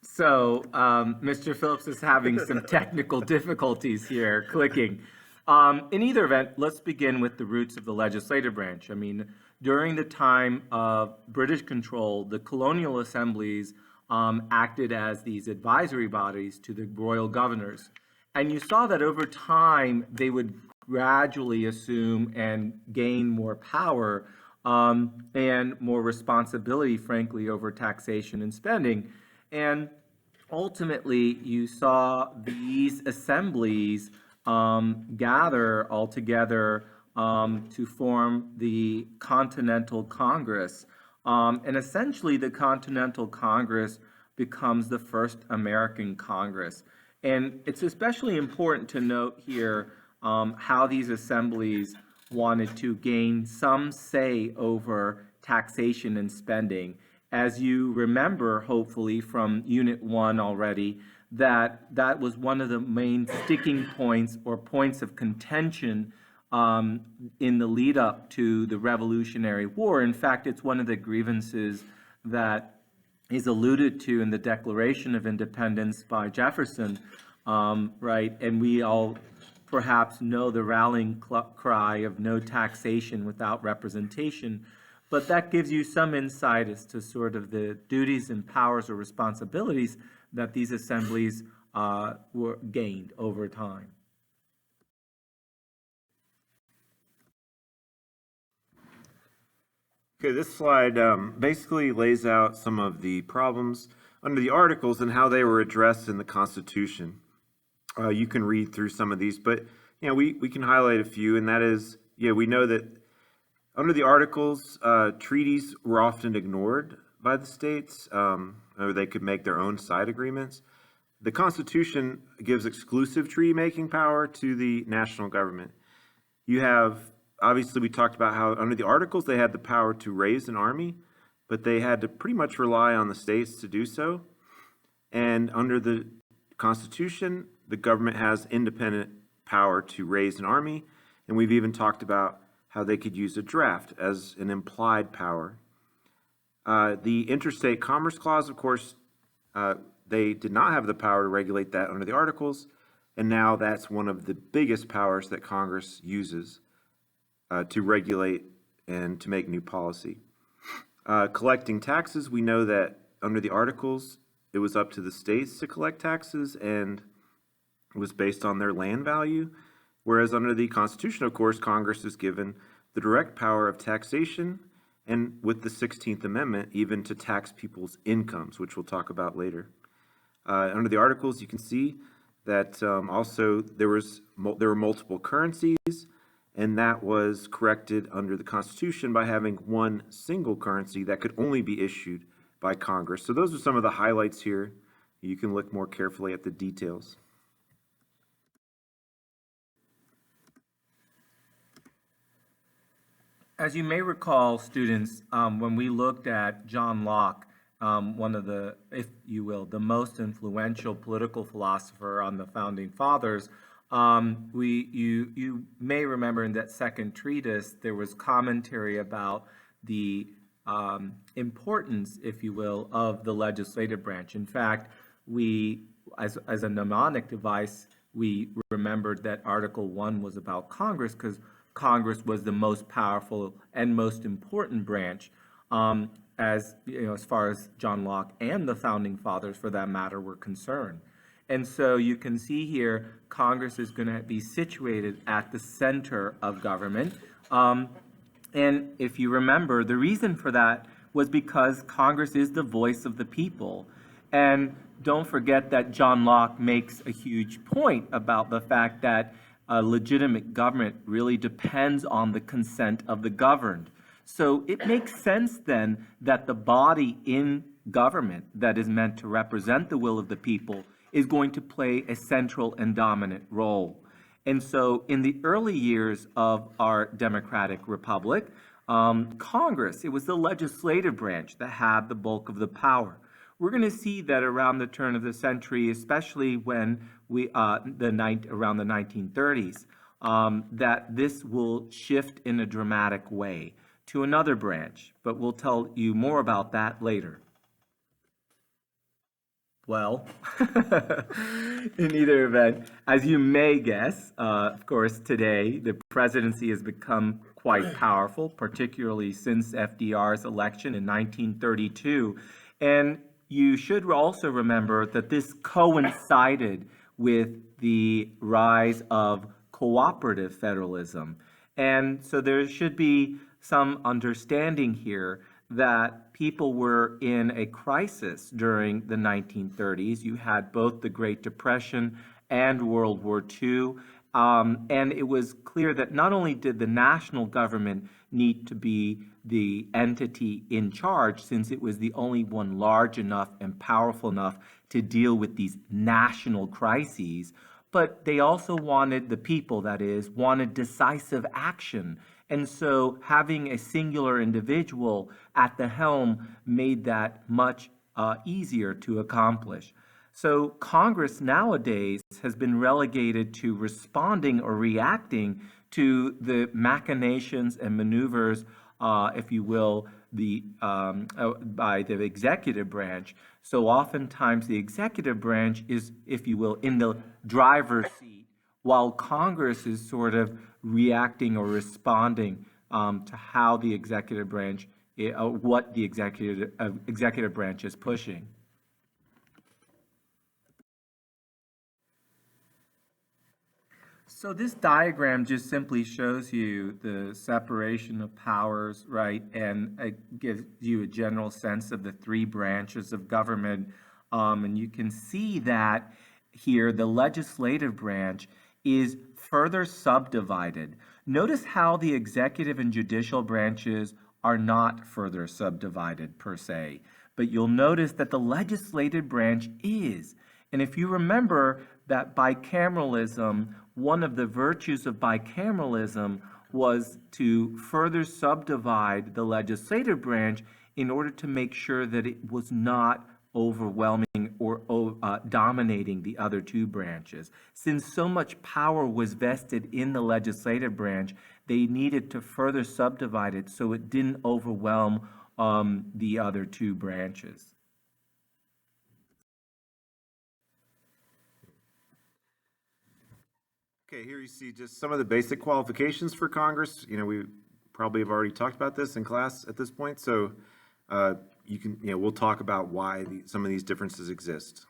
So, Mr. Phillips is having some technical difficulties here clicking. In either event, let's begin with the roots of the legislative branch. I mean, during the time of British control, the colonial assemblies acted as these advisory bodies to the royal governors. And you saw that over time, they would gradually assume and gain more power and more responsibility, frankly, over taxation and spending. And ultimately, you saw these assemblies gather all together to form the Continental Congress. And essentially, the Continental Congress becomes the first American Congress. And it's especially important to note here how these assemblies wanted to gain some say over taxation and spending. As you remember, hopefully, from Unit 1 already, that was one of the main sticking points or points of contention in the lead up to the Revolutionary War. In fact, it's one of the grievances that is alluded to in the Declaration of Independence by Jefferson, right? And we all perhaps know the rallying cry of no taxation without representation, but that gives you some insight as to sort of the duties and powers or responsibilities that these assemblies were gained over time. Okay, this slide basically lays out some of the problems under the Articles and how they were addressed in the Constitution. You can read through some of these, but we can highlight a few, and that is, we know that under the Articles, treaties were often ignored by the states, or they could make their own side agreements. The Constitution gives exclusive treaty-making power to the national government. You have, obviously, we talked about how under the Articles they had the power to raise an army, but they had to pretty much rely on the states to do so. And under the Constitution, the government has independent power to raise an army, and we've even talked about how they could use a draft as an implied power. The Interstate Commerce Clause, of course, they did not have the power to regulate that under the Articles, and now that's one of the biggest powers that Congress uses to regulate and to make new policy. Collecting taxes, we know that under the Articles, it was up to the states to collect taxes, and it was based on their land value, whereas under the Constitution, of course, Congress is given the direct power of taxation, and with the 16th Amendment, even to tax people's incomes, which we'll talk about later. Under the Articles, you can see that also there were multiple currencies, and that was corrected under the Constitution by having one single currency that could only be issued by Congress. So those are some of the highlights here. You can look more carefully at the details. As you may recall, students, when we looked at John Locke, one of the, if you will, the most influential political philosopher on the Founding Fathers, you may remember in that second treatise, there was commentary about the importance, if you will, of the legislative branch. In fact, we, as a mnemonic device, we remembered that Article 1 was about Congress because Congress was the most powerful and most important branch, as far as John Locke and the Founding Fathers, for that matter, were concerned. And so you can see here, Congress is going to be situated at the center of government. And if you remember, the reason for that was because Congress is the voice of the people. And don't forget that John Locke makes a huge point about the fact that a legitimate government really depends on the consent of the governed. So it makes sense then that the body in government that is meant to represent the will of the people is going to play a central and dominant role. And so in the early years of our democratic republic, Congress, it was the legislative branch that had the bulk of the power. We're going to see that around the turn of the century, especially when around the 1930s, that this will shift in a dramatic way to another branch, but we'll tell you more about that later. Well, in either event, as you may guess, of course, today the presidency has become quite powerful, particularly since FDR's election in 1932. And you should also remember that this coincided with the rise of cooperative federalism. And so there should be some understanding here that people were in a crisis during the 1930s. You had both the Great Depression and World War II. And it was clear that not only did the national government need to be the entity in charge, since it was the only one large enough and powerful enough to deal with these national crises, but they also wanted, the people that is, wanted decisive action. And so having a singular individual at the helm made that much easier to accomplish. So Congress nowadays has been relegated to responding or reacting to the machinations and maneuvers, if you will, by the executive branch. So oftentimes the executive branch is, if you will, in the driver's seat, while Congress is sort of reacting or responding to how the executive branch, what the executive branch is pushing. So this diagram just simply shows you the separation of powers, right? And it gives you a general sense of the three branches of government. And you can see that here the legislative branch is further subdivided. Notice how the executive and judicial branches are not further subdivided per se, but you'll notice that the legislative branch is. And if you remember that bicameralism, one of the virtues of bicameralism was to further subdivide the legislative branch in order to make sure that it was not overwhelming or dominating the other two branches. Since so much power was vested in the legislative branch, they needed to further subdivide it so it didn't overwhelm the other two branches. Okay, here you see just some of the basic qualifications for Congress. We probably have already talked about this in class at this point, so we'll talk about why some of these differences exist.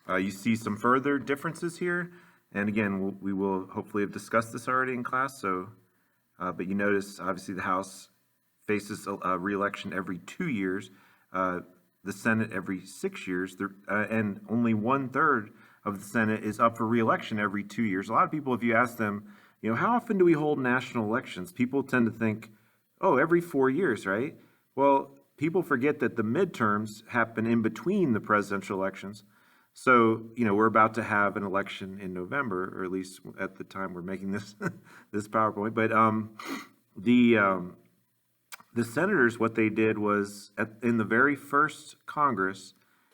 You see some further differences here, and again, we will hopefully have discussed this already in class. So, but you notice obviously the House faces a reelection every 2 years. The Senate every 6 years, and only 1/3 of the Senate is up for reelection every 2 years. A lot of people, if you ask them, how often do we hold national elections? People tend to think, oh, every 4 years, right? Well, people forget that the midterms happen in between the presidential elections. So, we're about to have an election in November, or at least at the time we're making this this PowerPoint. But the senators, what they did was, in the very first Congress,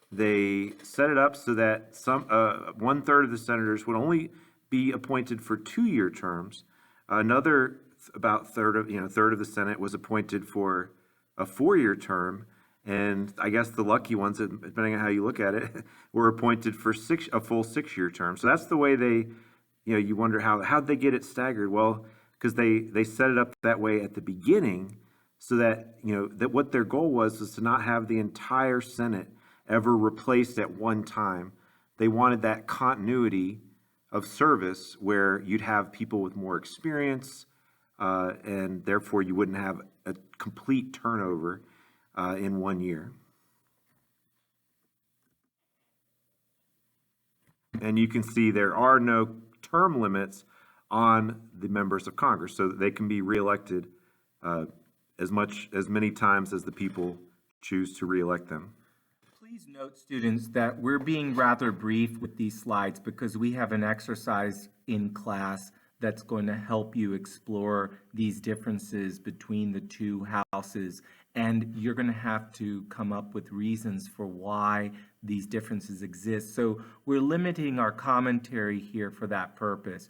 they set it up so that 1/3 of the senators would only be appointed for 2-year terms. Another about third of the Senate was appointed for a 4-year term, and I guess the lucky ones, depending on how you look at it, were appointed for a full 6-year term. So that's the way they, you wonder how'd they get it staggered? Well, because they set it up that way at the beginning, so that that what their goal was to not have the entire Senate ever replaced at one time. They wanted that continuity of service where you'd have people with more experience, and therefore you wouldn't have a complete turnover in 1 year. And you can see there are no term limits on the members of Congress, so that they can be reelected as many times as the people choose to reelect them. Please note, students, that we're being rather brief with these slides because we have an exercise in class that's going to help you explore these differences between the two houses, and you're going to have to come up with reasons for why these differences exist. So we're limiting our commentary here for that purpose.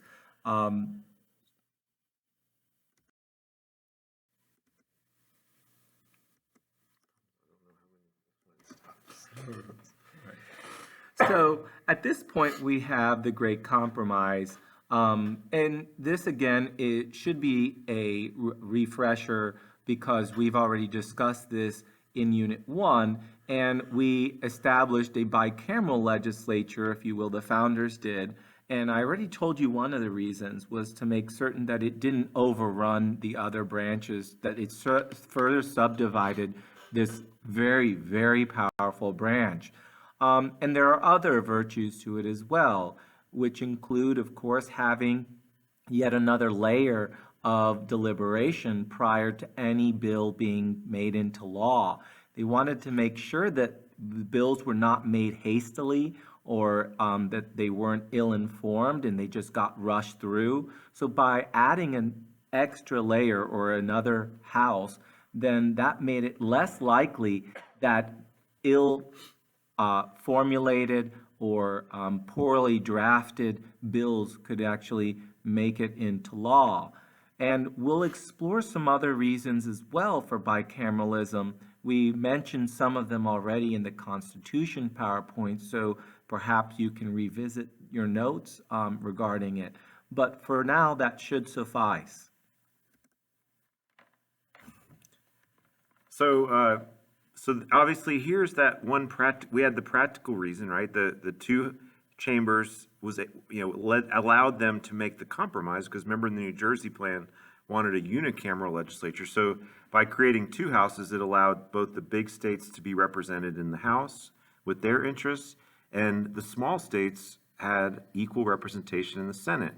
So at this point, we have the Great Compromise. And this, again, it should be a refresher because we've already discussed this in Unit 1, and we established a bicameral legislature, if you will, the founders did. And I already told you one of the reasons was to make certain that it didn't overrun the other branches, that it further subdivided this very, very powerful branch. And there are other virtues to it as well, which include, of course, having yet another layer of deliberation prior to any bill being made into law. They wanted to make sure that the bills were not made hastily or that they weren't ill-informed and they just got rushed through. So by adding an extra layer or another house, then that made it less likely that formulated or poorly drafted bills could actually make it into law. And we'll explore some other reasons as well for bicameralism. We mentioned some of them already in the Constitution PowerPoint, so perhaps you can revisit your notes regarding it. But for now, that should suffice. So obviously here's that one we had the practical reason, right? The two chambers allowed them to make the compromise because remember in the New Jersey plan wanted a unicameral legislature. So by creating two houses, it allowed both the big states to be represented in the House with their interests, and the small states had equal representation in the Senate.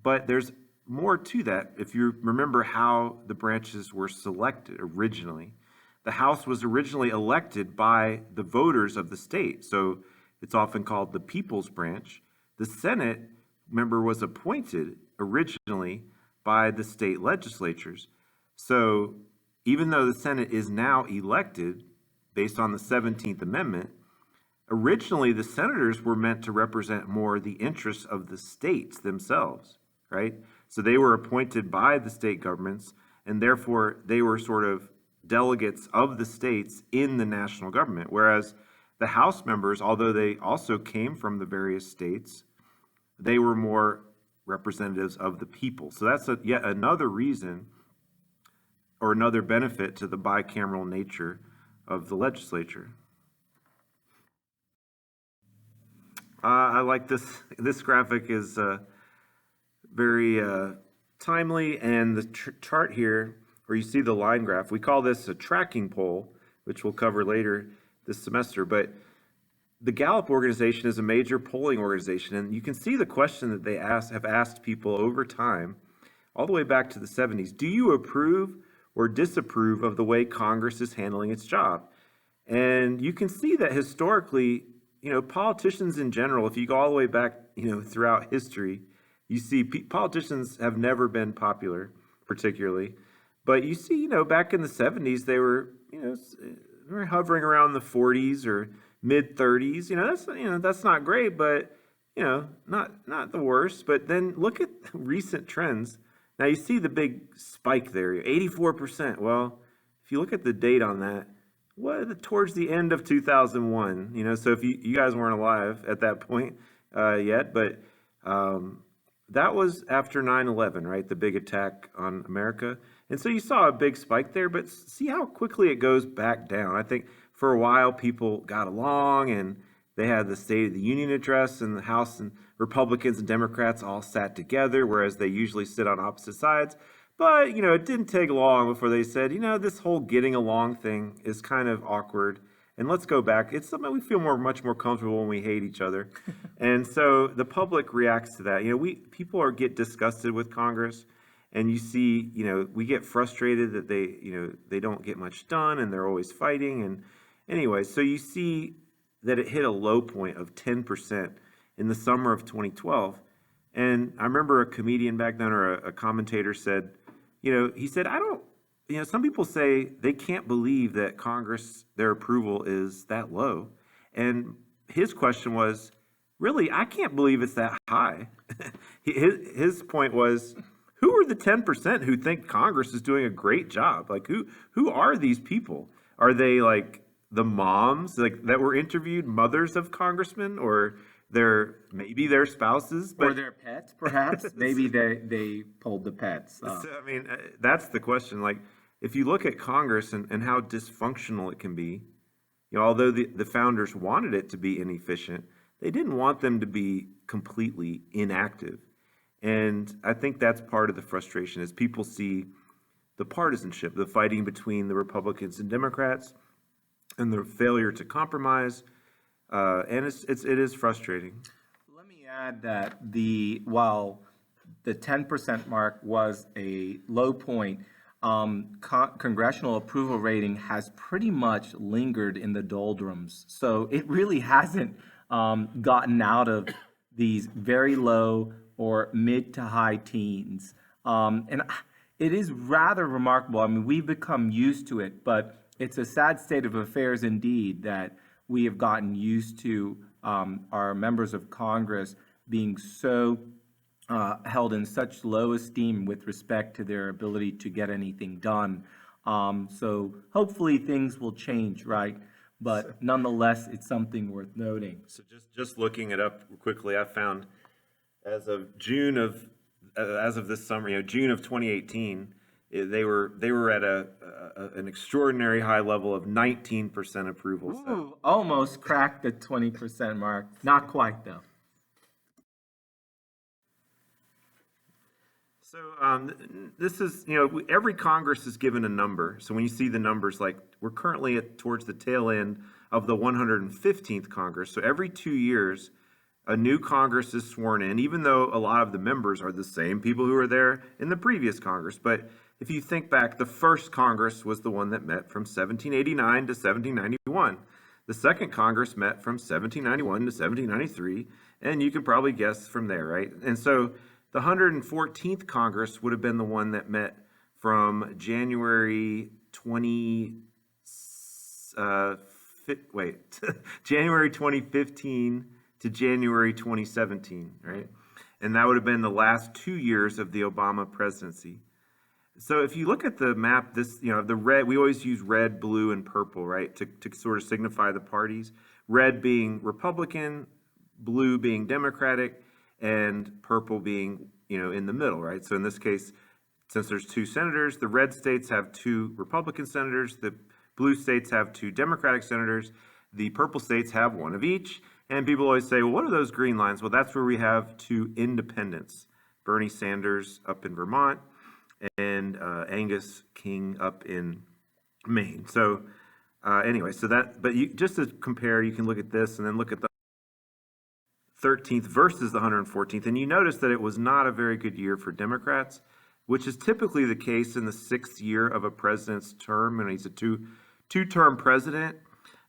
But there's more to that. If you remember how the branches were selected originally, the House was originally elected by the voters of the state. So it's often called the People's Branch. The Senate, remember, was appointed originally by the state legislatures. So even though the Senate is now elected based on the 17th Amendment, originally the senators were meant to represent more the interests of the states themselves, right? So they were appointed by the state governments, and therefore they were sort of delegates of the states in the national government, whereas the House members, although they also came from the various states, they were more representatives of the people. So that's yet another reason or another benefit to the bicameral nature of the legislature. I like this. This graphic is very timely, and the chart here, where you see the line graph, we call this a tracking poll, which we'll cover later this semester. But the Gallup organization is a major polling organization, and you can see the question that they have asked people over time, all the way back to the 70s. Do you approve or disapprove of the way Congress is handling its job? And you can see that historically, politicians in general, if you go all the way back, throughout history, you see politicians have never been popular, particularly. But you see, back in the 70s, they were, hovering around the 40s or mid 30s. That's not great, but not the worst. But then look at recent trends. Now you see the big spike there, 84%. Well, if you look at the date on that, towards the end of 2001, so if you guys weren't alive at that point yet, but that was after 9/11, right? The big attack on America. And so you saw a big spike there, but see how quickly it goes back down. I think for a while people got along and they had the State of the Union address, and the House and Republicans and Democrats all sat together, whereas they usually sit on opposite sides. But, it didn't take long before they said, this whole getting along thing is kind of awkward. And let's go back. It's something we feel much more comfortable when we hate each other. And so the public reacts to that. People get disgusted with Congress, and you see, we get frustrated that they don't get much done and they're always fighting. And anyway, so you see that it hit a low point of 10% in the summer of 2012. And I remember a comedian back then, or a commentator said, he said, some people say they can't believe that Congress, their approval is that low. And his question was, really, I can't believe it's that high. His point was, who are the 10% who think Congress is doing a great job? Like, who are these people? Are they like the moms like that were interviewed, mothers of congressmen, or maybe their spouses, Or but their pets, perhaps? Maybe they pulled the pets. so, I mean, that's the question. Like, if you look at Congress and how dysfunctional it can be, you know, although the founders wanted it to be inefficient, they didn't want them to be completely inactive. And I think that's part of the frustration is people see the partisanship, the fighting between the Republicans and Democrats, and the failure to compromise, and it is frustrating. Let me add that while the 10% mark was a low point, congressional approval rating has pretty much lingered in the doldrums. So it really hasn't gotten out of these very low or mid to high teens. And it is rather remarkable. I mean, we've become used to it, but it's a sad state of affairs indeed that we have gotten used to our members of Congress being so held in such low esteem with respect to their ability to get anything done. So hopefully things will change, right? But nonetheless, it's something worth noting. So just looking it up quickly, I found as of this summer, you know, June of 2018, they were at an extraordinary high level of 19% approval. Ooh, almost cracked the 20% mark. Not quite though. So this is, you know, every Congress is given a number. So when you see the numbers, like we're currently towards the tail end of the 115th Congress. So every 2 years, a new Congress is sworn in, even though a lot of the members are the same people who were there in the previous Congress. But if you think back, the first Congress was the one that met from 1789 to 1791. The second Congress met from 1791 to 1793, and you can probably guess from there, right? And so the 114th Congress would have been the one that met from January 2015 to January 2017, right? And that would have been the last 2 years of the Obama presidency. So if you look at the map, this, you know, the red, we always use red, blue, and purple, right, to sort of signify the parties. Red being Republican, blue being Democratic, and purple being, you know, in the middle, right? So in this case, since there's 2 senators, the red states have 2 Republican senators, the blue states have 2 Democratic senators, the purple states have 1 of each, and people always say, well, what are those green lines? Well, that's where we have 2 independents, Bernie Sanders up in Vermont, and Angus King up in Maine. So anyway, so that, but you, just to compare, you can look at this and then look at the 13th versus the 114th, and you notice that it was not a very good year for Democrats, which is typically the case in the 6th year of a president's term, and he's a two-term president,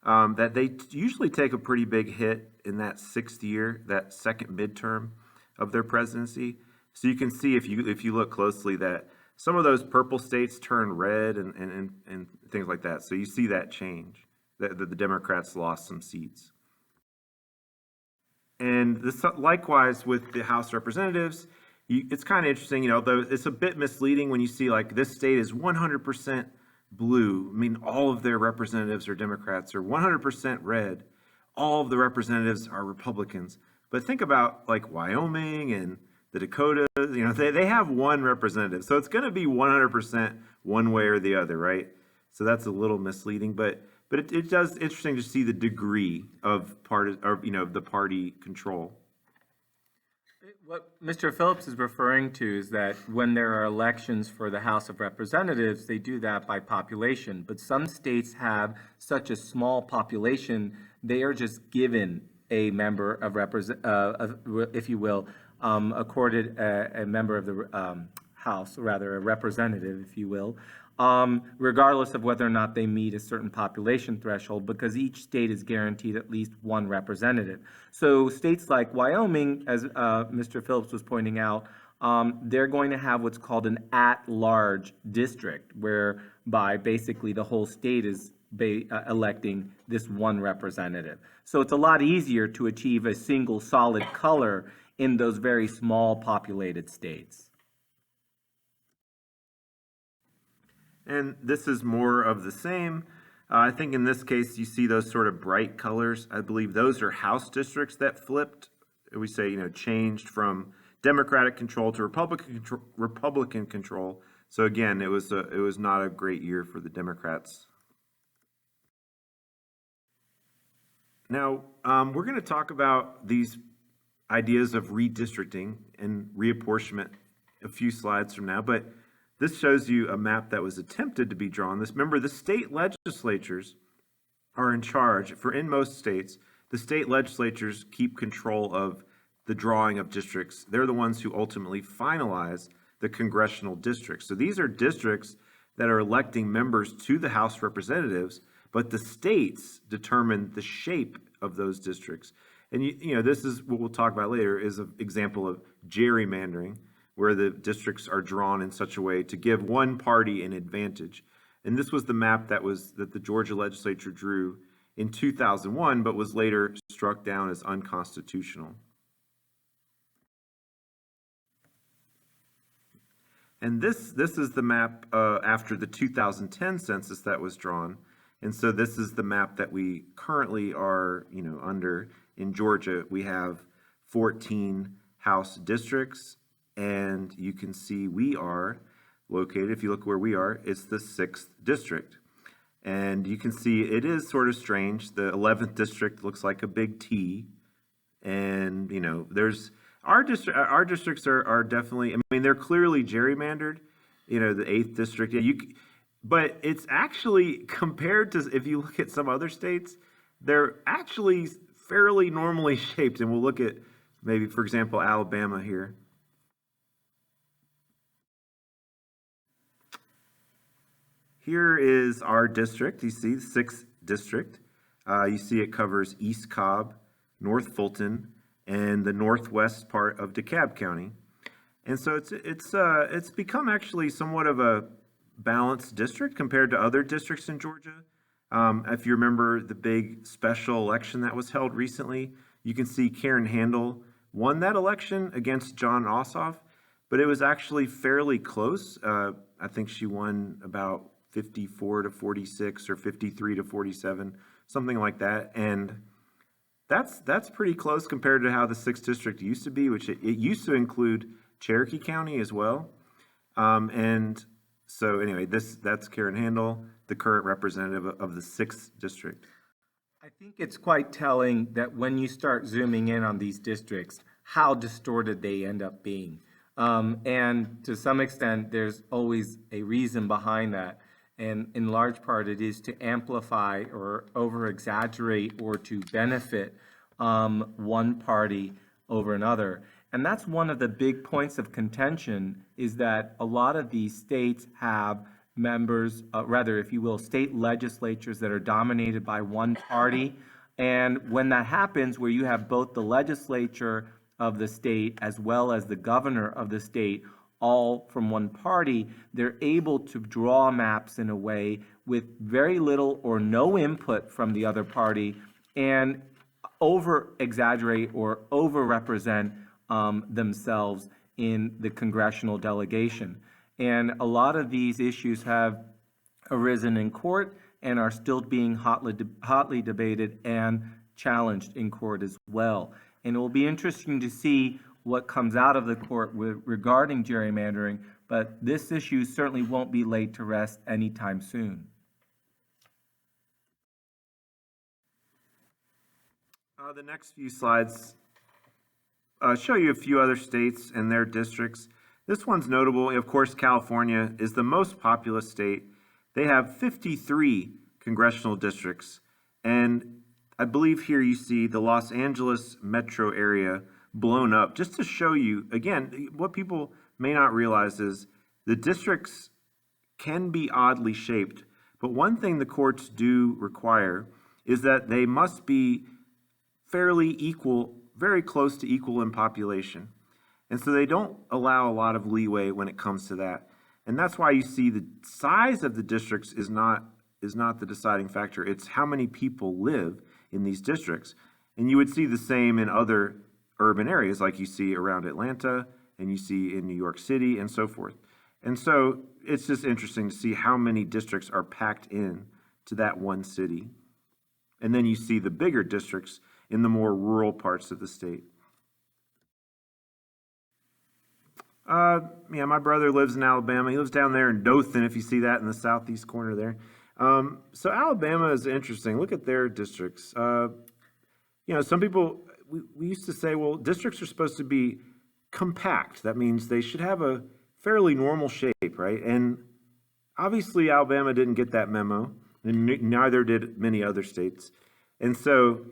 that they usually take a pretty big hit in that 6th year, that second midterm of their presidency. So you can see if you look closely that some of those purple states turn red and things like that. So you see that change, that the Democrats lost some seats. And this, likewise with the House of Representatives, it's kind of interesting, you know, though it's a bit misleading when you see like this state is 100% blue. I mean, all of their representatives are Democrats, or 100% red. All of the representatives are Republicans. But think about like Wyoming and the Dakotas, you know, they have 1 representative. So it's going to be 100% one way or the other, right? So that's a little misleading, but it does interesting to see the degree of the party control. What Mr. Phillips is referring to is that when there are elections for the House of Representatives, they do that by population. But some states have such a small population, they are just given a member of if you will, accorded a member of the House, or rather a representative, if you will, regardless of whether or not they meet a certain population threshold, because each state is guaranteed at least 1 representative. So states like Wyoming, as Mr. Phillips was pointing out, they're going to have what's called an at-large district, whereby basically the whole state is electing this 1 representative. So it's a lot easier to achieve a single solid color in those very small populated states. And this is more of the same. I think in this case, you see those sort of bright colors. I believe those are House districts that flipped. We say, changed from Democratic control to Republican control. So again, it was not a great year for the Democrats. Now, we're going to talk about these ideas of redistricting and reapportionment a few slides from now, but this shows you a map that was attempted to be drawn. Remember, the state legislatures are in charge. In most states, the state legislatures keep control of the drawing of districts. They're the ones who ultimately finalize the congressional districts. So these are districts that are electing members to the House of Representatives, but the states determine the shape of those districts. And this is what we'll talk about later, is an example of gerrymandering, where the districts are drawn in such a way to give one party an advantage. And this was the map that the Georgia legislature drew in 2001, but was later struck down as unconstitutional. And this is the map after the 2010 census that was drawn. And so this is the map that we currently are, under in Georgia. We have 14 House districts, and you can see we are located, if you look where we are, it's the 6th district. And you can see it is sort of strange. The 11th district looks like a big T. And, there's our districts are definitely, they're clearly gerrymandered, the 8th district. Yeah, but it's actually, compared to, if you look at some other states, they're actually fairly normally shaped. And we'll look at maybe, for example, Alabama here. Here is our district. You see, the 6th district. You see it covers East Cobb, North Fulton, and the northwest part of DeKalb County. And so it's become actually somewhat of a balanced district compared to other districts in Georgia. If you remember the big special election that was held recently, you can see Karen Handel won that election against John Ossoff, but it was actually fairly close. I think she won about 54 to 46 or 53 to 47, something like that. And that's pretty close compared to how the 6th district used to be, which it used to include Cherokee County as well. And so anyway, that's Karen Handel, the current representative of the 6th district. I think it's quite telling that when you start zooming in on these districts, how distorted they end up being. And to some extent, there's always a reason behind that. And in large part, it is to amplify or over-exaggerate or to benefit one party over another. And that's one of the big points of contention, is that a lot of these states have members, rather, if you will, state legislatures that are dominated by one party. And when that happens, where you have both the legislature of the state as well as the governor of the state all from one party, they're able to draw maps in a way with very little or no input from the other party and over-exaggerate or over-represent themselves in the congressional delegation. And a lot of these issues have arisen in court and are still being hotly debated and challenged in court as well. And it will be interesting to see what comes out of the court regarding gerrymandering, but this issue certainly won't be laid to rest anytime soon. The next few slides show you a few other states and their districts. This one's notable. Of course, California is the most populous state. They have 53 congressional districts. And I believe here you see the Los Angeles metro area blown up, just to show you, again, what people may not realize is the districts can be oddly shaped. But one thing the courts do require is that they must be fairly equal, very close to equal in population. And so they don't allow a lot of leeway when it comes to that. And that's why you see the size of the districts is not the deciding factor. It's how many people live in these districts. And you would see the same in other urban areas, like you see around Atlanta and you see in New York City and so forth. And so it's just interesting to see how many districts are packed in to that one city. And then you see the bigger districts in the more rural parts of the state. Yeah, my brother lives in Alabama. He lives down there in Dothan, if you see that in the southeast corner there. So Alabama is interesting. Look at their districts. Some people, we used to say, well, districts are supposed to be compact. That means they should have a fairly normal shape, right? And obviously Alabama didn't get that memo, and neither did many other states. And so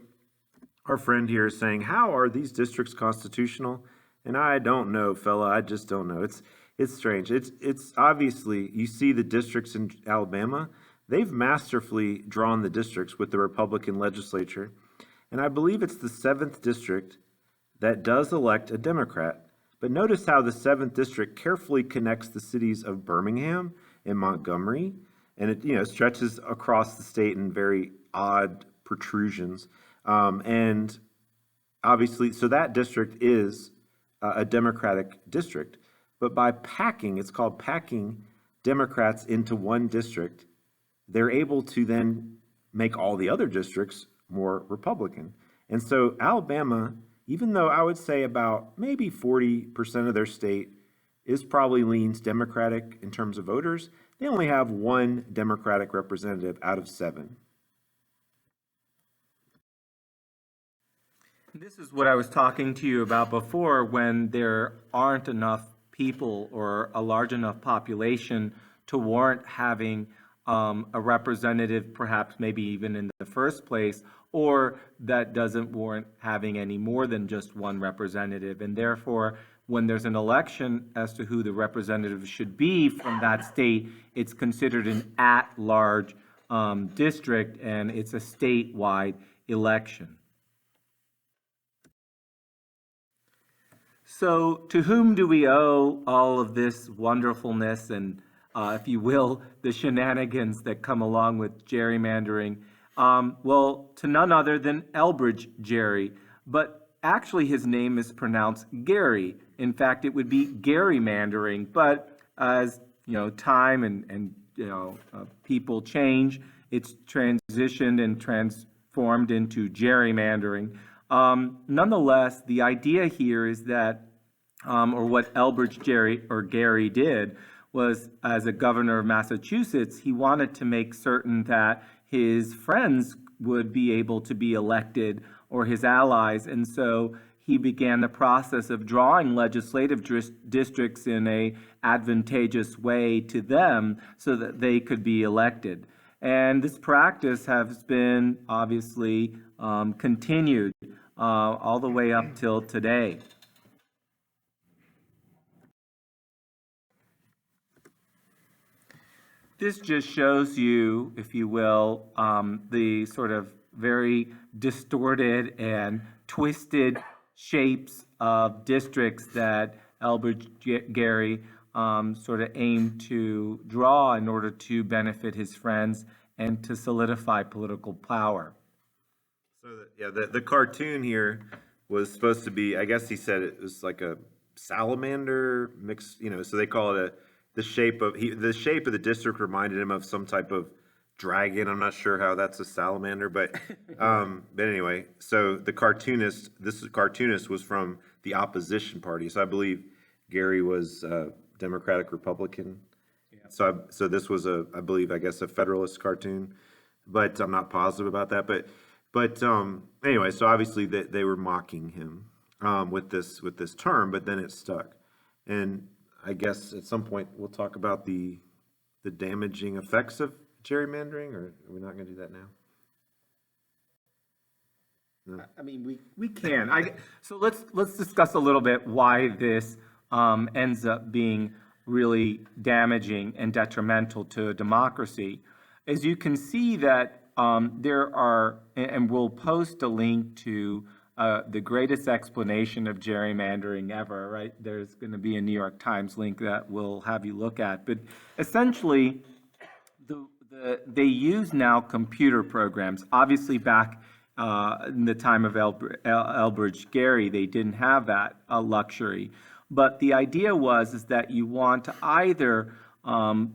our friend here is saying, how are these districts constitutional? And I don't know, fella. I just don't know. It's strange. It's obviously, you see the districts in Alabama, they've masterfully drawn the districts with the Republican legislature. And I believe it's the 7th district that does elect a Democrat. But notice how the 7th district carefully connects the cities of Birmingham and Montgomery, and it stretches across the state in very odd protrusions. And obviously, so that district is a Democratic district. But by packing, it's called packing Democrats into one district, they're able to then make all the other districts more Republican. And so Alabama, even though I would say about maybe 40% of their state is probably leans Democratic in terms of voters, they only have one Democratic representative out of 7. This is what I was talking to you about before, when there aren't enough people or a large enough population to warrant having a representative, perhaps maybe even in the first place, or that doesn't warrant having any more than just one representative. And therefore, when there's an election as to who the representative should be from that state, it's considered an at-large district, and it's a statewide election. So to whom do we owe all of this wonderfulness and, if you will, the shenanigans that come along with gerrymandering? Well, to none other than Elbridge Gerry, but actually his name is pronounced Gary. In fact, it would be gerrymandering, but as time and people change, it's transitioned and transformed into gerrymandering. Nonetheless, the idea here is that, or what Elbridge Gerry did was, as a governor of Massachusetts, he wanted to make certain that his friends would be able to be elected, or his allies, and so he began the process of drawing legislative districts in a advantageous way to them so that they could be elected. And this practice has been obviously continued all the way up till today. This just shows you, if you will, the sort of very distorted and twisted shapes of districts that Elbridge Gerry sort of aimed to draw in order to benefit his friends and to solidify political power. So the cartoon here was supposed to be, I guess he said it was like a salamander mix, so they call it the shape of the district reminded him of some type of dragon. I'm not sure how that's a salamander, but anyway, so this cartoonist was from the opposition party. So I believe Gary was Democratic Republican. Yeah. So this was I guess a Federalist cartoon, but I'm not positive about that. But anyway, so obviously they were mocking him with this term, but then it stuck. And I guess at some point we'll talk about the damaging effects of gerrymandering, or are we not going to do that now? No. I mean, we can. So let's discuss a little bit why this ends up being really damaging and detrimental to democracy. As you can see that there are, and we'll post a link to the greatest explanation of gerrymandering ever, right? There's going to be a New York Times link that we'll have you look at. But essentially, they use now computer programs. Obviously, back in the time of Elbridge Gerry, they didn't have that luxury. But the idea is that you want to either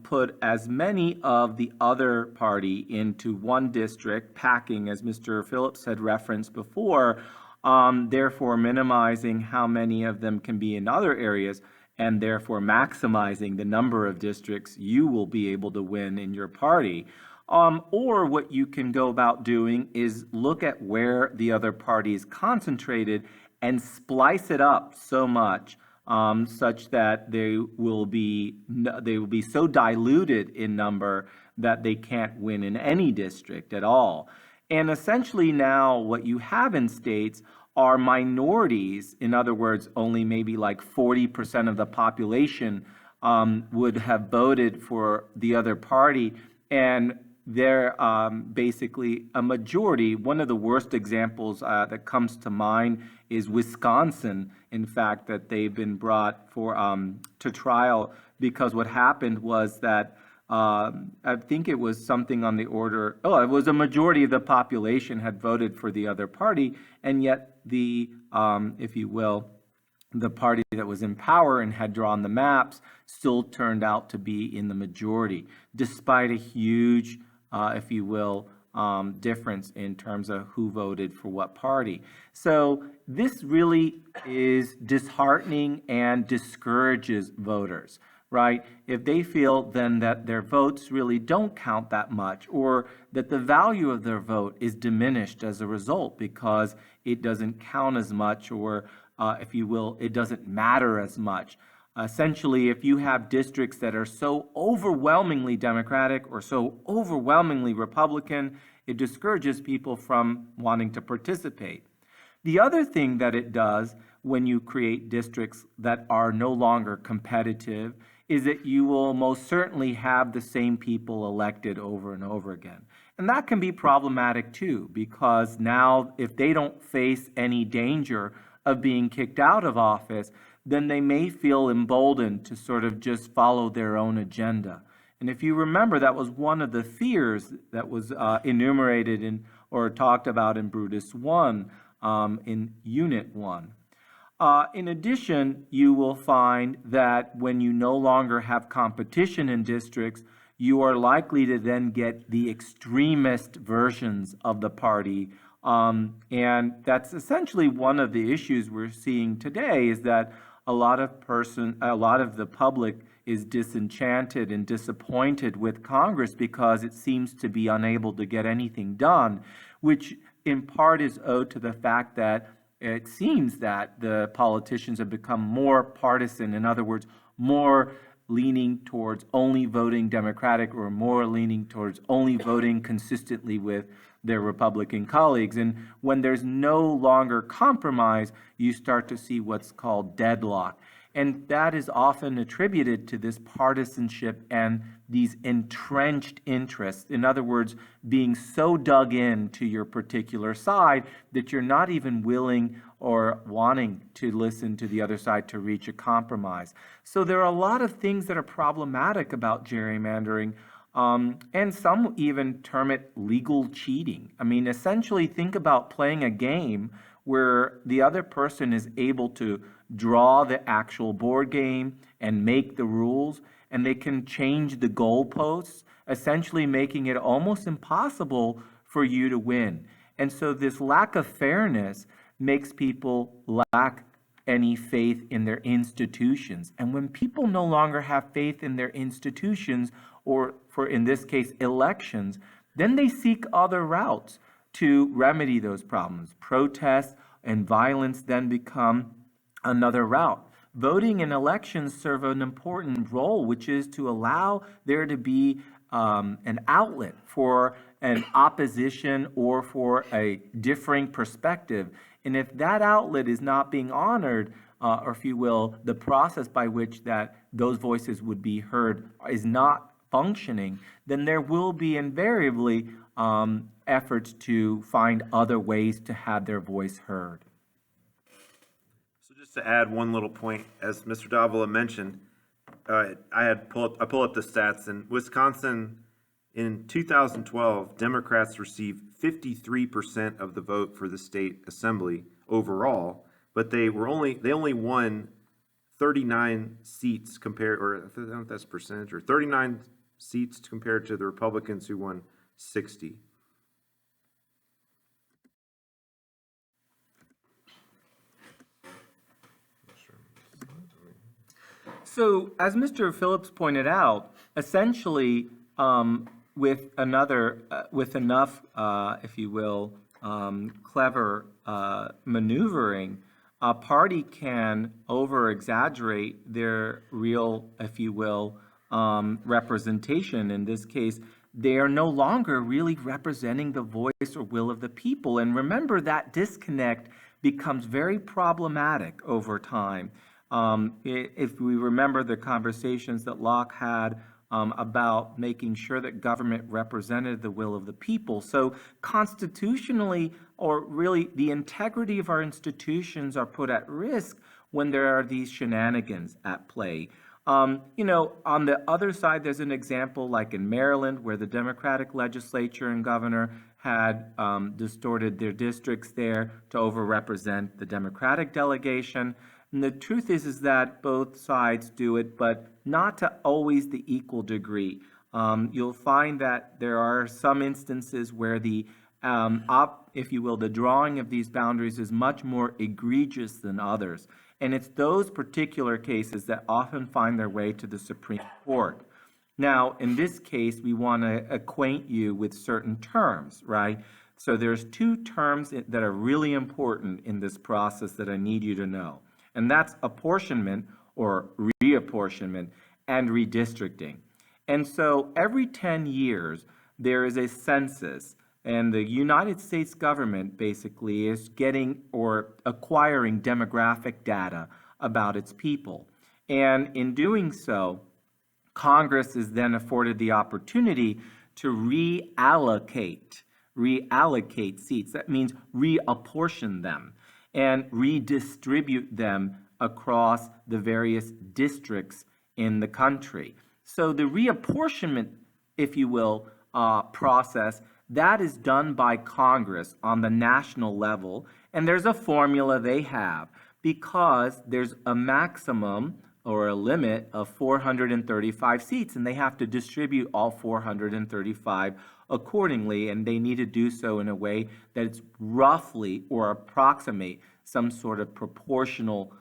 put as many of the other party into one district, packing, as Mr. Phillips had referenced before, therefore minimizing how many of them can be in other areas, and therefore maximizing the number of districts you will be able to win in your party. Or what you can go about doing is look at where the other party is concentrated and splice it up so much such that they will be so diluted in number that they can't win in any district at all. And essentially now what you have in states are minorities. In other words, only maybe like 40% of the population would have voted for the other party, and they're basically a majority. One of the worst examples that comes to mind is Wisconsin, in fact, that they've been brought for to trial because what happened was that I think it was something on the order, it was a majority of the population had voted for the other party, and yet the, if you will, the party that was in power and had drawn the maps still turned out to be in the majority, despite a huge, if you will, difference in terms of who voted for what party. So this really is disheartening and discourages voters, right? If they feel then that their votes really don't count that much, or that the value of their vote is diminished as a result because it doesn't count as much, or if you will, it doesn't matter as much. Essentially, if you have districts that are so overwhelmingly Democratic or so overwhelmingly Republican, it discourages people from wanting to participate. The other thing that it does when you create districts that are no longer competitive is that you will most certainly have the same people elected over and over again. And that can be problematic too, because now if they don't face any danger of being kicked out of office, then they may feel emboldened to sort of just follow their own agenda. And if you remember, that was one of the fears that was enumerated in or talked about in Brutus 1 in Unit 1. In addition, you will find that when you no longer have competition in districts, you are likely to then get the extremist versions of the party. And that's essentially one of the issues we're seeing today, is that a lot of the public is disenchanted and disappointed with Congress because it seems to be unable to get anything done, which in part is owed to the fact that it seems that the politicians have become more partisan. In other words, more leaning towards only voting Democratic, or more leaning towards only voting consistently with their Republican colleagues. And when there's no longer compromise, you start to see what's called deadlock. And that is often attributed to this partisanship and these entrenched interests. In other words, being so dug in to your particular side that you're not even willing or wanting to listen to the other side to reach a compromise. So there are a lot of things that are problematic about gerrymandering, and some even term it legal cheating. I mean, essentially think about playing a game where the other person is able to draw the actual board game and make the rules, and they can change the goalposts, essentially making it almost impossible for you to win. And so this lack of fairness makes people lack any faith in their institutions. And when people no longer have faith in their institutions, or for in this case, elections, then they seek other routes to remedy those problems. Protests and violence then become another route. Voting and elections serve an important role, which is to allow there to be an outlet for an opposition or for a differing perspective. And if that outlet is not being honored, or if you will, the process by which that those voices would be heard is not functioning, then there will be invariably efforts to find other ways to have their voice heard. So just to add one little point, as Mr. Davila mentioned, I pull up the stats. In Wisconsin, in 2012, Democrats received 53% of the vote for the state assembly overall, but they only won 39 seats compared, or I don't know if that's percentage, or 39 seats compared to the Republicans who won 60. So, as Mr. Phillips pointed out, essentially, with enough, if you will, clever maneuvering, a party can over-exaggerate their real, if you will, representation. In this case, they are no longer really representing the voice or will of the people. And remember, that disconnect becomes very problematic over time. If we remember the conversations that Locke had about making sure that government represented the will of the people. So constitutionally, or really the integrity of our institutions are put at risk when there are these shenanigans at play. On the other side, there's an example like in Maryland where the Democratic legislature and governor had distorted their districts there to overrepresent the Democratic delegation. And the truth is that both sides do it, but not to always the equal degree. You'll find that there are some instances where the, if you will, the drawing of these boundaries is much more egregious than others. And it's those particular cases that often find their way to the Supreme Court. Now, in this case, we want to acquaint you with certain terms, right? So there's two terms that are really important in this process that I need you to know. And that's apportionment or reapportionment and redistricting. And so every 10 years, there is a census, and the United States government basically is getting or acquiring demographic data about its people. And in doing so, Congress is then afforded the opportunity to reallocate seats. That means reapportion them and redistribute them across the various districts in the country. So the reapportionment, if you will, process, that is done by Congress on the national level, and there's a formula they have because there's a maximum or a limit of 435 seats, and they have to distribute all 435 accordingly, and they need to do so in a way that it's roughly or approximate some sort of proportional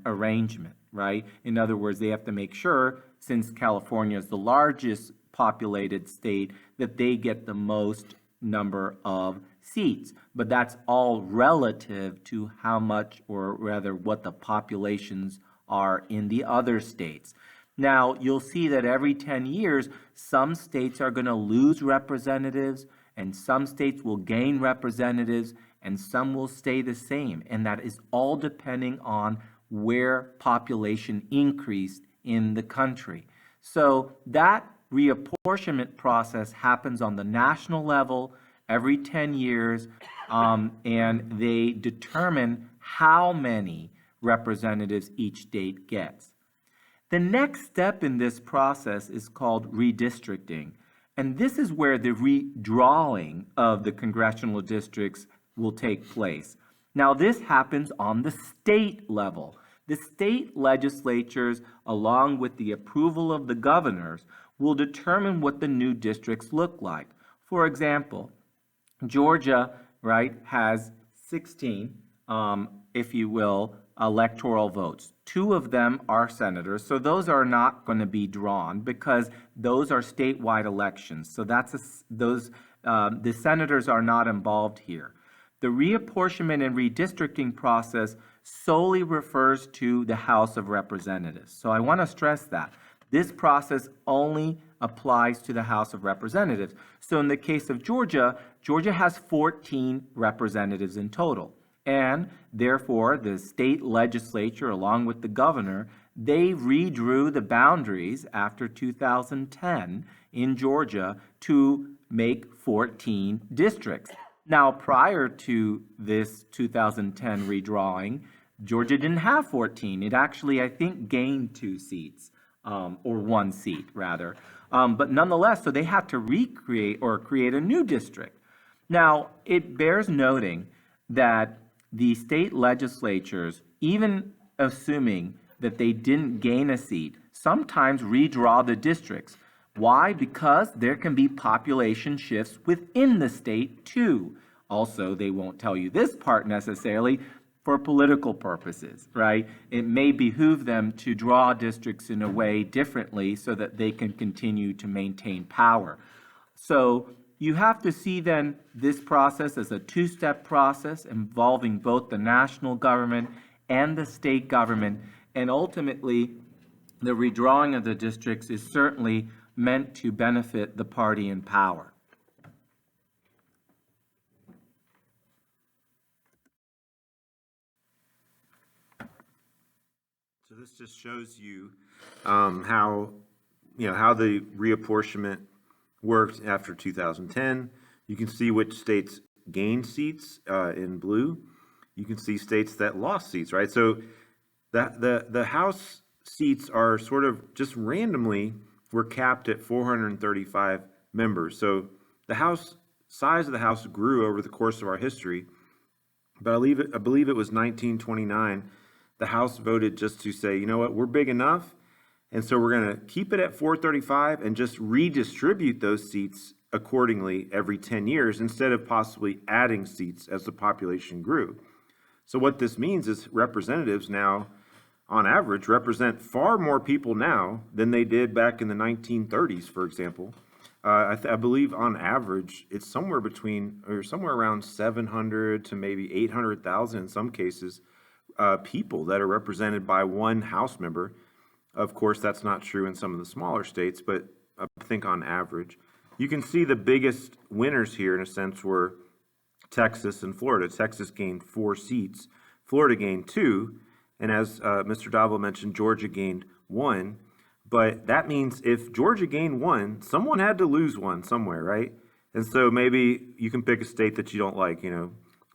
arrangement, right? In other words, they have to make sure, since California is the largest populated state, that they get the most number of seats. But that's all relative to how much, or rather what the populations are in the other states. Now, you'll see that every 10 years, some states are going to lose representatives, and some states will gain representatives, and some will stay the same. And that is all depending on where population increased in the country. So that reapportionment process happens on the national level every 10 years, and they determine how many representatives each state gets. The next step in this process is called redistricting, and this is where the redrawing of the congressional districts will take place. Now, this happens on the state level. The state legislatures, along with the approval of the governors, will determine what the new districts look like. For example, Georgia, right, has 16, if you will, electoral votes. 2 of them are senators, so those are not going to be drawn because those are statewide elections. So the senators are not involved here. The reapportionment and redistricting process solely refers to the House of Representatives. So I want to stress that. This process only applies to the House of Representatives. So in the case of Georgia, Georgia has 14 representatives in total. And therefore, the state legislature, along with the governor, they redrew the boundaries after 2010 in Georgia to make 14 districts. Now, prior to this 2010 redrawing, Georgia didn't have 14. It actually, I think, gained 2 seats, or 1 seat, rather. But nonetheless, so they had to recreate or create a new district. Now, it bears noting that the state legislatures, even assuming that they didn't gain a seat sometimes redraw the districts. Why? Because there can be population shifts within the state too. Also, they won't tell you this part necessarily for political purposes, right? It may behoove them to draw districts in a way differently so that they can continue to maintain power. So you have to see then this process as a two-step process involving both the national government and the state government, and ultimately the redrawing of the districts is certainly meant to benefit the party in power. So this just shows you how the reapportionment worked after 2010. You can see which states gained seats in blue. You can see states that lost seats, right? So the House seats are sort of just randomly were capped at 435 members. So the size of the House grew over the course of our history. But I believe it was 1929. The House voted just to say, you know what, we're big enough, and so we're going to keep it at 435 and just redistribute those seats accordingly every 10 years instead of possibly adding seats as the population grew. So what this means is representatives now, on average, represent far more people now than they did back in the 1930s, for example. I believe on average, it's somewhere around 700 to maybe 800,000 in some cases, people that are represented by one House member. Of course, that's not true in some of the smaller states, but I think on average. You can see the biggest winners here, in a sense, were Texas and Florida. Texas gained 4 seats. Florida gained 2. And as Mr. Davila mentioned, Georgia gained 1. But that means if Georgia gained 1, someone had to lose 1 somewhere, right? And so maybe you can pick a state that you don't like,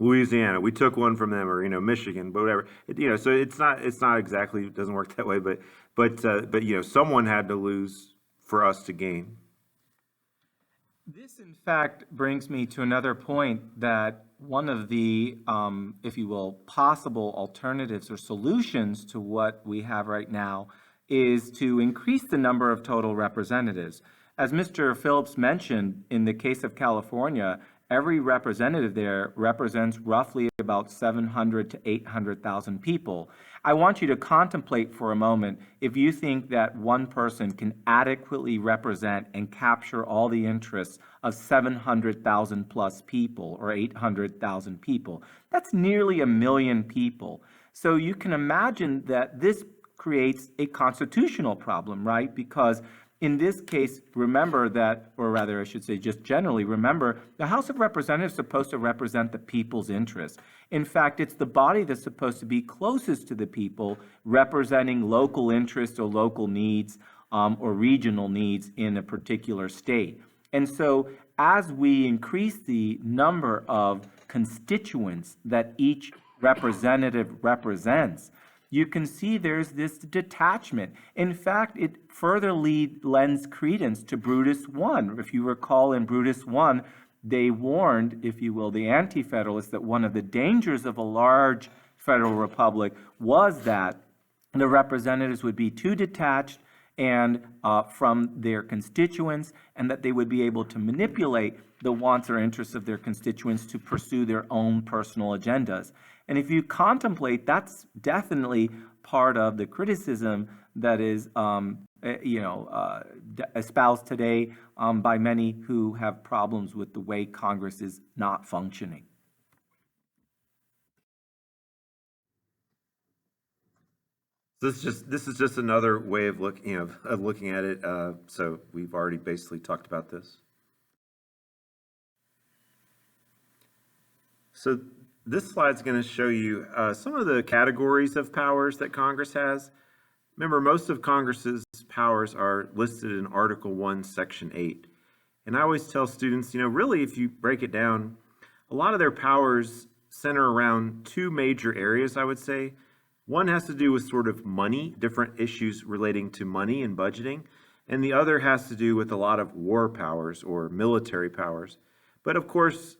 Louisiana, we took 1 from them, or, Michigan, but whatever. So it's not exactly, it doesn't work that way, but someone had to lose for us to gain. This, in fact, brings me to another point, that one of the, if you will, possible alternatives or solutions to what we have right now is to increase the number of total representatives. As Mr. Phillips mentioned, in the case of California, every representative there represents roughly about 700 to 800,000 people. I want you to contemplate for a moment if you think that one person can adequately represent and capture all the interests of 700,000 plus people or 800,000 people. That's nearly 1 million people. So you can imagine that this creates a constitutional problem, right? Because in this case, remember that, or rather I should say just generally, remember the House of Representatives is supposed to represent the people's interests. In fact, it's the body that's supposed to be closest to the people, representing local interests or local needs or regional needs in a particular state. And so as we increase the number of constituents that each representative represents, you can see there's this detachment. In fact, it further lends credence to Brutus I. If you recall, in Brutus I, they warned, if you will, the anti-federalists that one of the dangers of a large federal republic was that the representatives would be too detached and from their constituents, and that they would be able to manipulate the wants or interests of their constituents to pursue their own personal agendas. And if you contemplate, that's definitely part of the criticism that is, espoused today by many who have problems with the way Congress is not functioning. This is just another way of looking at it. So we've already basically talked about this. So this slide is going to show you some of the categories of powers that Congress has. Remember, most of Congress's powers are listed in Article 1, Section 8. And I always tell students, really, if you break it down, a lot of their powers center around 2 major areas, I would say. One has to do with sort of money, different issues relating to money and budgeting. And the other has to do with a lot of war powers or military powers. But of course,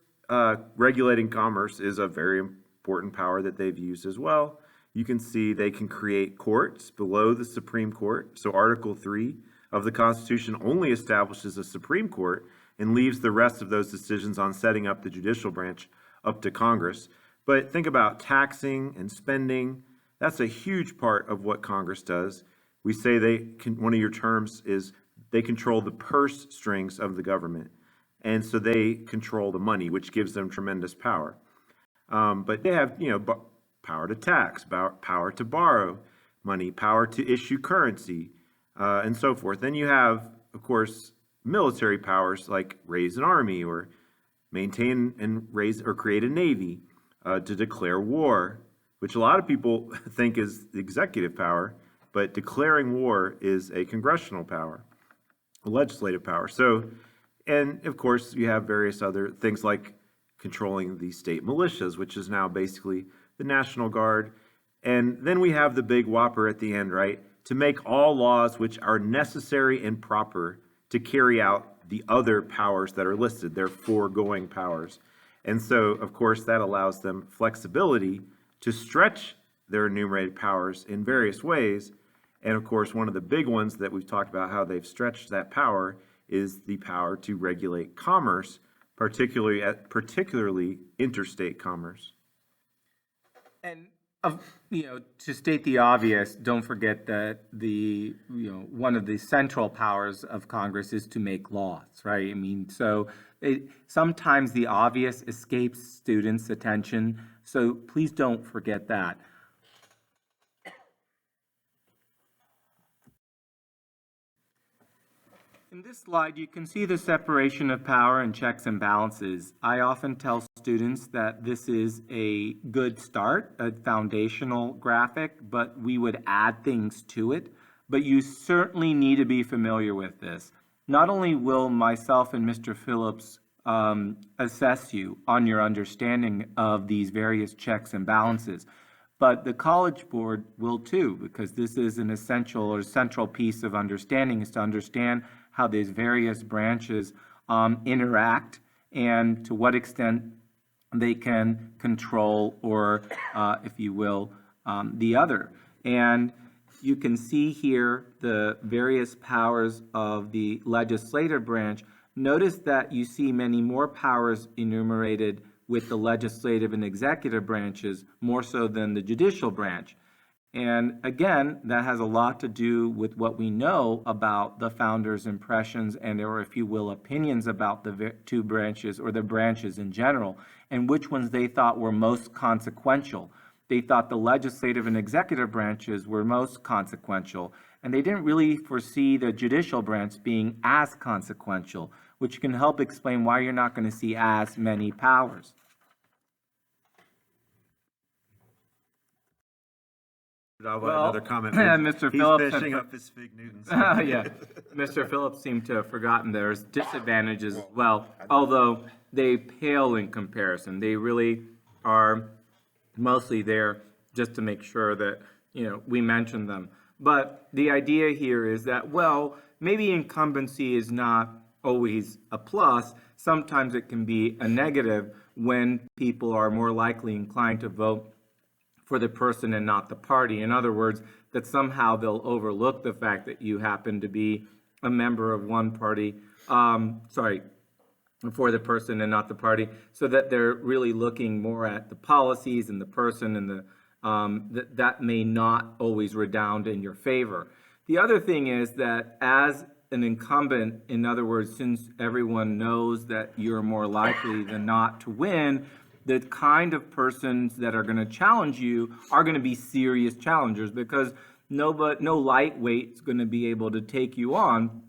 regulating commerce is a very important power that they've used as well. you can see they can create courts below the Supreme Court. So Article 3 of the Constitution only establishes a Supreme Court and leaves the rest of those decisions on setting up the judicial branch up to Congress. But think about taxing and spending. That's a huge part of what Congress does. We say one of your terms is they control the purse strings of the government. And so they control the money, which gives them tremendous power. But they have, power to tax, power to borrow money, power to issue currency, and so forth. Then you have, of course, military powers like raise an army or maintain and raise or create a navy, to declare war, which a lot of people think is the executive power, but declaring war is a congressional power, a legislative power. So, and of course, you have various other things like controlling the state militias, which is now basically the National Guard. And then we have the big whopper at the end, right? To make all laws which are necessary and proper to carry out the other powers that are listed, their foregoing powers. And so, of course, that allows them flexibility to stretch their enumerated powers in various ways. And of course, one of the big ones that we've talked about how they've stretched that power is the power to regulate commerce, particularly interstate commerce. And to state the obvious, don't forget that one of the central powers of Congress is to make laws, right? I mean, so sometimes the obvious escapes students' attention, so please don't forget that. In this slide, you can see the separation of power and checks and balances. I often tell students that this is a good start, a foundational graphic, but we would add things to it. But you certainly need to be familiar with this. Not only will myself and Mr. Phillips assess you on your understanding of these various checks and balances, but the College Board will too, because this is an essential or central piece of understanding, is to understand how these various branches interact and to what extent they can control or, if you will, the other. And you can see here the various powers of the legislative branch. Notice that you see many more powers enumerated with the legislative and executive branches, more so than the judicial branch. And again, that has a lot to do with what we know about the founders' impressions and, or if you will, opinions about the two branches or the branches in general, and which ones they thought were most consequential. They thought the legislative and executive branches were most consequential, and they didn't really foresee the judicial branch being as consequential, which can help explain why you're not going to see as many powers. Another comment. Mr. Phillips, he's finishing up his Fig Newtons. Yeah, Mr. Phillips seemed to have forgotten there's disadvantages as well, although they pale in comparison. They really are mostly there just to make sure that we mention them. But the idea here is that, well, maybe incumbency is not always a plus. Sometimes it can be a negative when people are more likely inclined to vote for the person and not the party. In other words, that somehow they'll overlook the fact that you happen to be a member of one party, for the person and not the party, so that they're really looking more at the policies and the person, and that may not always redound in your favor. The other thing is that as an incumbent, in other words, since everyone knows that you're more likely than not to win, the kind of persons that are going to challenge you are going to be serious challengers, because no lightweight is going to be able to take you on.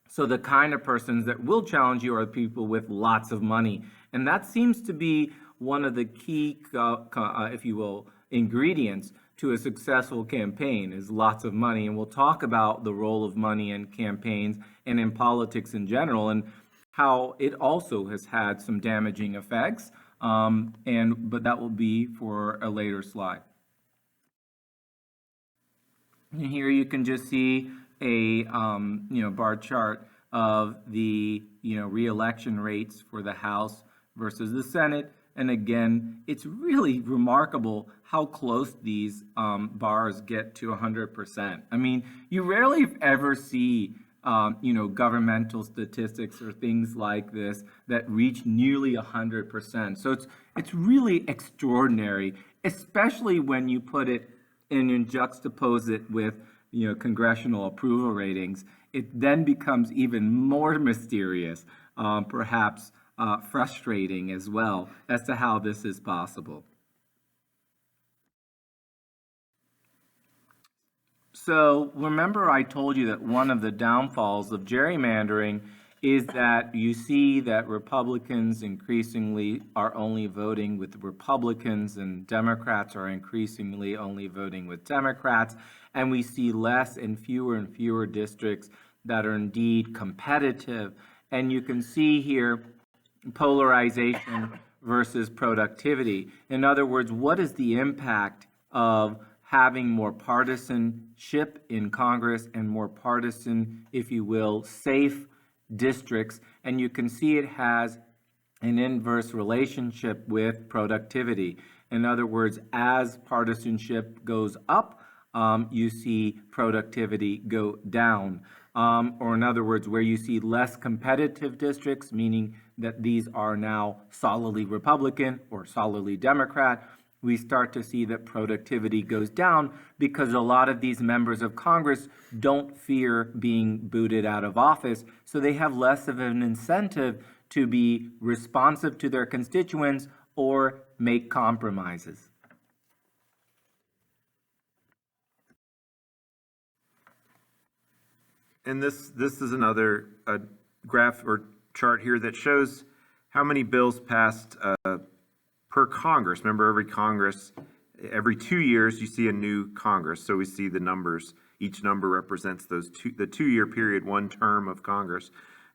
So the kind of persons that will challenge you are people with lots of money. And that seems to be one of the key, if you will, ingredients to a successful campaign, is lots of money. And we'll talk about the role of money in campaigns and in politics in general, and how it also has had some damaging effects. But that will be for a later slide. And here you can just see a bar chart of the reelection rates for the House versus the Senate, And again, it's really remarkable how close these bars get to 100%. I mean, you rarely ever see governmental statistics or things like this that reach nearly 100%. So it's really extraordinary, especially when you put it and you juxtapose it with congressional approval ratings. It then becomes even more mysterious, perhaps frustrating as well, as to how this is possible. So remember I told you that one of the downfalls of gerrymandering is that you see that Republicans increasingly are only voting with Republicans and Democrats are increasingly only voting with Democrats, and we see less and fewer districts that are indeed competitive. And you can see here polarization versus productivity. In other words, what is the impact of having more partisanship in Congress and more partisan, if you will, safe districts? And you can see it has an inverse relationship with productivity. In other words, as partisanship goes up, you see productivity go down. Or in other words, where you see less competitive districts, meaning that these are now solidly Republican or solidly Democrat, we start to see that productivity goes down because a lot of these members of Congress don't fear being booted out of office, so they have less of an incentive to be responsive to their constituents or make compromises. And this is another graph or chart here that shows how many bills passed per Congress. Remember, every Congress, every 2 years, you see a new Congress. So we see the numbers. Each number represents the 2-year period, one term of Congress.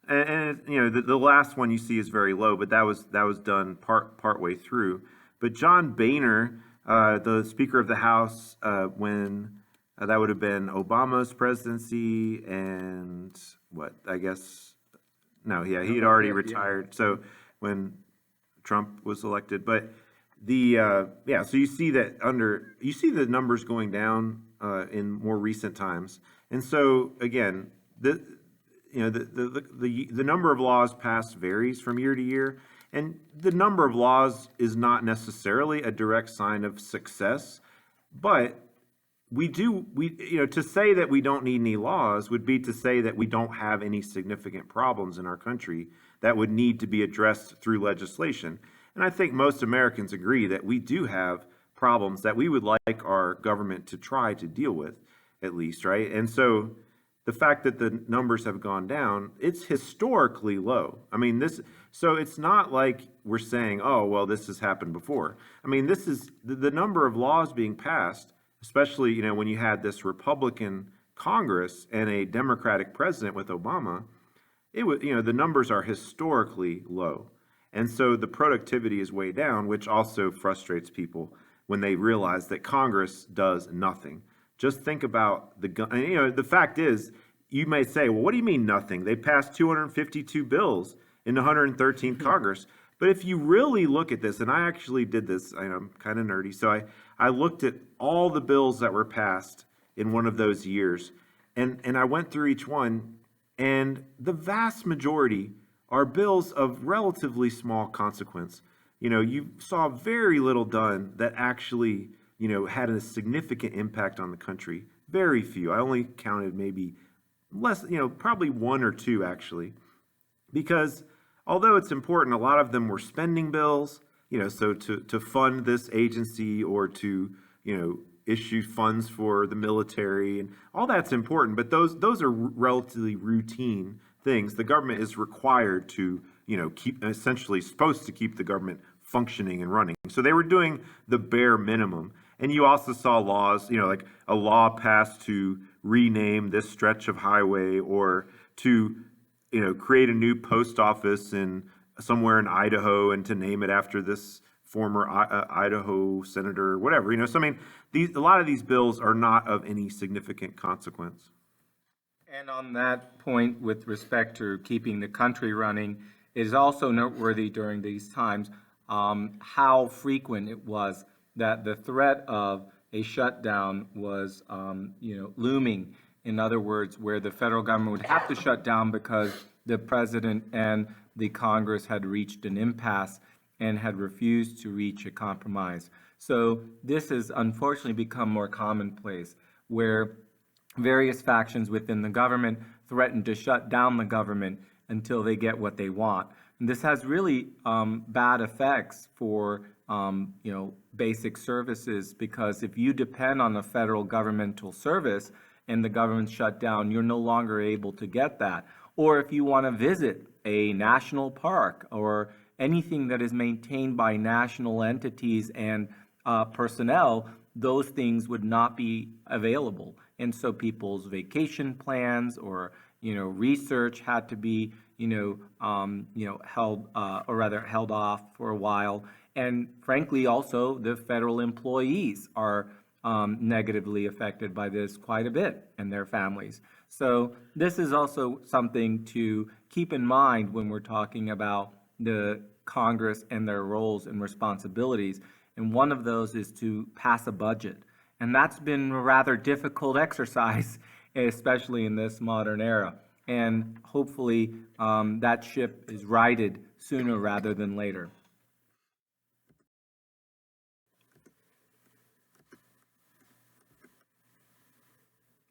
And the last one you see is very low, but that was done part way through. But John Boehner, the Speaker of the House, when that would have been Obama's presidency, and he had already retired. So when Trump was elected, but so you see the numbers going down in more recent times, and so again, the number of laws passed varies from year to year, and the number of laws is not necessarily a direct sign of success, but to say that we don't need any laws would be to say that we don't have any significant problems in our country that would need to be addressed through legislation. And I think most Americans agree that we do have problems that we would like our government to try to deal with, at least, right? And so the fact that the numbers have gone down, it's historically low. I mean, so it's not like we're saying, oh, well, this has happened before. I mean, this is the number of laws being passed, especially, when you had this Republican Congress and a Democratic president with Obama, it was, the numbers are historically low. And so the productivity is way down, which also frustrates people when they realize that Congress does nothing. Just think about the fact is, you may say, well, what do you mean nothing? They passed 252 bills in the 113th Congress. But if you really look at this, and I actually did this, I'm kind of nerdy, so I looked at all the bills that were passed in one of those years, and I went through each one, and the vast majority are bills of relatively small consequence. You saw very little done that actually, had a significant impact on the country. Very few. I only counted maybe less, probably one or two actually, because although it's important, a lot of them were spending bills, so to fund this agency or to, issue funds for the military, and all that's important, but those are relatively routine things. The government is required to, keep, essentially supposed to keep the government functioning and running. So they were doing the bare minimum. And you also saw laws, like a law passed to rename this stretch of highway, or to create a new post office somewhere in Idaho and to name it after this former Idaho senator, or whatever. So I mean, a lot of these bills are not of any significant consequence. And on that point, with respect to keeping the country running, it is also noteworthy during these times. how frequent it was that the threat of a shutdown was, looming. In other words, where the federal government would have to shut down because the president and the Congress had reached an impasse and had refused to reach a compromise. So this has unfortunately become more commonplace, where various factions within the government threaten to shut down the government until they get what they want. And this has really bad effects for basic services, because if you depend on a federal governmental service and the government's shut down, you're no longer able to get that. Or if you want to visit a national park or anything that is maintained by national entities and personnel, those things would not be available. And so people's vacation plans or research had to be held held off for a while. And frankly, also the federal employees are negatively affected by this quite a bit, and their families. So this is also something to keep in mind when we're talking about the Congress and their roles and responsibilities. And one of those is to pass a budget. And that's been a rather difficult exercise, especially in this modern era. And hopefully that ship is righted sooner rather than later.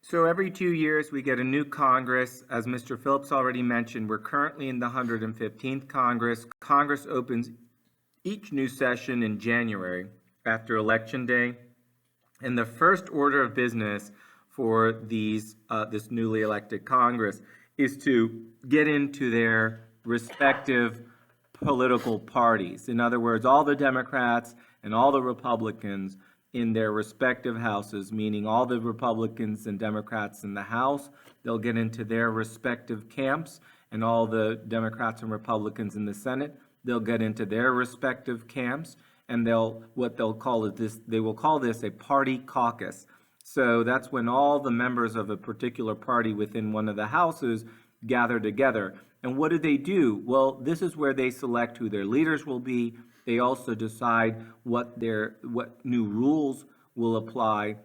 So every 2 years we get a new Congress. As Mr. Phillips already mentioned, we're currently in the 115th Congress. Congress opens each new session in January after Election Day. And the first order of business for this newly elected Congress is to get into their respective political parties. In other words, all the Democrats and all the Republicans in their respective houses, meaning all the Republicans and Democrats in the House, they'll get into their respective camps, and all the Democrats and Republicans in the Senate, they'll get into their respective camps, and they will call this a party caucus. So that's when all the members of a particular party within one of the houses gather together. And what do? Well, this is where they select who their leaders will be. They also decide what new rules will apply.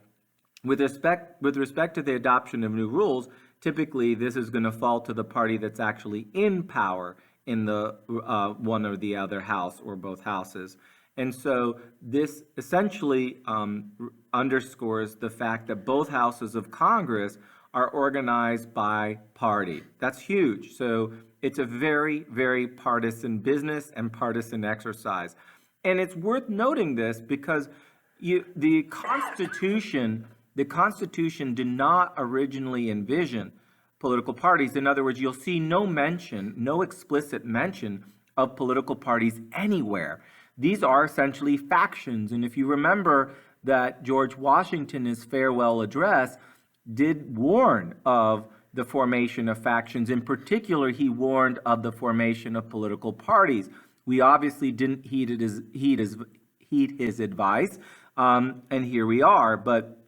With respect to the adoption of new rules, typically this is going to fall to the party that's actually in power in the one or the other house or both houses. And so this essentially underscores the fact that both houses of Congress are organized by party. That's huge. So it's a very, very partisan business and partisan exercise. And it's worth noting this because the Constitution did not originally envision political parties. In other words, you'll see no explicit mention of political parties anywhere. These are essentially factions. And if you remember that George Washington, in his farewell address, did warn of the formation of factions. In particular, he warned of the formation of political parties. We obviously didn't heed his advice, and here we are. But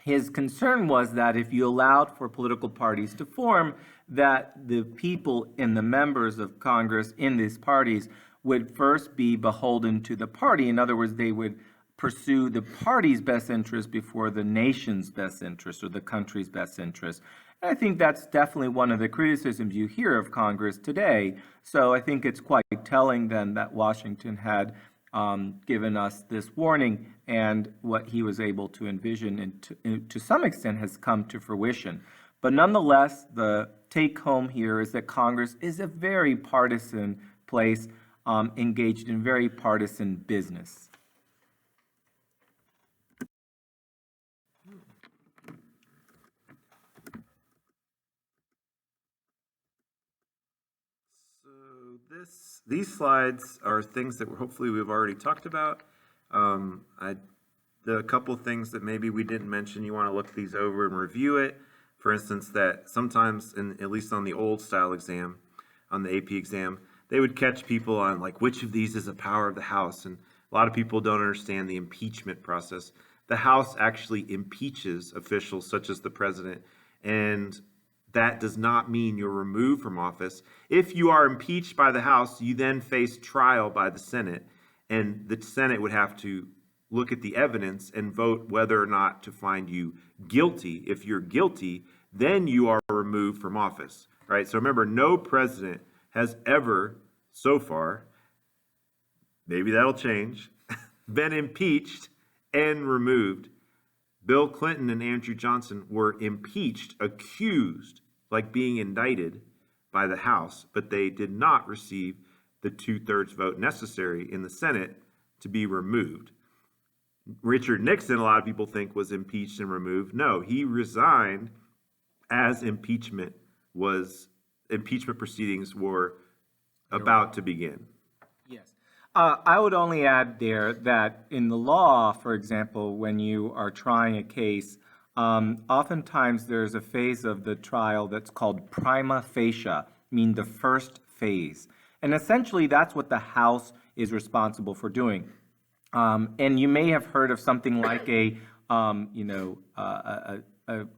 his concern was that if you allowed for political parties to form, that the people and the members of Congress in these parties would first be beholden to the party. In other words, they would pursue the party's best interest before the nation's best interest or the country's best interest. And I think that's definitely one of the criticisms you hear of Congress today. So I think it's quite telling then that Washington had given us this warning, and what he was able to envision and to some extent has come to fruition. But nonetheless, the take home here is that Congress is a very partisan place, engaged in very partisan business. These slides are things that hopefully we've already talked about. The couple things that maybe we didn't mention, you want to look these over and review it. For instance, that sometimes, at least on the old style exam, on the AP exam, they would catch people on like which of these is a power of the House, and a lot of people don't understand the impeachment process. The House actually impeaches officials such as the president, and that does not mean you're removed from office. If you are impeached by the House, you then face trial by the Senate. and the Senate would have to look at the evidence and vote whether or not to find you guilty. If you're guilty, then you are removed from office, right? So remember, no president has ever, so far, maybe that'll change, been impeached and removed. Bill Clinton and Andrew Johnson were impeached, accused, like being indicted by the House, but they did not receive the 2/3 vote necessary in the Senate to be removed. Richard Nixon, a lot of people think, was impeached and removed. No, he resigned as impeachment proceedings were about to begin. Yes. I would only add there that in the law, for example, when you are trying a case, oftentimes there's a phase of the trial that's called prima facie, meaning the first phase. And essentially, that's what the House is responsible for doing. And you may have heard of something like a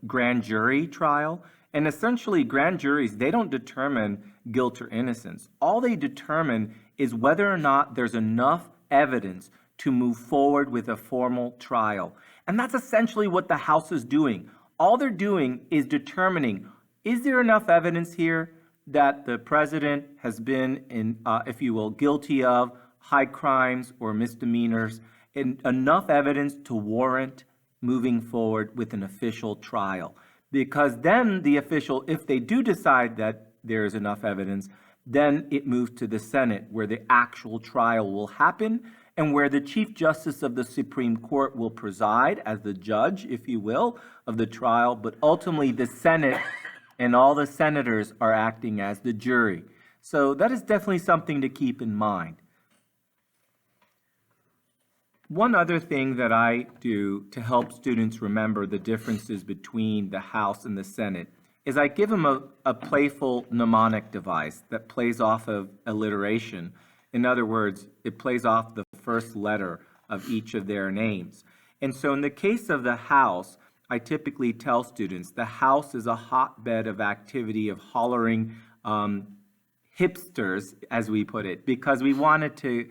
grand jury trial. And essentially, grand juries, they don't determine guilt or innocence. All they determine is whether or not there's enough evidence to move forward with a formal trial. And that's essentially what the House is doing. All they're doing is determining, is there enough evidence here that the president has been, if you will, guilty of high crimes or misdemeanors, and enough evidence to warrant moving forward with an official trial. Because then the official, if they do decide that there is enough evidence, then it moves to the Senate, where the actual trial will happen and where the Chief Justice of the Supreme Court will preside as the judge, if you will, of the trial. But ultimately, the Senate and all the senators are acting as the jury. So that is definitely something to keep in mind. One other thing that I do to help students remember the differences between the House and the Senate is I give them a playful mnemonic device that plays off of alliteration. In other words, it plays off the first letter of each of their names. And so in the case of the House, I typically tell students the House is a hotbed of activity, of hollering hipsters, as we put it, because we wanted to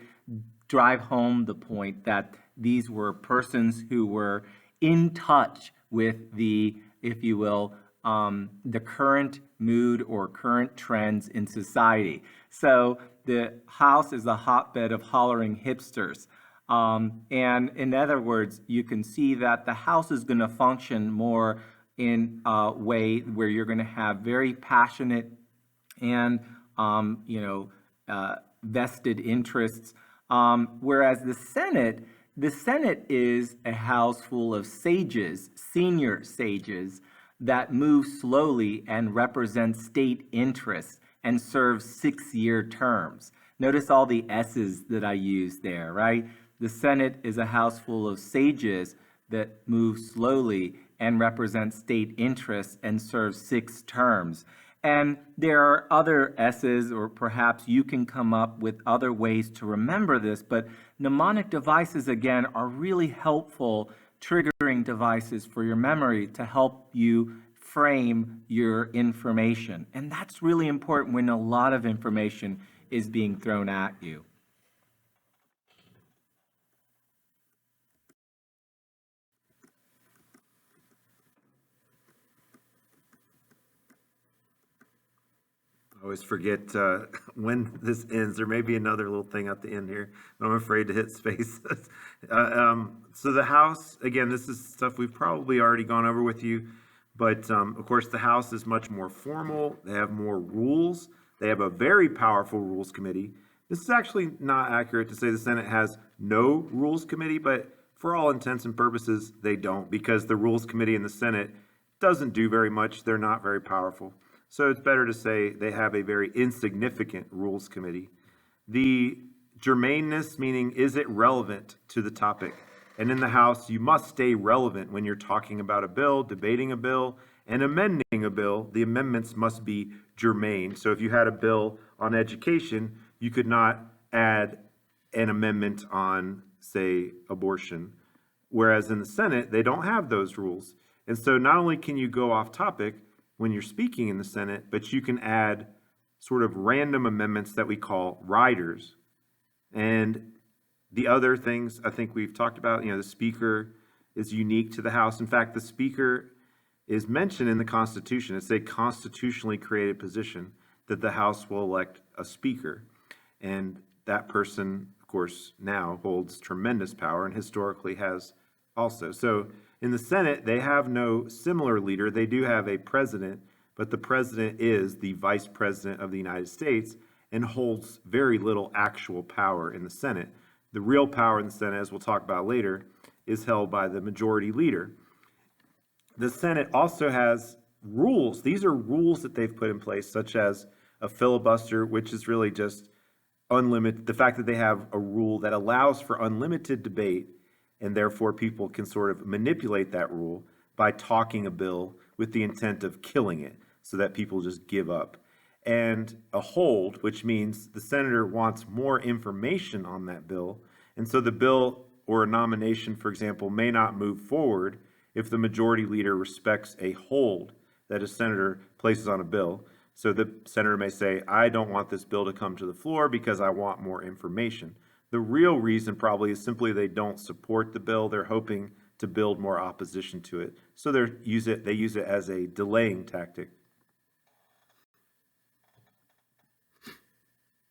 drive home the point that these were persons who were in touch with the, if you will, the current mood or current trends in society. So the House is a hotbed of hollering hipsters. And in other words, you can see that the House is going to function more in a way where you're going to have very passionate and, vested interests. Whereas the Senate is a house full of sages, senior sages, that move slowly and represent state interests and serve 6-year terms. Notice all the S's that I use there, right? The Senate is a house full of sages that move slowly and represent state interests and serve 6 terms. And there are other S's, or perhaps you can come up with other ways to remember this, but mnemonic devices, again, are really helpful triggering devices for your memory to help you frame your information. And that's really important when a lot of information is being thrown at you. I always forget when this ends. There may be another little thing at the end here, but I'm afraid to hit space. So the House, again, this is stuff we've probably already gone over with you, but of course the House is much more formal. They have more rules. They have a very powerful rules committee. This is actually not accurate to say the Senate has no rules committee, but for all intents and purposes, they don't, because the rules committee in the Senate doesn't do very much. They're not very powerful. So it's better to say they have a very insignificant rules committee. The germaneness, meaning is it relevant to the topic? And in the House, you must stay relevant when you're talking about a bill, debating a bill, and amending a bill. The amendments must be germane. So if you had a bill on education, you could not add an amendment on, say, abortion. Whereas in the Senate, they don't have those rules. And so not only can you go off topic when you're speaking in the Senate, but you can add sort of random amendments that we call riders. And the other things I think we've talked about, the Speaker is unique to the House. In fact, the Speaker is mentioned in the Constitution. It's a constitutionally created position that the House will elect a Speaker. And that person, of course, now holds tremendous power and historically has also. So in the Senate, they have no similar leader. They do have a president, but the president is the vice president of the United States and holds very little actual power in the Senate. The real power in the Senate, as we'll talk about later, is held by the majority leader. The Senate also has rules. These are rules that they've put in place, such as a filibuster, which is really just unlimited. The fact that they have a rule that allows for unlimited debate, and therefore people can sort of manipulate that rule by talking a bill with the intent of killing it so that people just give up. And a hold, which means the senator wants more information on that bill. And so the bill or a nomination, for example, may not move forward if the majority leader respects a hold that a senator places on a bill. So the senator may say, I don't want this bill to come to the floor because I want more information. The real reason probably is simply they don't support the bill. They're hoping to build more opposition to it. So they use it as a delaying tactic.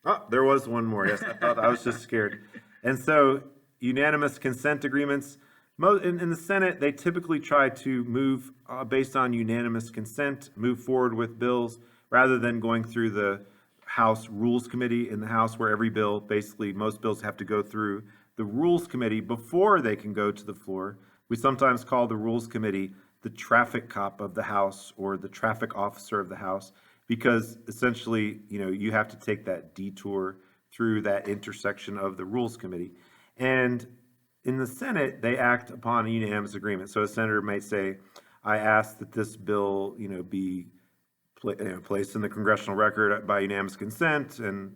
Oh, there was one more. Yes, I was just scared. And so unanimous consent agreements. In the Senate, they typically try to move based on unanimous consent, move forward with bills rather than going through the House Rules Committee in the House, where every bill, basically most bills have to go through the Rules Committee before they can go to the floor. We sometimes call the Rules Committee the traffic cop of the House or the traffic officer of the House, because essentially, you have to take that detour through that intersection of the Rules Committee. And in the Senate, they act upon a unanimous agreement. So a senator might say, I ask that this bill, be placed in the congressional record by unanimous consent and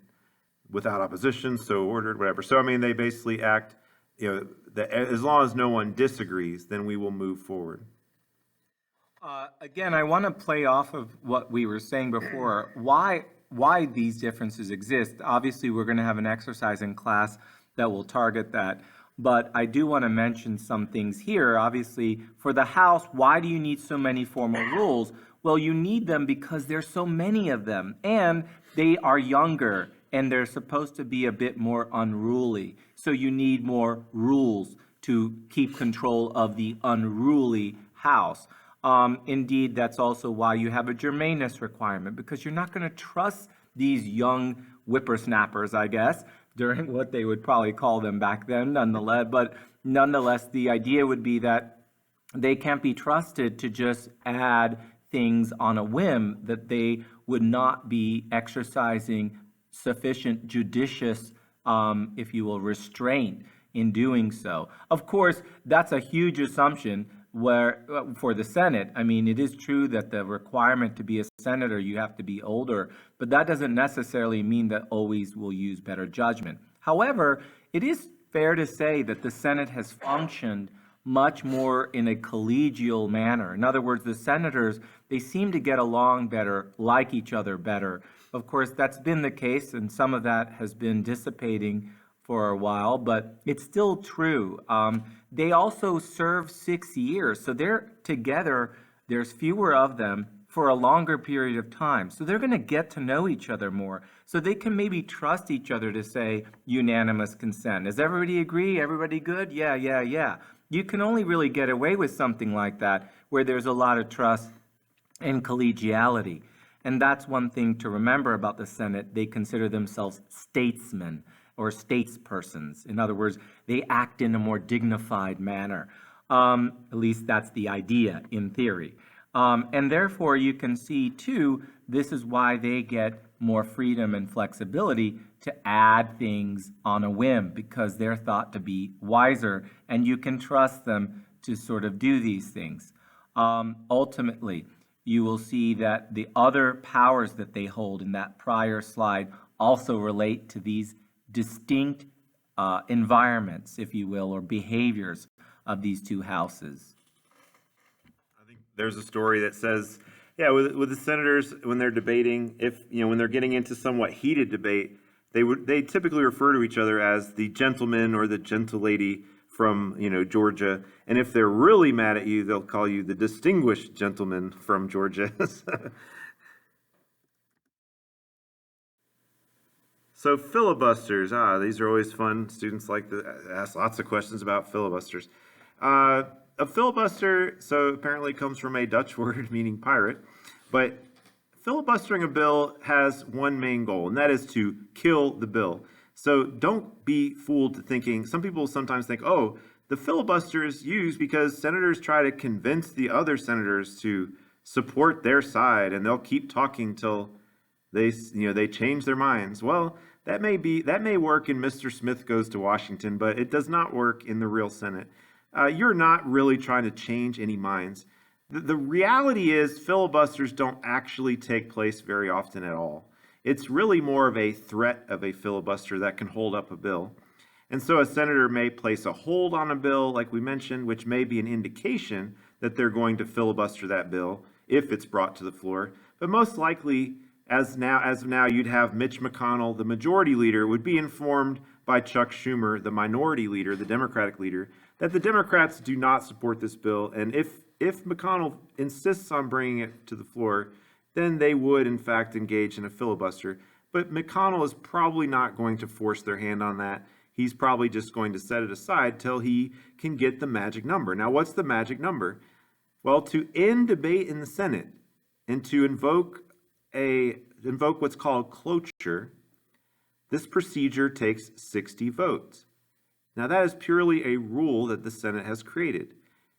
without opposition, so ordered, whatever. So, they basically act, that as long as no one disagrees, then we will move forward. Again, I want to play off of what we were saying before. Why these differences exist? Obviously, we're going to have an exercise in class that will target that. But I do want to mention some things here. Obviously, for the House, why do you need so many formal rules? Well, you need them because there's so many of them, and they are younger, and they're supposed to be a bit more unruly. So you need more rules to keep control of the unruly House. Indeed, that's also why you have a germaneness requirement, because you're not going to trust these young whippersnappers, I guess, during what they would probably call them back then, nonetheless. But nonetheless, the idea would be that they can't be trusted to just add things on a whim, that they would not be exercising sufficient judicious, if you will, restraint in doing so. Of course, that's a huge assumption for the Senate. It is true that the requirement to be a senator, you have to be older, but that doesn't necessarily mean that always will use better judgment. However, it is fair to say that the Senate has functioned much more in a collegial manner. In other words, the senators, they seem to get along better, like each other better. Of course, that's been the case, and some of that has been dissipating for a while, but it's still true. They also serve 6 years, so they're together, there's fewer of them for a longer period of time. So they're going to get to know each other more. So they can maybe trust each other to say unanimous consent. Does everybody agree? Everybody good? Yeah. You can only really get away with something like that where there's a lot of trust and collegiality. And that's one thing to remember about the Senate. They consider themselves statesmen or statespersons. In other words, they act in a more dignified manner. At least that's the idea in theory. And therefore, you can see, too, this is why they get more freedom and flexibility to add things on a whim, because they're thought to be wiser, and you can trust them to sort of do these things. Ultimately, you will see that the other powers that they hold in that prior slide also relate to these distinct environments, if you will, or behaviors of these two houses. I think there's a story that says, with the senators, when they're debating, when they're getting into somewhat heated debate, they typically refer to each other as the gentleman or the gentlelady from, Georgia. And if they're really mad at you, they'll call you the distinguished gentleman from Georgia. So filibusters, these are always fun. Students like to ask lots of questions about filibusters. A filibuster, so apparently comes from a Dutch word meaning pirate, but filibustering a bill has one main goal, and that is to kill the bill. So don't be fooled to thinking, some people sometimes think, oh, the filibuster is used because senators try to convince the other senators to support their side, and they'll keep talking till they change their minds. Well, that may work in Mr. Smith Goes to Washington, but it does not work in the real Senate. You're not really trying to change any minds. The reality is filibusters don't actually take place very often at all. It's really more of a threat of a filibuster that can hold up a bill. And so a senator may place a hold on a bill, like we mentioned, which may be an indication that they're going to filibuster that bill if it's brought to the floor. But most likely, as of now, you'd have Mitch McConnell, the majority leader, would be informed by Chuck Schumer, the minority leader, the Democratic leader, that the Democrats do not support this bill. And if McConnell insists on bringing it to the floor, then they would, in fact, engage in a filibuster. But McConnell is probably not going to force their hand on that. He's probably just going to set it aside till he can get the magic number. Now, what's the magic number? Well, to end debate in the Senate and to invoke what's called cloture, this procedure takes 60 votes. Now, that is purely a rule that the Senate has created.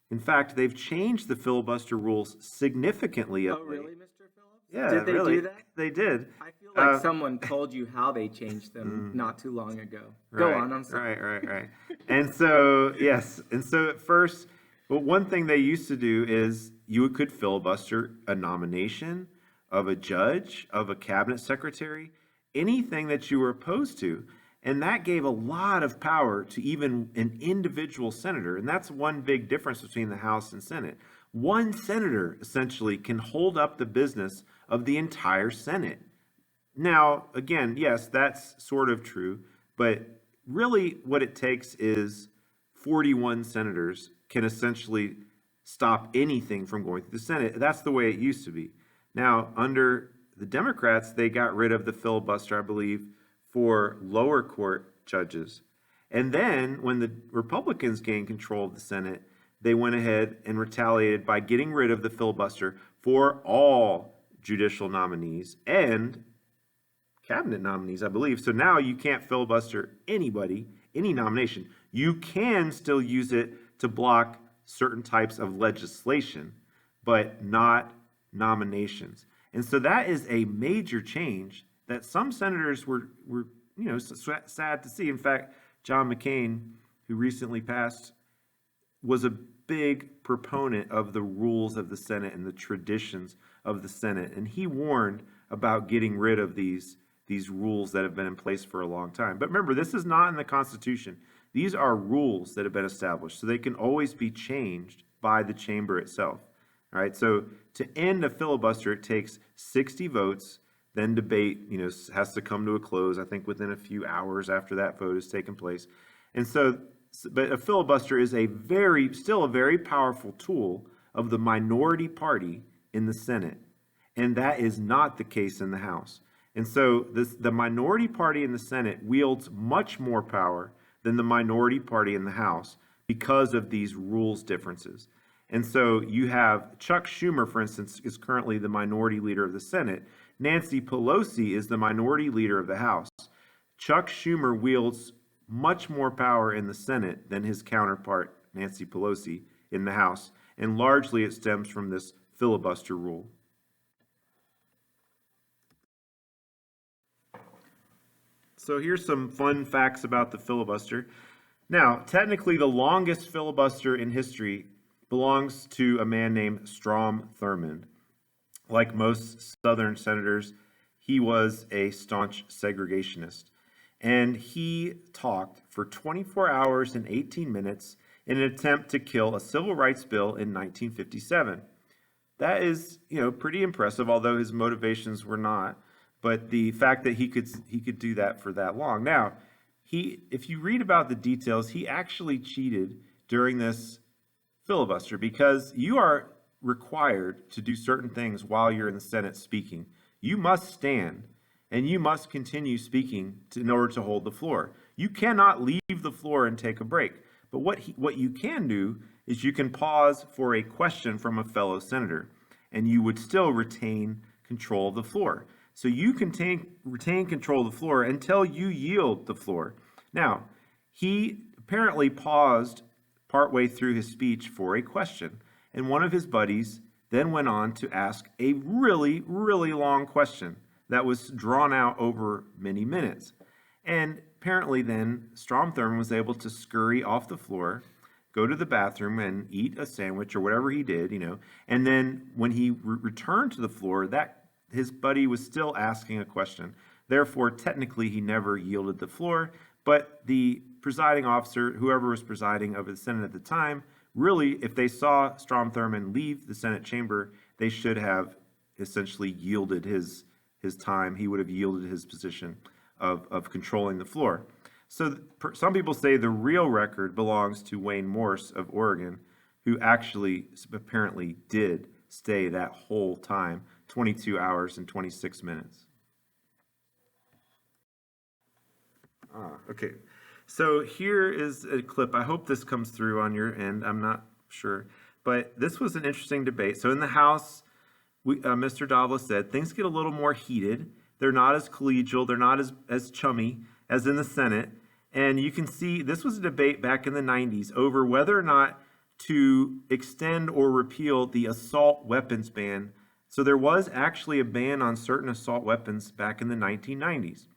In fact, they've changed the filibuster rules significantly. Oh, really, Mr. Phillips? Yeah, Did they really, do that? They did. I feel like someone told you how they changed them not too long ago. Go on, I'm sorry. Right. And so, yes. And so at first, well, one thing they used to do is you could filibuster a nomination of a judge, of a cabinet secretary, anything that you were opposed to. And that gave a lot of power to even an individual senator. And that's one big difference between the House and Senate. One senator essentially can hold up the business of the entire Senate. Now, again, yes, that's sort of true, but really what it takes is 41 senators can essentially stop anything from going through the Senate. That's the way it used to be. Now, under the Democrats, they got rid of the filibuster, I believe, for lower court judges. And then when the Republicans gained control of the Senate, they went ahead and retaliated by getting rid of the filibuster for all judicial nominees and cabinet nominees, I believe. So now you can't filibuster anybody, any nomination. You can still use it to block certain types of legislation, but not nominations. And so that is a major change that some senators were sad to see. In fact, John McCain, who recently passed, was a big proponent of the rules of the Senate and the traditions of the Senate. And he warned about getting rid of these rules that have been in place for a long time. But remember, this is not in the Constitution. These are rules that have been established, so they can always be changed by the chamber itself. All right, so to end a filibuster, it takes 60 votes. Then debate, has to come to a close, I think within a few hours after that vote has taken place. And so, but a filibuster is still a very powerful tool of the minority party in the Senate. And that is not the case in the House. And so the minority party in the Senate wields much more power than the minority party in the House because of these rules differences. And so you have Chuck Schumer, for instance, is currently the minority leader of the Senate. Nancy Pelosi is the minority leader of the House. Chuck Schumer wields much more power in the Senate than his counterpart, Nancy Pelosi, in the House. And largely it stems from this filibuster rule. So here's some fun facts about the filibuster. Now, technically the longest filibuster in history belongs to a man named Strom Thurmond. Like most Southern senators, he was a staunch segregationist. And he talked for 24 hours and 18 minutes in an attempt to kill a civil rights bill in 1957. That is, pretty impressive, although his motivations were not. But the fact that he could do that for that long. Now, if you read about the details, he actually cheated during this filibuster because you are required to do certain things while you're in the Senate speaking. You must stand and you must continue speaking in order to hold the floor. You cannot leave the floor and take a break. But what you can do is you can pause for a question from a fellow senator, and you would still retain control of the floor. So you can retain control of the floor until you yield the floor. Now, he apparently paused partway through his speech for a question, and one of his buddies then went on to ask a really, really long question that was drawn out over many minutes. And apparently then Strom Thurmond was able to scurry off the floor, go to the bathroom and eat a sandwich or whatever he did, and then when he returned to the floor, that his buddy was still asking a question. Therefore, technically, he never yielded the floor, but the presiding officer, whoever was presiding over the Senate at the time, really, if they saw Strom Thurmond leave the Senate chamber, they should have essentially yielded his time. He would have yielded his position of controlling the floor. So some people say the real record belongs to Wayne Morse of Oregon, who actually apparently did stay that whole time, 22 hours and 26 minutes. Okay. So here is a clip. I hope this comes through on your end. I'm not sure. But this was an interesting debate. So in the House, Mr. Davila said, things get a little more heated. They're not as collegial. They're not as chummy as in the Senate. And you can see this was a debate back in the 90s over whether or not to extend or repeal the assault weapons ban. So there was actually a ban on certain assault weapons back in the 1990s.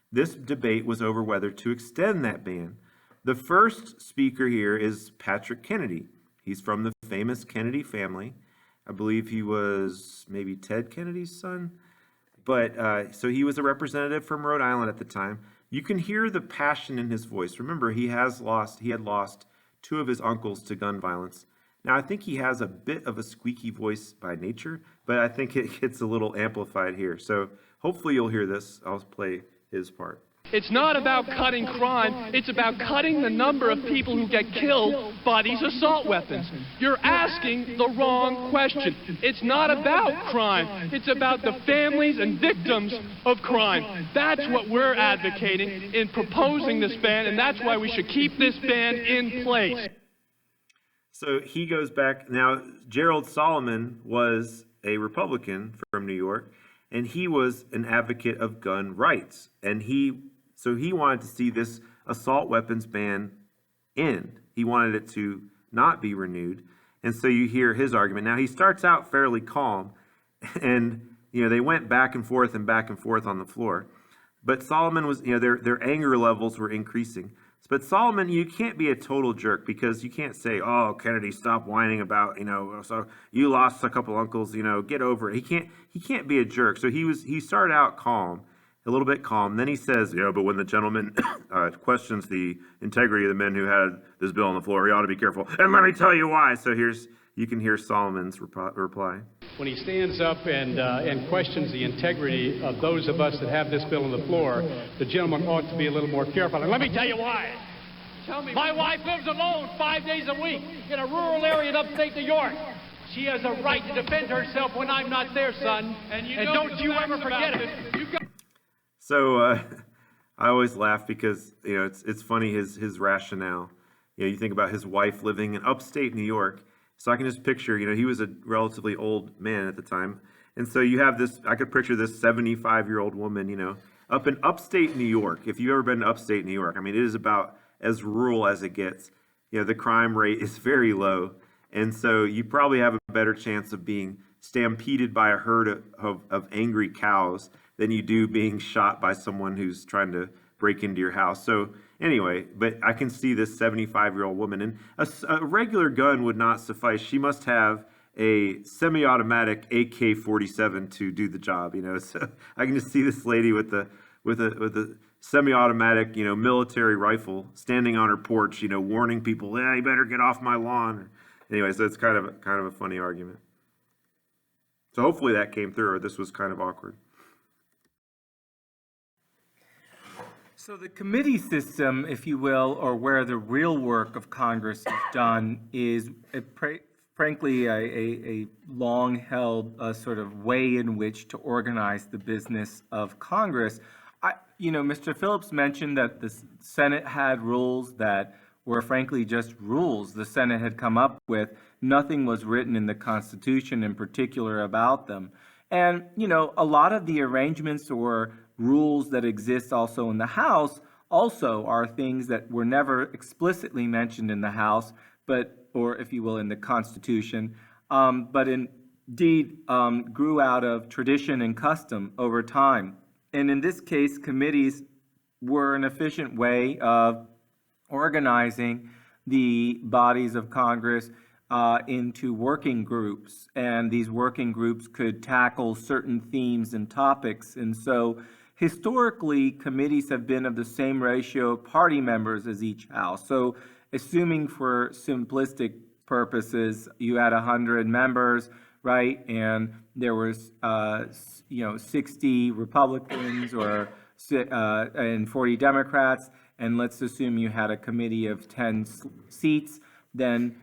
This debate was over whether to extend that ban. The first speaker here is Patrick Kennedy. He's from the famous Kennedy family. I believe he was maybe Ted Kennedy's son. But so he was a representative from Rhode Island at the time. You can hear the passion in his voice. Remember, he had lost two of his uncles to gun violence. Now, I think he has a bit of a squeaky voice by nature, but I think it gets a little amplified here. So hopefully you'll hear this. I'll play his part. It's not about cutting crime. It's about cutting the number of people who get killed by these assault weapons. You're asking the wrong question. It's not about crime. It's about the families and victims of crime. That's what we're advocating in proposing this ban, and that's why we should keep this ban in place. So he goes back. Now, Gerald Solomon was a Republican from New York, and he was an advocate of gun rights. And so he wanted to see this assault weapons ban end. He wanted it to not be renewed. And so you hear his argument. Now, he starts out fairly calm, and they went back and forth on the floor. But Solomon was, their anger levels were increasing. But Solomon, you can't be a total jerk, because you can't say, "Oh, Kennedy, stop whining about, so you lost a couple uncles, get over it." He can't be a jerk. So he started out calm, a little bit calm. Then he says, "But when the gentleman questions the integrity of the men who had this bill on the floor, he ought to be careful. And let me tell you why." So you can hear Solomon's reply. When he stands up and questions the integrity of those of us that have this bill on the floor, the gentleman ought to be a little more careful. And let me tell you why. My wife lives alone 5 days a week in a rural area in upstate New York. She has a right to defend herself when I'm not there, son. And don't you ever forget it. So I always laugh because it's funny his rationale. You think about his wife living in upstate New York. So I can just picture, he was a relatively old man at the time. And so you have this, I could picture this 75-year-old woman, up in upstate New York. If you've ever been to upstate New York, it is about as rural as it gets. The crime rate is very low. And so you probably have a better chance of being stampeded by a herd of angry cows than you do being shot by someone who's trying to break into your house. So anyway, but I can see this 75-year-old woman, and a regular gun would not suffice. She must have a semi-automatic AK-47 to do the job. So I can just see this lady with a semi-automatic, military rifle standing on her porch, warning people, you better get off my lawn. Anyway, so it's kind of a funny argument. So hopefully that came through, or this was kind of awkward. So the committee system, if you will, or where the real work of Congress is done, is frankly a long-held sort of way in which to organize the business of Congress. Mr. Phillips mentioned that the Senate had rules that were frankly just rules the Senate had come up with. Nothing was written in the Constitution in particular about them. And, a lot of the arrangements or rules that exist also in the House also are things that were never explicitly mentioned in the House, or if you will, in the Constitution, but indeed grew out of tradition and custom over time. And in this case, committees were an efficient way of organizing the bodies of Congress into working groups, and these working groups could tackle certain themes and topics. And so historically, committees have been of the same ratio of party members as each house. So assuming for simplistic purposes, you had 100 members, right, and there was 60 Republicans and 40 Democrats, and let's assume you had a committee of 10 seats, then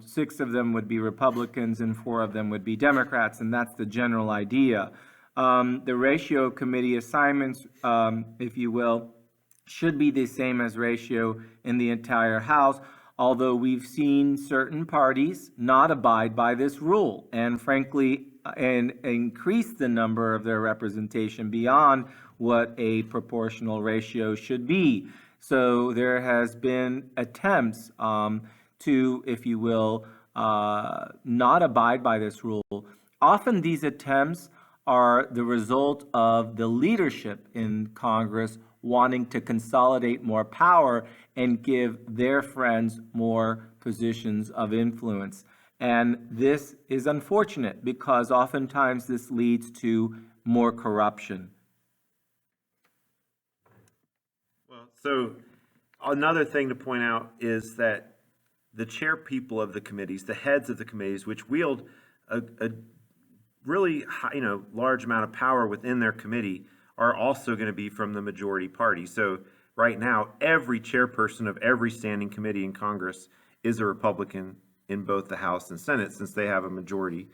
6 of them would be Republicans and 4 of them would be Democrats, and that's the general idea. The ratio of committee assignments, if you will, should be the same as ratio in the entire House, although we've seen certain parties not abide by this rule and frankly and increase the number of their representation beyond what a proportional ratio should be. So there has been attempts to, if you will, not abide by this rule. Often these attempts are the result of the leadership in Congress wanting to consolidate more power and give their friends more positions of influence. And this is unfortunate because oftentimes this leads to more corruption. Well, so another thing to point out is that the chair people of the committees, the heads of the committees, which wield a really high, large amount of power within their committee, are also going to be from the majority party. So right now, every chairperson of every standing committee in Congress is a Republican in both the House and Senate, since they have a majority.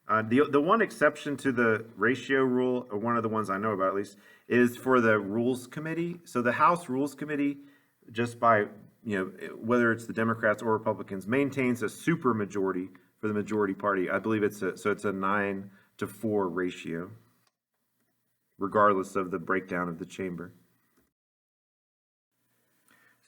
The one exception to the ratio rule, or one of the ones I know about at least, is for the Rules Committee. So the House Rules Committee, just by whether it's the Democrats or Republicans, maintains a super majority for the majority party. I believe it's a 9-4 ratio, regardless of the breakdown of the chamber.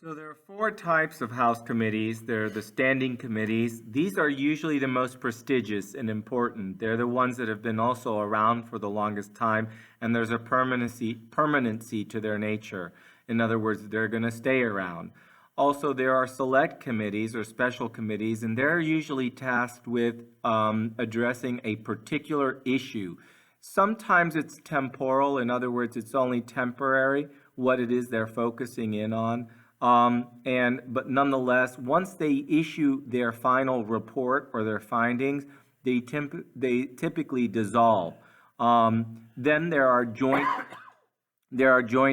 So there are 4 types of House committees. There are the standing committees. These are usually the most prestigious and important. They're the ones that have been also around for the longest time, and there's a permanency to their nature. In other words, they're going to stay around. Also, there are select committees or special committees, and they're usually tasked with addressing a particular issue. Sometimes it's temporal. In other words, it's only temporary what it is they're focusing in on. But nonetheless, once they issue their final report or their findings, they typically dissolve. Then there are joint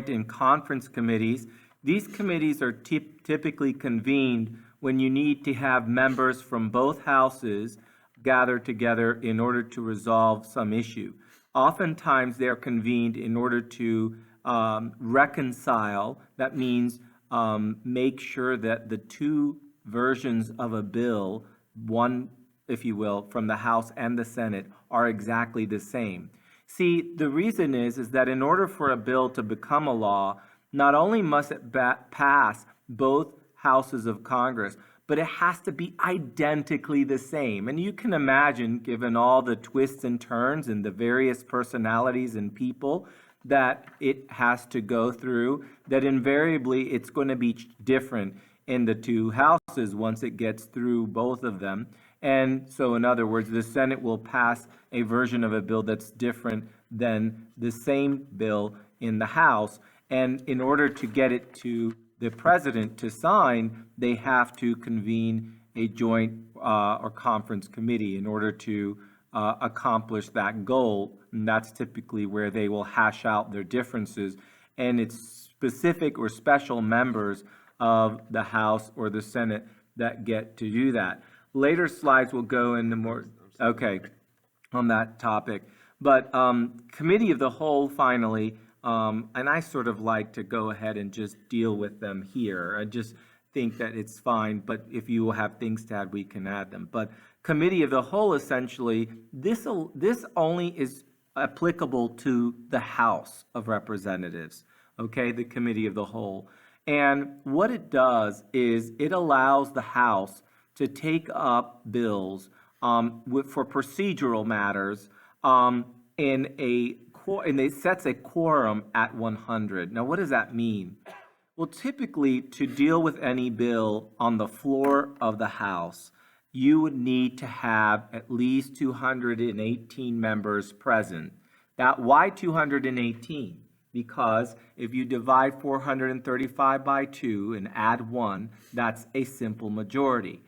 and conference committees. These committees are typically convened when you need to have members from both houses gather together in order to resolve some issue. Oftentimes, they're convened in order to reconcile. That means make sure that the 2 versions of a bill, one, if you will, from the House and the Senate, are exactly the same. See, the reason is that in order for a bill to become a law, not only must it pass both houses of Congress, but it has to be identically the same. And you can imagine, given all the twists and turns and the various personalities and people that it has to go through, that invariably it's going to be different in the 2 houses once it gets through both of them. And so, in other words, the Senate will pass a version of a bill that's different than the same bill in the House. And in order to get it to the president to sign, they have to convene a joint or conference committee in order to accomplish that goal. And that's typically where they will hash out their differences. And it's specific or special members of the House or the Senate that get to do that. Later slides will go into more, okay, on that topic. But committee of the whole, finally, and I sort of like to go ahead and just deal with them here. I just think that it's fine, but if you have things to add, we can add them. But committee of the whole, essentially, this only is applicable to the House of Representatives, okay, the committee of the whole. And what it does is it allows the House to take up bills for procedural matters, and it sets a quorum at 100. Now, what does that mean? Well, typically, to deal with any bill on the floor of the House, you would need to have at least 218 members present. Why 218? Because if you divide 435 by 2 and add 1, that's a simple majority.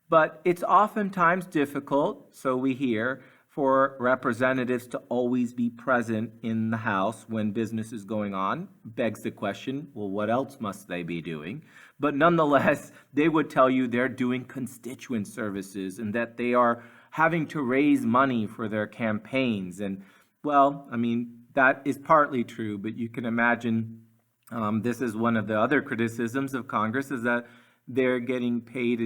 But it's oftentimes difficult, so we hear, for representatives to always be present in the House when business is going on. Begs the question, well, what else must they be doing? But nonetheless, they would tell you they're doing constituent services and that they are having to raise money for their campaigns. And, well, I mean, that is partly true, but you can imagine this is one of the other criticisms of Congress, is that they're getting paid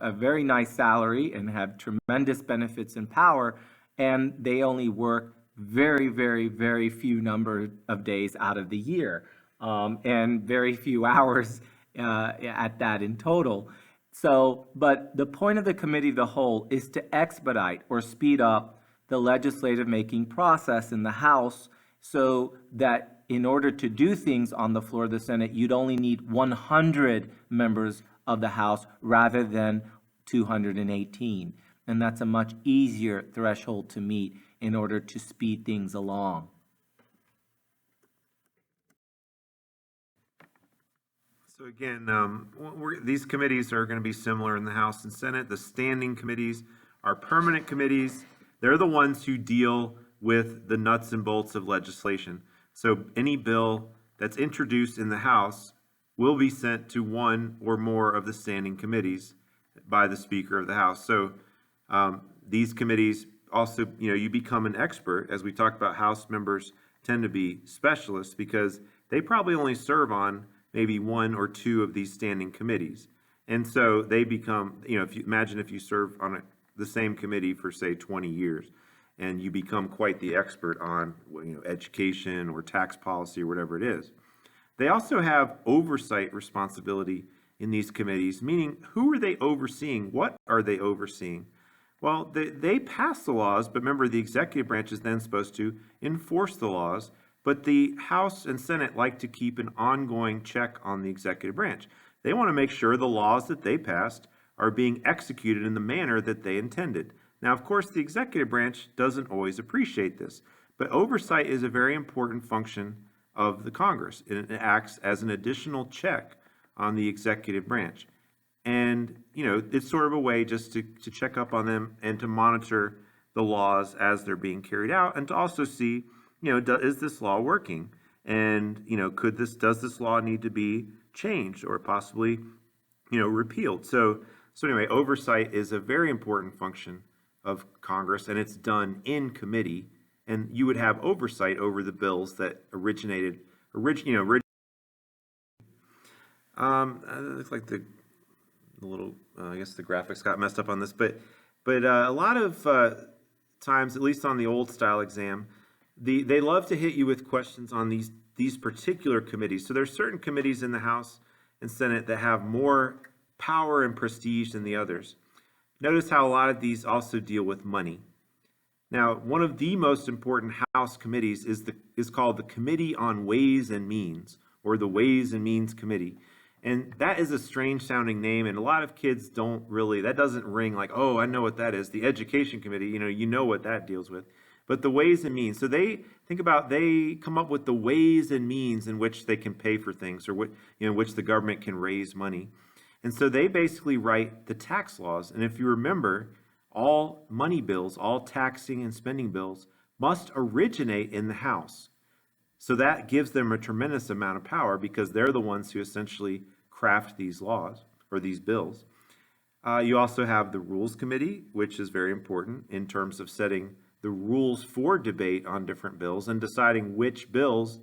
a very nice salary and have tremendous benefits and power, and they only work very, very, very few number of days out of the year, and very few hours at that in total. So, but the point of the committee of the whole is to expedite or speed up the legislative making process in the House, so that in order to do things on the floor of the Senate, you'd only need 100 members of the House rather than 218. And that's a much easier threshold to meet in order to speed things along. So again, these committees are going to be similar in the House and Senate. The standing committees are permanent committees. They're the ones who deal with the nuts and bolts of legislation. So any bill that's introduced in the House will be sent to one or more of the standing committees by the Speaker of the House. So these committees also, you become an expert. As we talked about, House members tend to be specialists because they probably only serve on maybe one or two of these standing committees. And so they become, if you serve on the same committee for, say, 20 years, and you become quite the expert on education or tax policy or whatever it is. They also have oversight responsibility in these committees, meaning who are they overseeing? What are they overseeing? Well, they pass the laws, but remember the executive branch is then supposed to enforce the laws, but the House and Senate like to keep an ongoing check on the executive branch. They want to make sure the laws that they passed are being executed in the manner that they intended. Now, of course, the executive branch doesn't always appreciate this, but oversight is a very important function of the Congress. It acts as an additional check on the executive branch. And, it's sort of a way just to check up on them and to monitor the laws as they're being carried out, and to also see, is this law working? And, does this law need to be changed or possibly, repealed? So anyway, oversight is a very important function of Congress, and it's done in committee, and you would have oversight over the bills that originated. Looks like the little, I guess the graphics got messed up on this, but a lot of times, at least on the old style exam, they love to hit you with questions on these particular committees. So there's certain committees in the House and Senate that have more power and prestige than the others. Notice how a lot of these also deal with money. Now, one of the most important House committees is called the Committee on Ways and Means, or the Ways and Means Committee. And that is a strange sounding name, and a lot of kids that doesn't ring like, oh, I know what that is. The Education Committee, you know what that deals with. But the Ways and Means, so they come up with the ways and means in which they can pay for things, or in which the government can raise money. And so they basically write the tax laws. And if you remember, all money bills, all taxing and spending bills must originate in the House. So that gives them a tremendous amount of power because they're the ones who essentially craft these laws or these bills. You also have the Rules Committee, which is very important in terms of setting the rules for debate on different bills and deciding which bills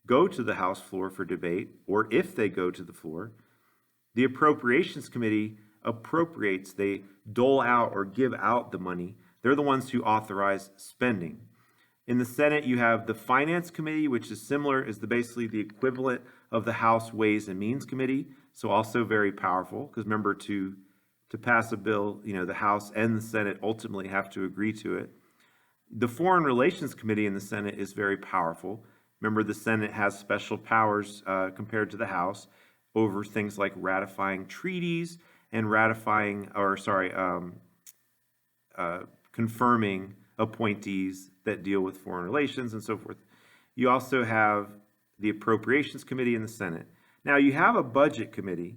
go to the House floor for debate or if they go to the floor. The Appropriations Committee appropriates, they dole out or give out the money. They're the ones who authorize spending. In the Senate, you have the Finance Committee, which is similar, is basically the equivalent of the House Ways and Means Committee, so also very powerful, because remember, to pass a bill, the House and the Senate ultimately have to agree to it. The Foreign Relations Committee in the Senate is very powerful. Remember, the Senate has special powers compared to the House over things like ratifying treaties and confirming appointees that deal with foreign relations and so forth. You also have the Appropriations Committee in the Senate. Now, you have a Budget Committee,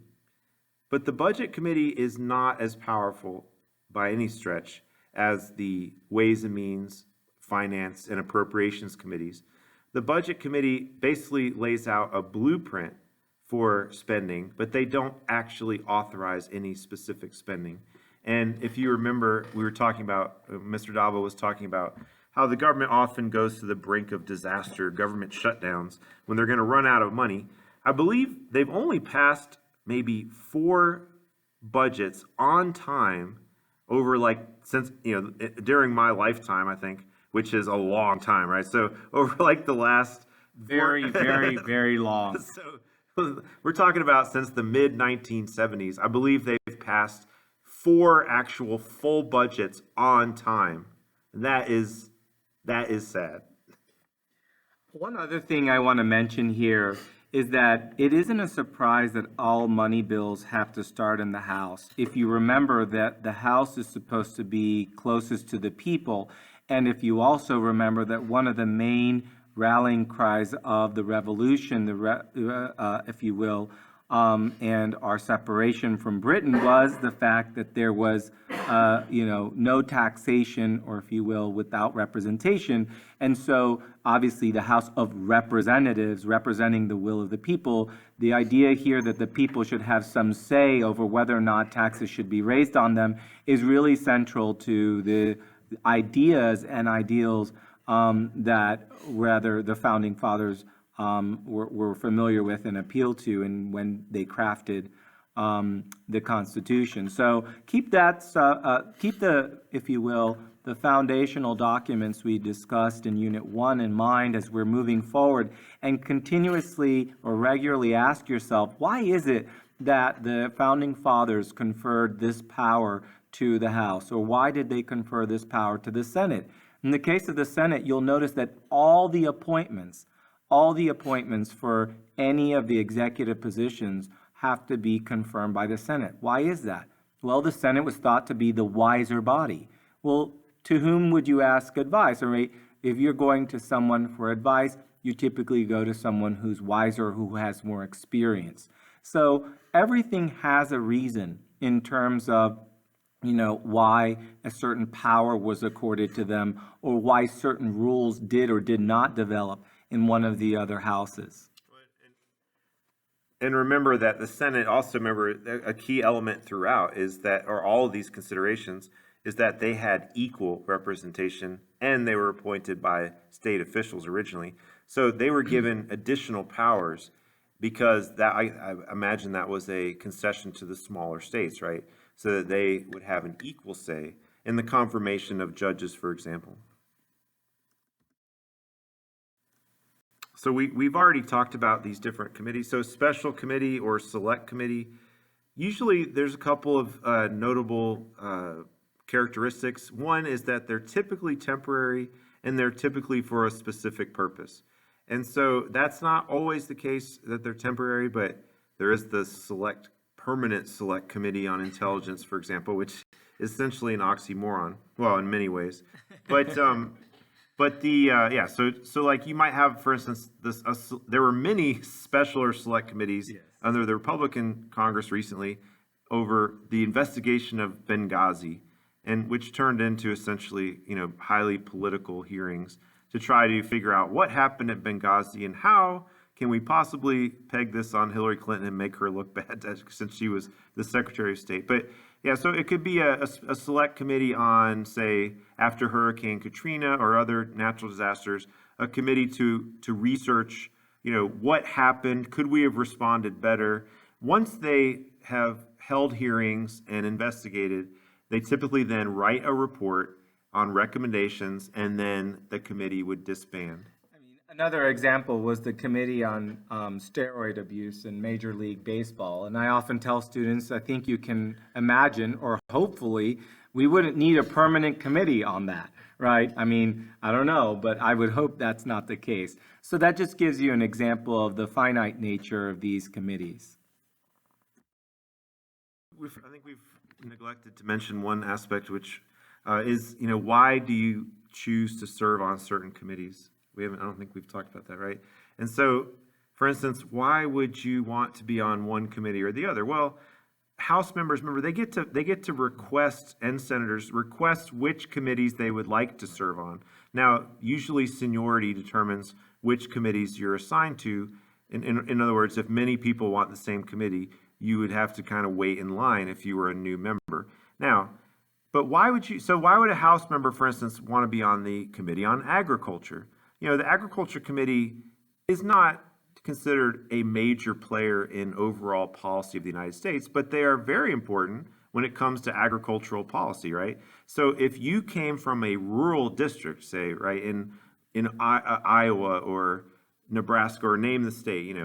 but the Budget Committee is not as powerful by any stretch as the Ways and Means, Finance, and Appropriations Committees. The Budget Committee basically lays out a blueprint for spending, but they don't actually authorize any specific spending. And if you remember, we were talking about, Mr. Davo was talking about how the government often goes to the brink of disaster, government shutdowns, when they're going to run out of money. I believe they've only passed maybe 4 budgets on time over since, during my lifetime, I think, which is a long time, right? So over the last very, very, very long. So we're talking about since the mid 1970s. I believe they've passed 4 actual full budgets on time. And that is sad. One other thing I want to mention here is that it isn't a surprise that all money bills have to start in the House. If you remember that the House is supposed to be closest to the people, and if you also remember that one of the main rallying cries of the revolution, if you will, and our separation from Britain was the fact that there was, no taxation, or if you will, without representation. And so obviously the House of Representatives representing the will of the people, the idea here that the people should have some say over whether or not taxes should be raised on them is really central to the ideas and ideals that rather the Founding Fathers were familiar with and appealed to and when they crafted the Constitution. So keep the, if you will, the foundational documents we discussed in Unit 1 in mind as we're moving forward, and continuously or regularly ask yourself, why is it that the Founding Fathers conferred this power to the House, or why did they confer this power to the Senate? In the case of the Senate, you'll notice that all the appointments for any of the executive positions have to be confirmed by the Senate. Why is that? Well, the Senate was thought to be the wiser body. Well, to whom would you ask advice? All right, if you're going to someone for advice, you typically go to someone who's wiser, who has more experience. So everything has a reason in terms of why a certain power was accorded to them, or why certain rules did or did not develop in one of the other houses. And remember that the Senate also, a key element throughout is that, or all of these considerations, is that they had equal representation and they were appointed by state officials originally. So they were given additional powers because that I imagine that was a concession to the smaller states, right? So that they would have an equal say in the confirmation of judges, for example. So we've already talked about these different committees. So special committee or select committee, usually there's a couple of notable characteristics. One is that they're typically temporary and they're typically for a specific purpose. And so that's not always the case that they're temporary, but there is the permanent select committee on intelligence, for example, which is essentially an oxymoron. Well, in many ways, but so like you might have, for instance, there were many special or select committees under the Republican Congress recently over the investigation of Benghazi, and which turned into essentially highly political hearings to try to figure out what happened at Benghazi and how can we possibly peg this on Hillary Clinton and make her look bad since she was the Secretary of State. But yeah, so it could be a select committee on, say, after Hurricane Katrina or other natural disasters, a committee to research, what happened, could we have responded better? Once they have held hearings and investigated, they typically then write a report on recommendations, and then the committee would disband. Another example was the Committee on Steroid Abuse in Major League Baseball. And I often tell students, I think you can imagine, or hopefully, we wouldn't need a permanent committee on that, right? I mean, I don't know, but I would hope that's not the case. So that just gives you an example of the finite nature of these committees. I think we've neglected to mention one aspect, which is, why do you choose to serve on certain committees? I don't think we've talked about that, right? And so, for instance, why would you want to be on one committee or the other? Well, House members, remember, they get to request, and senators request which committees they would like to serve on. Now, usually seniority determines which committees you're assigned to. In other words, if many people want the same committee, you would have to kind of wait in line if you were a new member. Now, but why would a House member, for instance, want to be on the Committee on Agriculture? The Agriculture Committee is not considered a major player in overall policy of the United States, but they are very important when it comes to agricultural policy, right? So if you came from a rural district, say, right, in Iowa or Nebraska, or name the state,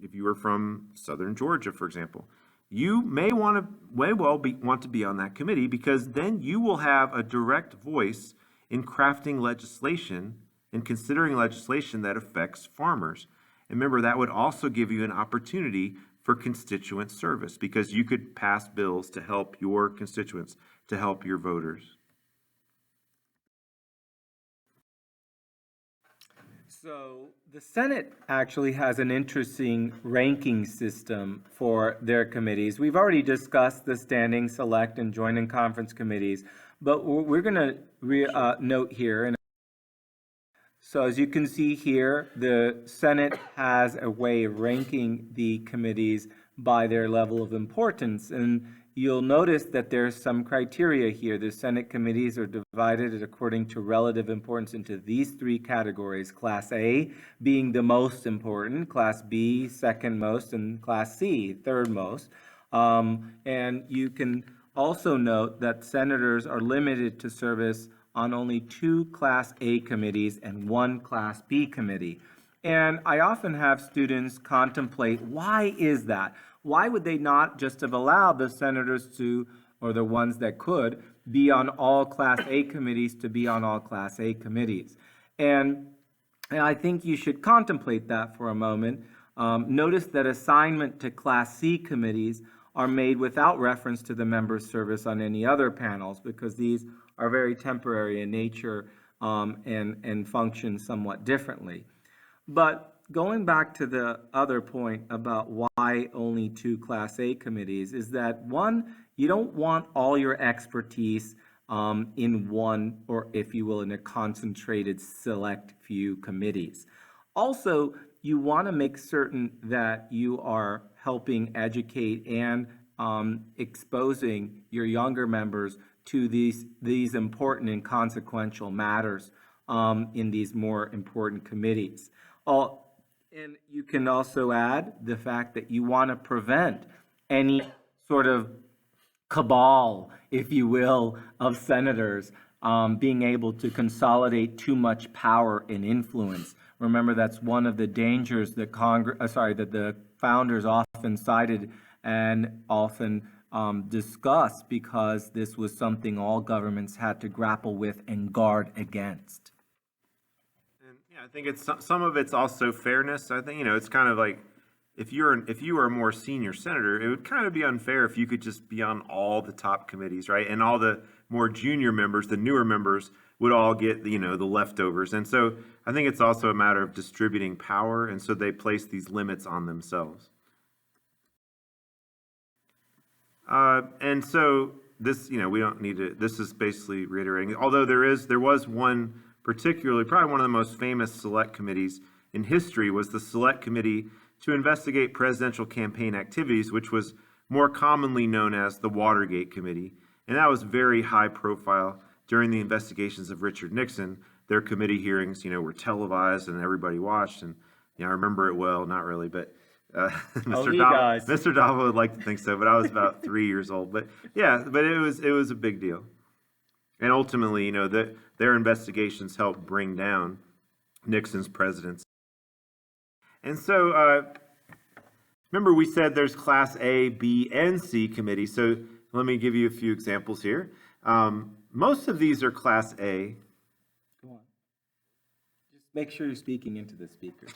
if you were from southern Georgia, for example, you may want to be on that committee, because then you will have a direct voice in crafting legislation and considering legislation that affects farmers. And remember, that would also give you an opportunity for constituent service, because you could pass bills to help your constituents, to help your voters. So the Senate actually has an interesting ranking system for their committees. We've already discussed the standing, select, and joint and conference committees, but we're going to note here. And so as you can see here, the Senate has a way of ranking the committees by their level of importance. And you'll notice that there's some criteria here. The Senate committees are divided according to relative importance into these three categories: Class A being the most important, Class B second most, and Class C third most. And you can also note that senators are limited to service on only 2 Class A committees and 1 Class B committee. And I often have students contemplate, why is that? Why would they not just have allowed the senators to, or the ones that could, be on all Class A committees to be on all Class A committees? And I think you should contemplate that for a moment. Notice that assignment to Class C committees are made without reference to the member's service on any other panels, because these are very temporary in nature and function somewhat differently. But going back to the other point about why only 2 Class A committees is that, one, you don't want all your expertise in one, or if you will, in a concentrated select few committees. Also, you want to make certain that you are helping educate and exposing your younger members to these important and consequential matters in these more important committees. And you can also add the fact that you want to prevent any sort of cabal, if you will, of senators being able to consolidate too much power and influence. Remember, that's one of the dangers that that the founders often cited and often discussed, because this was something all governments had to grapple with and guard against. And yeah, I think it's some of it's also fairness. I think it's kind of like, if you were a more senior senator, it would kind of be unfair if you could just be on all the top committees, right? And all the more junior members, the newer members, would all get the leftovers. And so I think it's also a matter of distributing power, and so they place these limits on themselves. And so this, we don't need to. This is basically reiterating. Although there was one particularly, probably one of the most famous select committees in history was the Select Committee to investigate presidential campaign activities, which was more commonly known as the Watergate Committee. And that was very high profile during the investigations of Richard Nixon. Their committee hearings, were televised and everybody watched. And, I remember it well, not really, but Mr. Dava would like to think so, but I was about 3 years old. But yeah, but it was a big deal. And ultimately, their investigations helped bring down Nixon's presidency. And so, remember we said there's Class A, B, and C committees. So let me give you a few examples here. Most of these are Class A. Go on. Just make sure you're speaking into the speaker.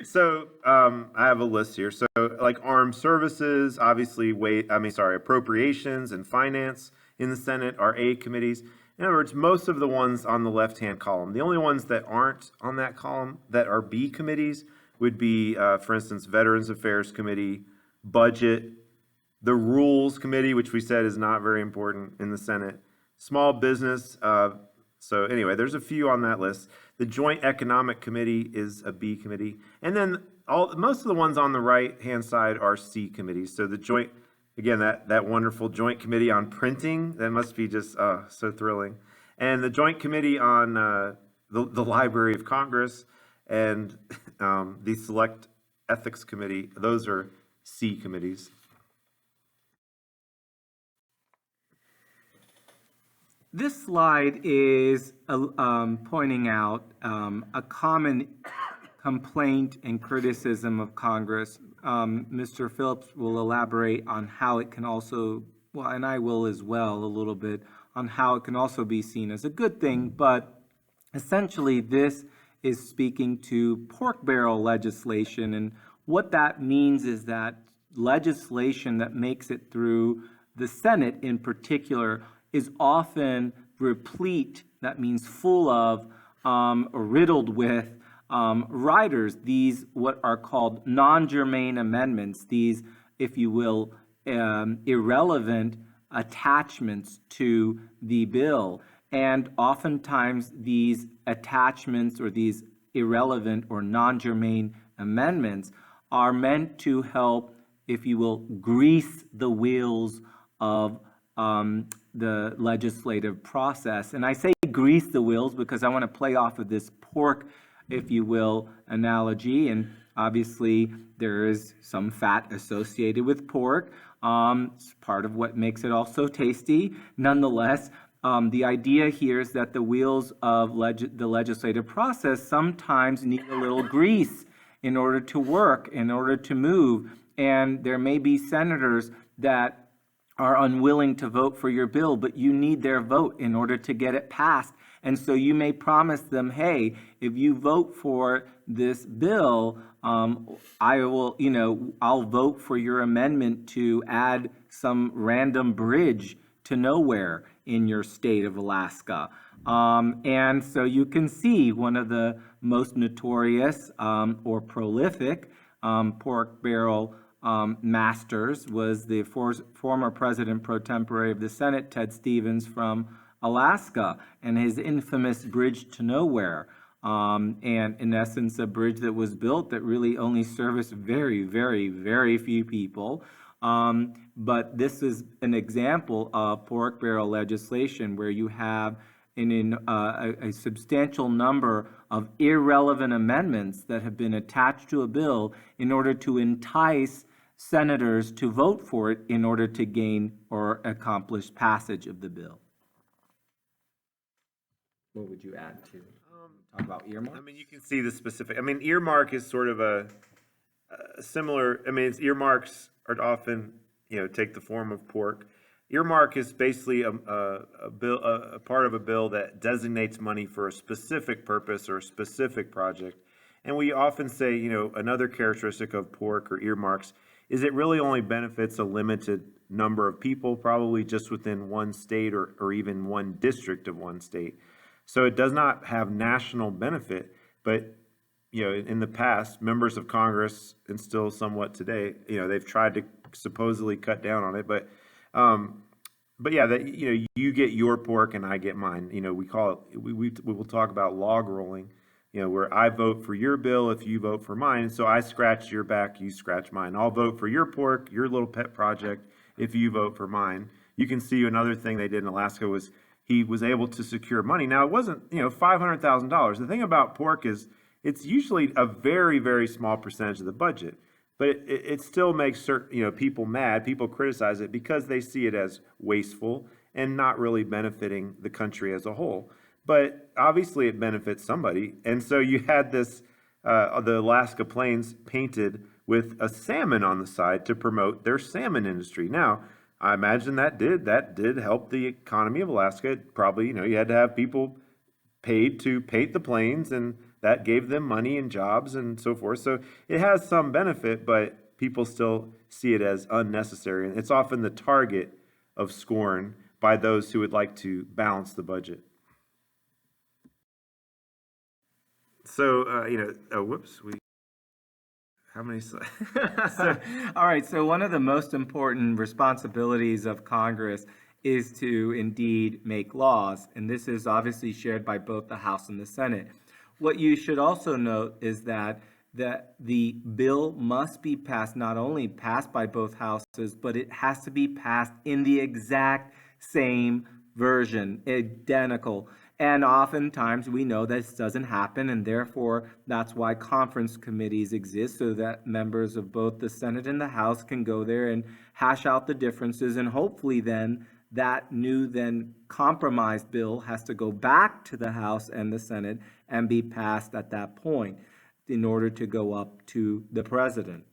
So I have a list here. So like armed services, obviously appropriations and finance in the Senate are A committees. In other words, most of the ones on the left-hand column. The only ones that aren't on that column that are B committees would be, for instance, Veterans Affairs Committee, Budget, the Rules Committee, which we said is not very important in the Senate, Small Business. So anyway, there's a few on that list. The Joint Economic Committee is a B committee. And then most of the ones on the right-hand side are C committees. So the joint, again, that wonderful Joint Committee on Printing, that must be just so thrilling. And the Joint Committee on the Library of Congress and the Select Ethics Committee, those are C committees. This slide is pointing out a common complaint and criticism of Congress. Mr. Phillips will elaborate on how it can also, well, and I will as well a little bit, on how it can also be seen as a good thing, but essentially this is speaking to pork barrel legislation, and what that means is that legislation that makes it through the Senate in particular is often replete, that means full of, or riddled with riders, these what are called non-germane amendments, these, if you will, irrelevant attachments to the bill. And oftentimes these attachments or these irrelevant or non-germane amendments are meant to help, if you will, grease the wheels of the legislative process. And I say grease the wheels because I want to play off of this pork, if you will, analogy. And obviously there is some fat associated with pork. It's part of what makes it also tasty. Nonetheless, the idea here is that the wheels of the legislative process sometimes need a little grease in order to work, in order to move. And there may be senators that are unwilling to vote for your bill, but you need their vote in order to get it passed. And so you may promise them, hey, if you vote for this bill, I'll vote for your amendment to add some random bridge to nowhere in your state of Alaska. And so you can see one of the most notorious or prolific pork barrel masters was the former president pro tempore of the Senate, Ted Stevens from Alaska, and his infamous bridge to nowhere. And in essence, a bridge that was built that really only serviced very, very, very few people. But this is an example of pork barrel legislation where you have a substantial number of irrelevant amendments that have been attached to a bill in order to entice senators to vote for it in order to gain or accomplish passage of the bill. What would you add to talk about earmark? I mean, you can see the specific. I mean, earmark is sort of a similar. I mean, earmarks are often, take the form of pork. Earmark is basically a part of a bill that designates money for a specific purpose or a specific project. And we often say, another characteristic of pork or earmarks is it really only benefits a limited number of people, probably just within one state or even one district of one state. So it does not have national benefit, but in the past, members of Congress, and still somewhat today, they've tried to supposedly cut down on it, but but yeah, that, you get your pork and I get mine. We call it, we will talk about log rolling, where I vote for your bill if you vote for mine. So I scratch your back, you scratch mine. I'll vote for your pork, your little pet project, if you vote for mine. You can see another thing they did in Alaska was he was able to secure money. Now, it wasn't, $500,000. The thing about pork is it's usually a very, very small percentage of the budget. But it still makes certain people mad. People criticize it because they see it as wasteful and not really benefiting the country as a whole. But obviously, it benefits somebody. And so you had this the Alaska Plains painted with a salmon on the side to promote their salmon industry. Now, I imagine that did help the economy of Alaska. Probably, you had to have people paid to paint the plains, and that gave them money and jobs and so forth. So it has some benefit, but people still see it as unnecessary. And it's often the target of scorn by those who would like to balance the budget. So, how many slides? All right, so one of the most important responsibilities of Congress is to indeed make laws, and this is obviously shared by both the House and the Senate. What you should also note is that the bill must be passed, not only passed by both houses, but it has to be passed in the exact same version, identical. And oftentimes we know this doesn't happen, and therefore that's why conference committees exist, so that members of both the Senate and the House can go there and hash out the differences, and hopefully then that new compromised bill has to go back to the House and the Senate and be passed at that point in order to go up to the president.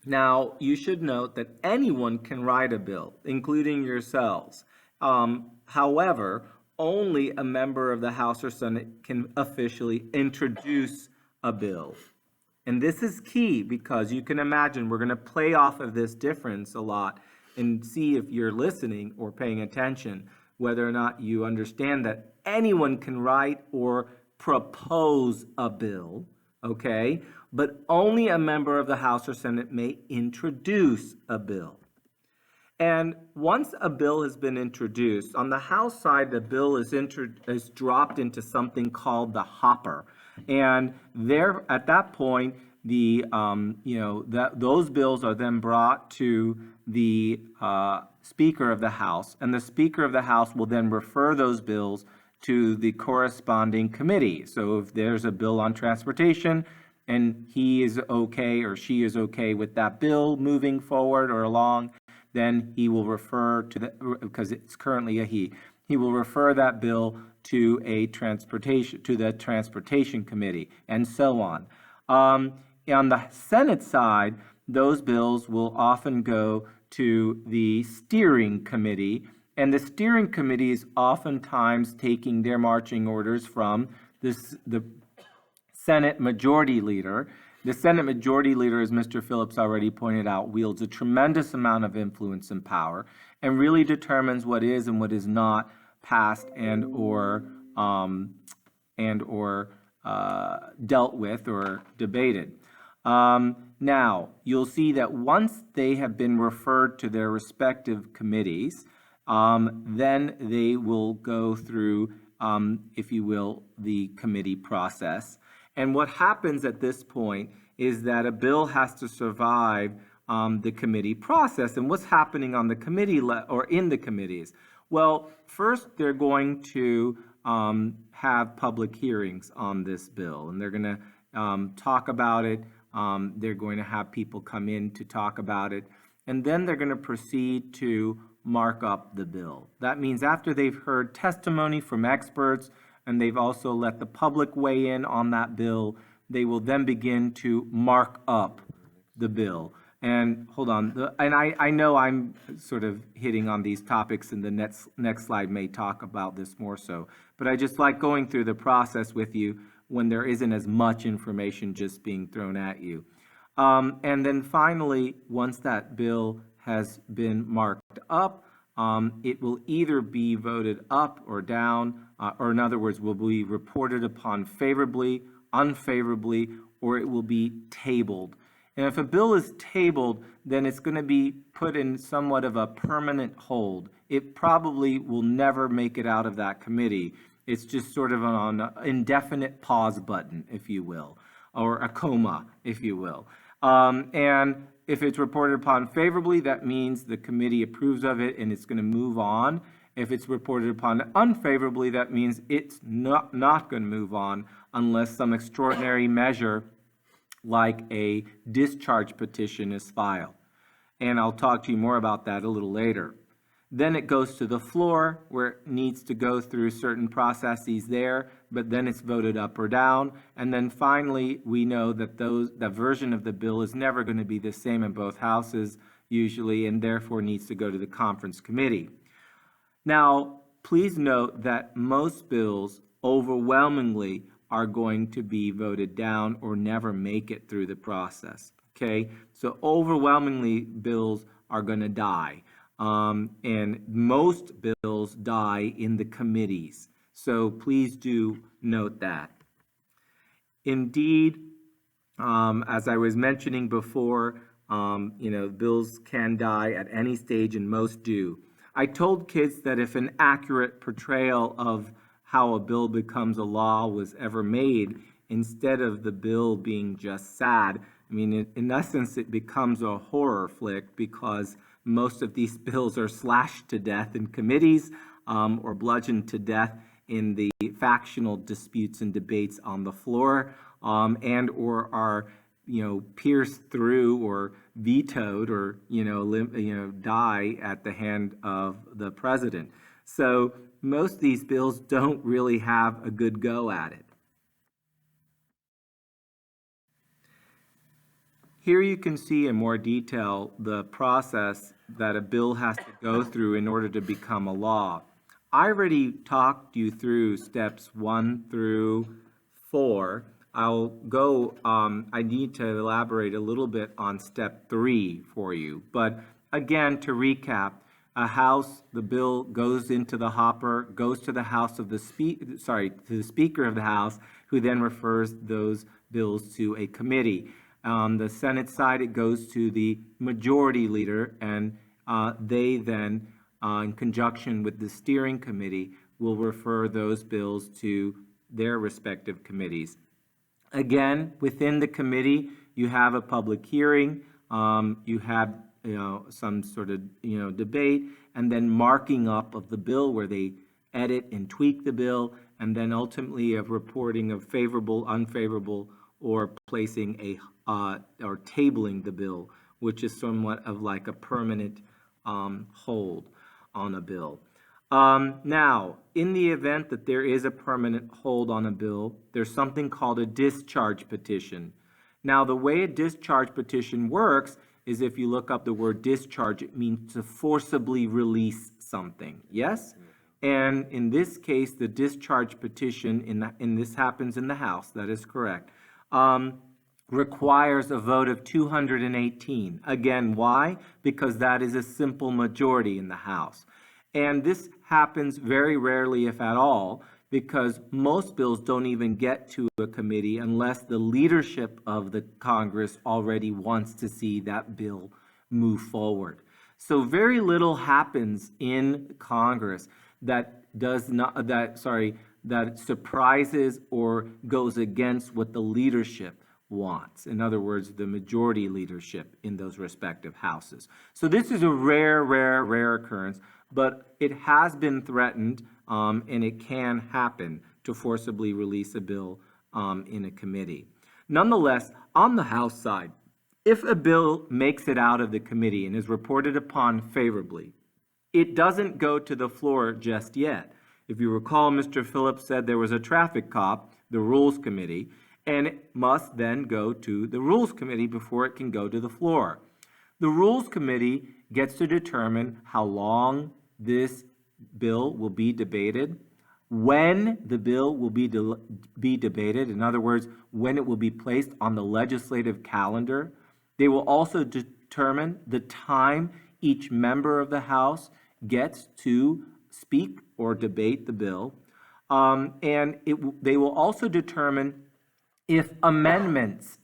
Now, you should note that anyone can write a bill, including yourselves. However, only a member of the House or Senate can officially introduce a bill. And this is key because you can imagine we're going to play off of this difference a lot and see if you're listening or paying attention, whether or not you understand that anyone can write or propose a bill, okay? But only a member of the House or Senate may introduce a bill. And once a bill has been introduced, on the House side, the bill is dropped into something called the hopper. And there, at that point, those bills are then brought to the Speaker of the House, and the Speaker of the House will then refer those bills to the corresponding committee. So if there's a bill on transportation, and he is okay or she is okay with that bill moving forward or along, then he will refer to because it's currently a he will refer that bill to the transportation committee, and so on. On the Senate side, those bills will often go to the steering committee, and the steering committee is oftentimes taking their marching orders from the Senate Majority Leader. The Senate Majority Leader, as Mr. Phillips already pointed out, wields a tremendous amount of influence and power and really determines what is and what is not passed and or dealt with or debated. Now, you'll see that once they have been referred to their respective committees, then they will go through, if you will, the committee process. And what happens at this point is that a bill has to survive the committee process. And what's happening on the committee or in the committees? Well, first they're going to have public hearings on this bill, and they're going to talk about it. They're going to have people come in to talk about it, and then they're going to proceed to mark up the bill. That means after they've heard testimony from experts and they've also let the public weigh in on that bill, they will then begin to mark up the bill. And hold on, I know I'm sort of hitting on these topics, and the next slide may talk about this more so, but I just like going through the process with you when there isn't as much information just being thrown at you. And then finally, once that bill has been marked up, it will either be voted up or down, or in other words, will be reported upon favorably, unfavorably, or it will be tabled. And if a bill is tabled, then it's going to be put in somewhat of a permanent hold. It probably will never make it out of that committee. It's just sort of an indefinite pause button, if you will, or a coma, if you will. And if it's reported upon favorably, that means the committee approves of it and it's going to move on. If it's reported upon unfavorably, that means it's not going to move on unless some extraordinary measure like a discharge petition is filed. And I'll talk to you more about that a little later. Then it goes to the floor where it needs to go through certain processes there, but then it's voted up or down. And then finally, we know that the version of the bill is never going to be the same in both houses usually, and therefore needs to go to the conference committee. Now, please note that most bills overwhelmingly are going to be voted down or never make it through the process, okay? So overwhelmingly, bills are going to die. And most bills die in the committees. So please do note that. Indeed, as I was mentioning before, bills can die at any stage and most do. I told kids that if an accurate portrayal of how a bill becomes a law was ever made, instead of the bill being just sad, I mean, in essence, it becomes a horror flick because most of these bills are slashed to death in committees or bludgeoned to death in the factional disputes and debates on the floor, and or are pierced through or vetoed or die at the hand of the president. So most of these bills don't really have a good go at it. Here you can see in more detail the process that a bill has to go through in order to become a law. I already talked you through steps 1 through 4. I need to elaborate a little bit on step 3 for you. But again, to recap, the bill goes into the hopper, goes to the House of the Speaker of the House, who then refers those bills to a committee. On the Senate side, it goes to the majority leader, and they then, in conjunction with the steering committee, will refer those bills to their respective committees. Again, within the committee, you have a public hearing, you have some sort of debate, and then marking up of the bill where they edit and tweak the bill, and then ultimately a reporting of favorable, unfavorable, or placing or tabling the bill, which is somewhat of like a permanent hold on a bill. Now, in the event that there is a permanent hold on a bill, there's something called a discharge petition. Now, the way a discharge petition works is if you look up the word discharge, it means to forcibly release something, yes? And in this case, the discharge petition, and this happens in the House, that is correct, requires a vote of 218. Again, why? Because that is a simple majority in the House. And this happens very rarely, if at all, because most bills don't even get to a committee unless the leadership of the Congress already wants to see that bill move forward. So very little happens in Congress that surprises or goes against what the leadership wants. In other words, the majority leadership in those respective houses. So this is a rare occurrence, but it has been threatened, and it can happen to forcibly release a bill in a committee. Nonetheless, on the House side, if a bill makes it out of the committee and is reported upon favorably, it doesn't go to the floor just yet. If you recall, Mr. Phillips said there was a traffic cop, the Rules Committee, and it must then go to the Rules Committee before it can go to the floor. The Rules Committee gets to determine how long this bill will be debated, when the bill will be debated, in other words, when it will be placed on the legislative calendar. They will also determine the time each member of the House gets to speak or debate the bill, and they will also determine if amendments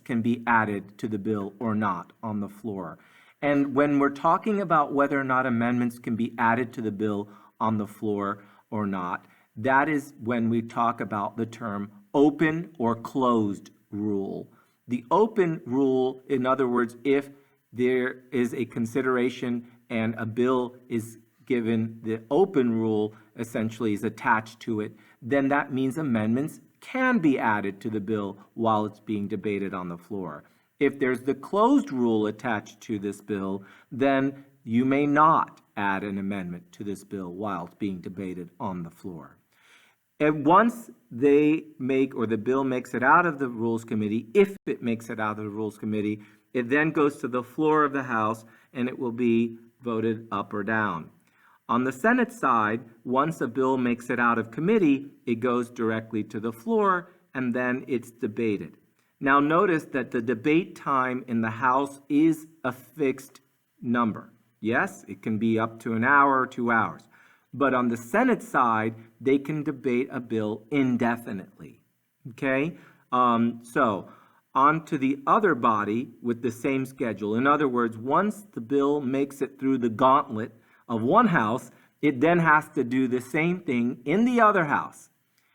can be added to the bill or not on the floor. And when we're talking about whether or not amendments can be added to the bill on the floor or not, that is when we talk about the term open or closed rule. The open rule, in other words, if there is a consideration and a bill is given, the open rule essentially is attached to it, then that means amendments can be added to the bill while it's being debated on the floor. If there's the closed rule attached to this bill, then you may not add an amendment to this bill while it's being debated on the floor. And once they make, or the bill makes it out of the Rules Committee, if it makes it out of the Rules Committee, it then goes to the floor of the House and it will be voted up or down. On the Senate side, once a bill makes it out of committee, it goes directly to the floor and then it's debated. Now notice that the debate time in the House is a fixed number. Yes, it can be up to an hour or 2 hours. But on the Senate side, they can debate a bill indefinitely. Okay? So on to the other body with the same schedule. In other words, once the bill makes it through the gauntlet of one house, it then has to do the same thing in the other house.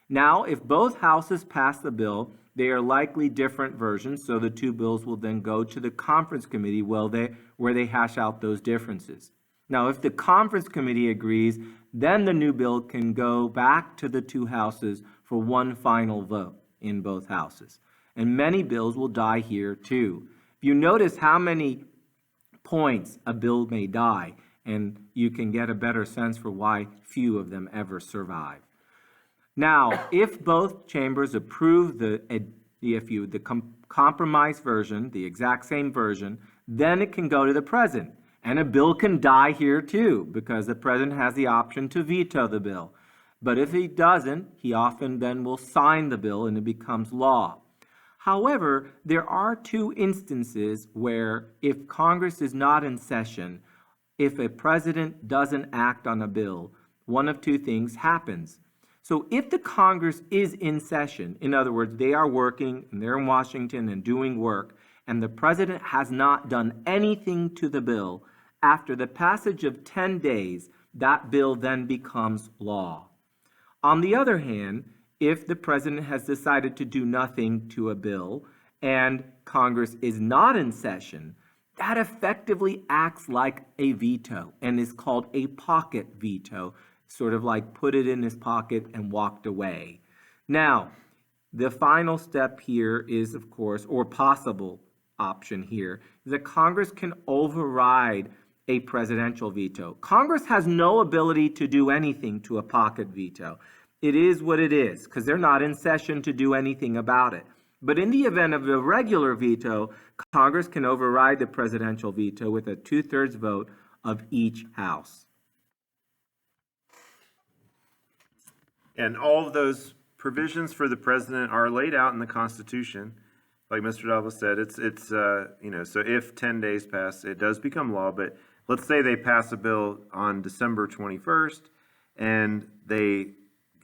Now, if both houses pass the bill, they are likely different versions, so the two bills will then go to the conference committee where they hash out those differences. Now, if the conference committee agrees, then the new bill can go back to the two houses for one final vote in both houses. And many bills will die here too. If you notice how many points a bill may die, and you can get a better sense for why few of them ever survive. Now, if both chambers approve the compromise version, the exact same version, then it can go to the president. And a bill can die here too, because the president has the option to veto the bill. But if he doesn't, he often then will sign the bill and it becomes law. However, there are two instances where if Congress is not in session, if a president doesn't act on a bill, one of two things happens. So if the Congress is in session, in other words, they are working and they're in Washington and doing work, and the president has not done anything to the bill, after the passage of 10 days, that bill then becomes law. On the other hand, if the president has decided to do nothing to a bill and Congress is not in session, that effectively acts like a veto and is called a pocket veto, sort of like put it in his pocket and walked away. Now, the final step here is, of course, or possible option here, is that Congress can override a presidential veto. Congress has no ability to do anything to a pocket veto. It is what it is, because they're not in session to do anything about it. But in the event of a regular veto, Congress can override the presidential veto with a 2/3 vote of each house. And all of those provisions for the president are laid out in the Constitution. Like Mr. Davos said, so if 10 days pass, it does become law. But let's say they pass a bill on December 21st and they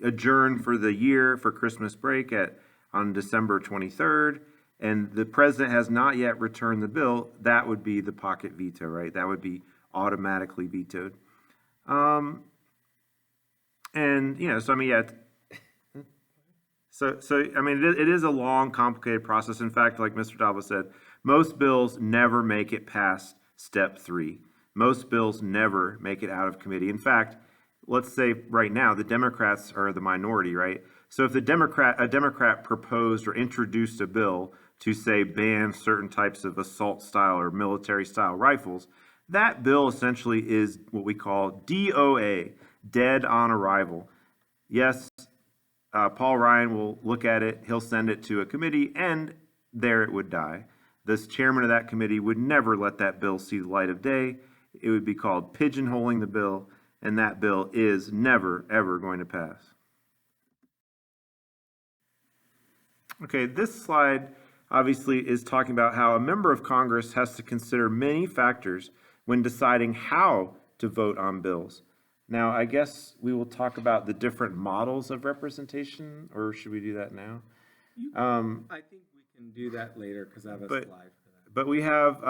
adjourn for the year for Christmas break on December 23rd, and the president has not yet returned the bill. That would be the pocket veto, right? That would be automatically vetoed. It is a long, complicated process. In fact, like Mr. Davos said, most bills never make it past step 3. Most bills never make it out of committee. In fact, let's say right now the Democrats are the minority, right? So if a Democrat proposed or introduced a bill to, say, ban certain types of assault-style or military-style rifles, that bill essentially is what we call DOA, dead on arrival. Yes, Paul Ryan will look at it, he'll send it to a committee, and there it would die. The chairman of that committee would never let that bill see the light of day. It would be called pigeonholing the bill, and that bill is never, ever going to pass. Okay, this slide obviously is talking about how a member of Congress has to consider many factors when deciding how to vote on bills. Now, I guess we will talk about the different models of representation, or should we do that now? I think we can do that later because I have a slide for that. But we have,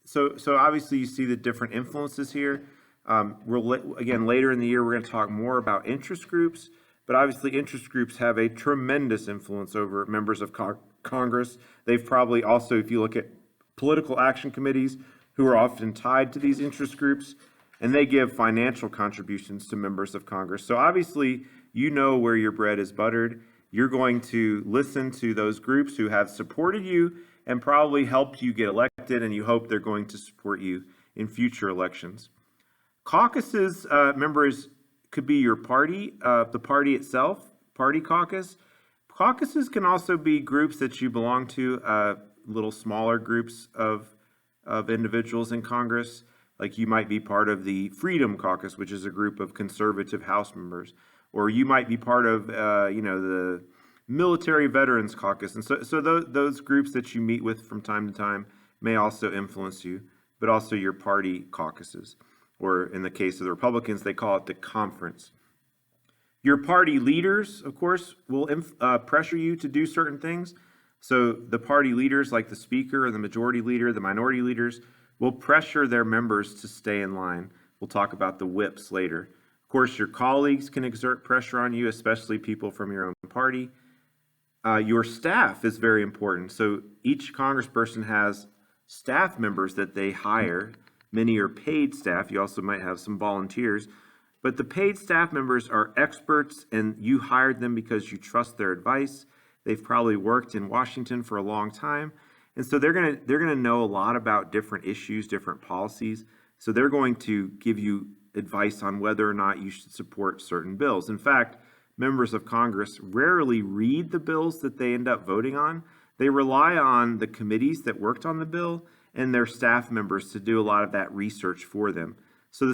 so obviously you see the different influences here. Again, later in the year, we're going to talk more about interest groups, but obviously interest groups have a tremendous influence over members of Congress. They've probably also, if you look at political action committees, who are often tied to these interest groups, and they give financial contributions to members of Congress. So obviously, you know where your bread is buttered. You're going to listen to those groups who have supported you and probably helped you get elected, and you hope they're going to support you in future elections. Caucuses, members, could be your party, the party itself, party caucus. Caucuses can also be groups that you belong to, little smaller groups of individuals in Congress. Like you might be part of the Freedom Caucus, which is a group of conservative House members, or you might be part of, the Military Veterans Caucus. And so those groups that you meet with from time to time may also influence you, but also your party caucuses, or in the case of the Republicans, they call it the conference. Your party leaders, of course, will pressure you to do certain things. So the party leaders, like the speaker or the majority leader, the minority leaders, will pressure their members to stay in line. We'll talk about the whips later. Of course, your colleagues can exert pressure on you, especially people from your own party. Your staff is very important. So each congressperson has staff members that they hire. Many are paid staff. You also might have some volunteers. But the paid staff members are experts, and you hired them because you trust their advice. They've probably worked in Washington for a long time. And so they're gonna know a lot about different issues, different policies. So they're going to give you advice on whether or not you should support certain bills. In fact, members of Congress rarely read the bills that they end up voting on. They rely on the committees that worked on the bill and their staff members to do a lot of that research for them. So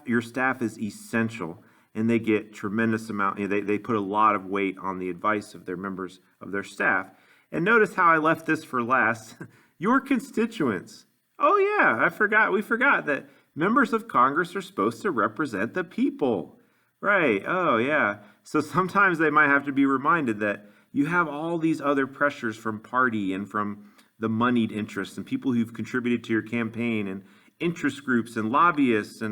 your staff is essential, and they get tremendous amount, they put a lot of weight on the advice of their members of their staff. And notice how I left this for last. Your constituents. Oh yeah, we forgot that members of Congress are supposed to represent the people. Right, oh yeah. So sometimes they might have to be reminded that you have all these other pressures from party and from the moneyed interests and people who've contributed to your campaign and interest groups and lobbyists.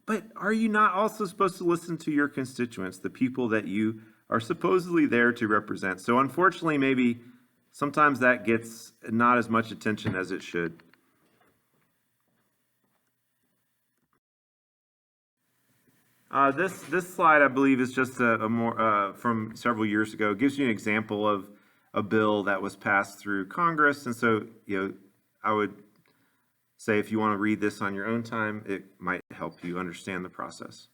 But are you not also supposed to listen to your constituents, the people that you are supposedly there to represent? So unfortunately, maybe sometimes that gets not as much attention as it should. This slide, I believe, is just a more from several years ago. It gives you an example of a bill that was passed through Congress, and so I would say if you want to read this on your own time, it might help you understand the process.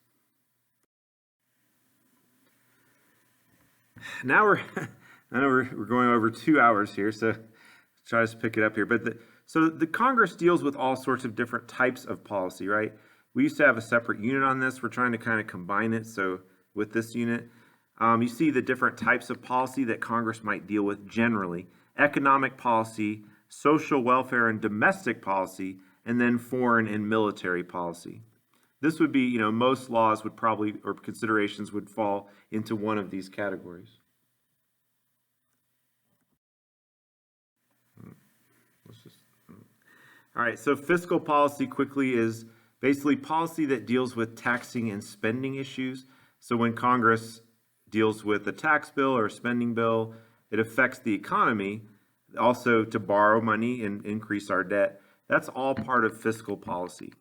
Now I know we're going over 2 hours here, so try to pick it up here. But so the Congress deals with all sorts of different types of policy, right? We used to have a separate unit on this. We're trying to kind of combine it. So with this unit, you see the different types of policy that Congress might deal with generally: economic policy, social welfare and domestic policy, and then foreign and military policy. This would be, most laws would probably, or considerations would fall into one of these categories. All right, so fiscal policy quickly is basically policy that deals with taxing and spending issues. So when Congress deals with a tax bill or a spending bill, it affects the economy, also to borrow money and increase our debt. That's all part of fiscal policy.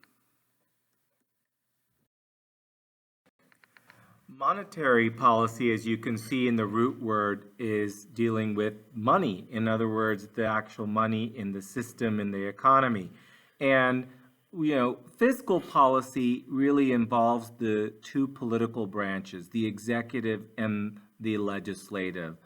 Monetary policy, as you can see in the root word, is dealing with money. In other words, the actual money in the system, in the economy. And, fiscal policy really involves the two political branches, the executive and the legislative.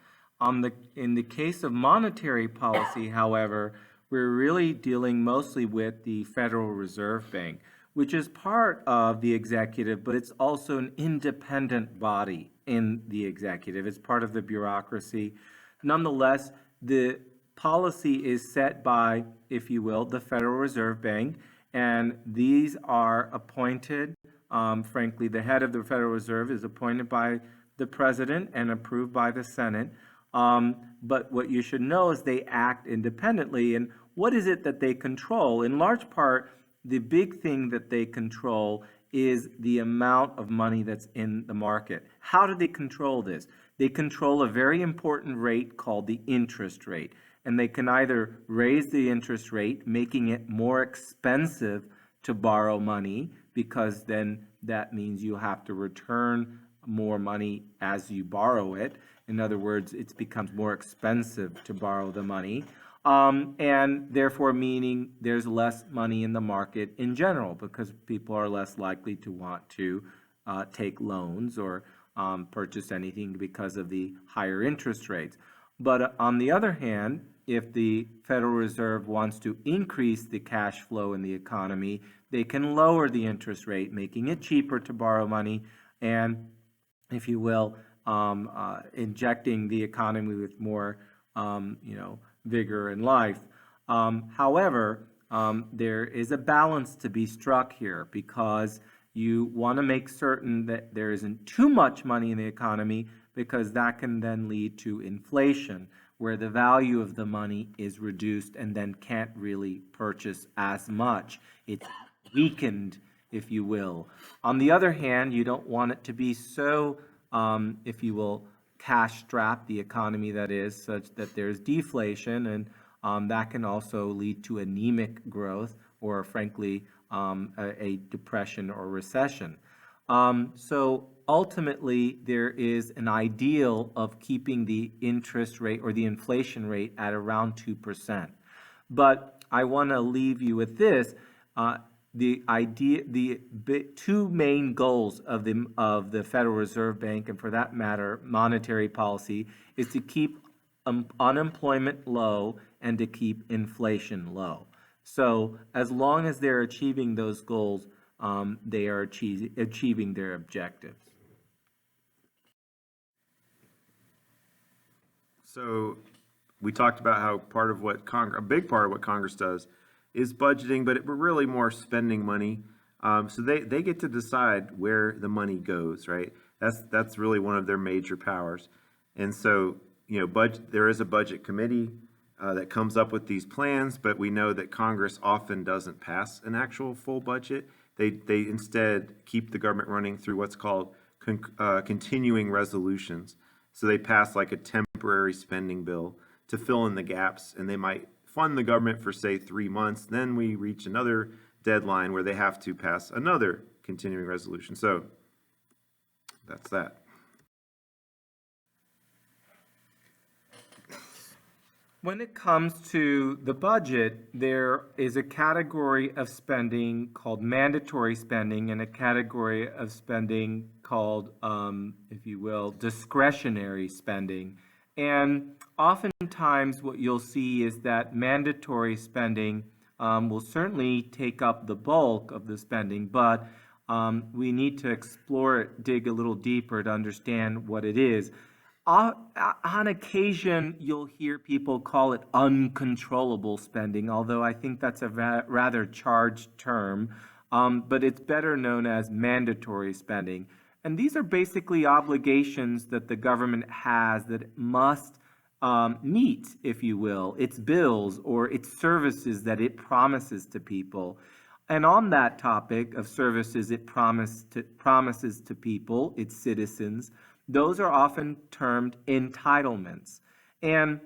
In the case of monetary policy, however, we're really dealing mostly with the Federal Reserve Bank, which is part of the executive, but it's also an independent body in the executive. It's part of the bureaucracy. Nonetheless, the policy is set by, if you will, the Federal Reserve Bank, and these are appointed, frankly, the head of the Federal Reserve is appointed by the president and approved by the Senate. But what you should know is they act independently. And what is it that they control? In large part, the big thing that they control is the amount of money that's in the market. How do they control this? They control a very important rate called the interest rate. And they can either raise the interest rate, making it more expensive to borrow money, because then that means you have to return more money as you borrow it. In other words, it becomes more expensive to borrow the money. And therefore meaning there's less money in the market in general, because people are less likely to want to take loans or purchase anything because of the higher interest rates. But on the other hand, if the Federal Reserve wants to increase the cash flow in the economy, they can lower the interest rate, making it cheaper to borrow money and, if you will, injecting the economy with more, vigor and life. However, there is a balance to be struck here, because you want to make certain that there isn't too much money in the economy, because that can then lead to inflation, where the value of the money is reduced and then can't really purchase as much. It's weakened, if you will. On the other hand, you don't want it to be so, if you will, cash-strapped, the economy that is, such that there's deflation, and that can also lead to anemic growth, or frankly, a depression or recession. So ultimately, there is an ideal of keeping the interest rate or the inflation rate at around 2%. But I want to leave you with this. The two main goals of the Federal Reserve Bank, and for that matter, monetary policy, is to keep unemployment low and to keep inflation low. So as long as they're achieving those goals, they are achieving their objectives. So we talked about how a big part of what Congress does is budgeting, but we're really more spending money. So they get to decide where the money goes, right? That's really one of their major powers. And so, there is a budget committee that comes up with these plans, but we know that Congress often doesn't pass an actual full budget. They instead keep the government running through what's called continuing resolutions. So they pass like a temporary spending bill to fill in the gaps, and they might fund the government for, say, 3 months. Then we reach another deadline where they have to pass another continuing resolution. So that's that. When it comes to the budget, there is a category of spending called mandatory spending and a category of spending called, if you will, discretionary spending. And oftentimes what you'll see is that mandatory spending will certainly take up the bulk of the spending, but we need to explore it, dig a little deeper to understand what it is. On occasion, you'll hear people call it uncontrollable spending, although I think that's a rather charged term, but it's better known as mandatory spending. And these are basically obligations that the government has that it must meet, if you will, its bills or its services that it promises to people. And on that topic of services it promises to people, its citizens, those are often termed entitlements. And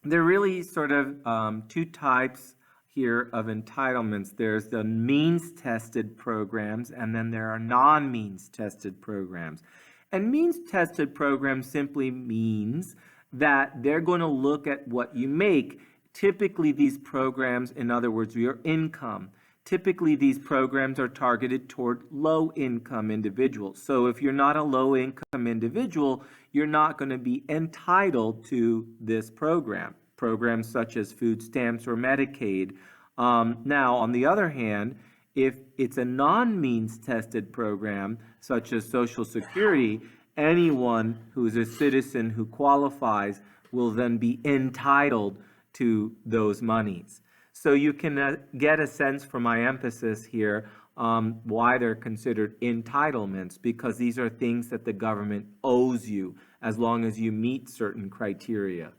there are really sort of two types here of entitlements. There's the means-tested programs, and then there are non-means-tested programs. And means-tested programs simply means that they're going to look at what you make. Typically, these programs, in other words, your income, typically these programs are targeted toward low-income individuals. So if you're not a low-income individual, you're not going to be entitled to this program. Programs such as food stamps or Medicaid. Now, on the other hand, if it's a non-means-tested program, such as Social Security, anyone who is a citizen who qualifies will then be entitled to those monies. So you can get a sense from my emphasis here why they're considered entitlements, because these are things that the government owes you as long as you meet certain criteria.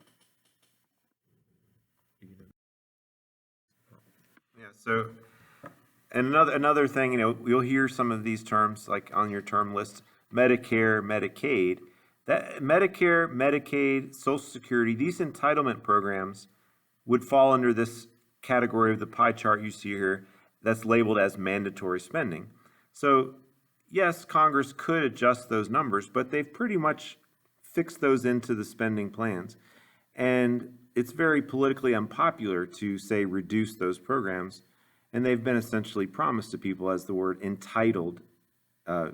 Yeah, so, and another thing, you'll hear some of these terms like on your term list, Medicare, Medicaid. That Medicare, Medicaid, Social Security, these entitlement programs would fall under this category of the pie chart you see here that's labeled as mandatory spending. So yes, Congress could adjust those numbers, but they've pretty much fixed those into the spending plans. And it's very politically unpopular to say reduce those programs, and they've been essentially promised to people, as the word entitled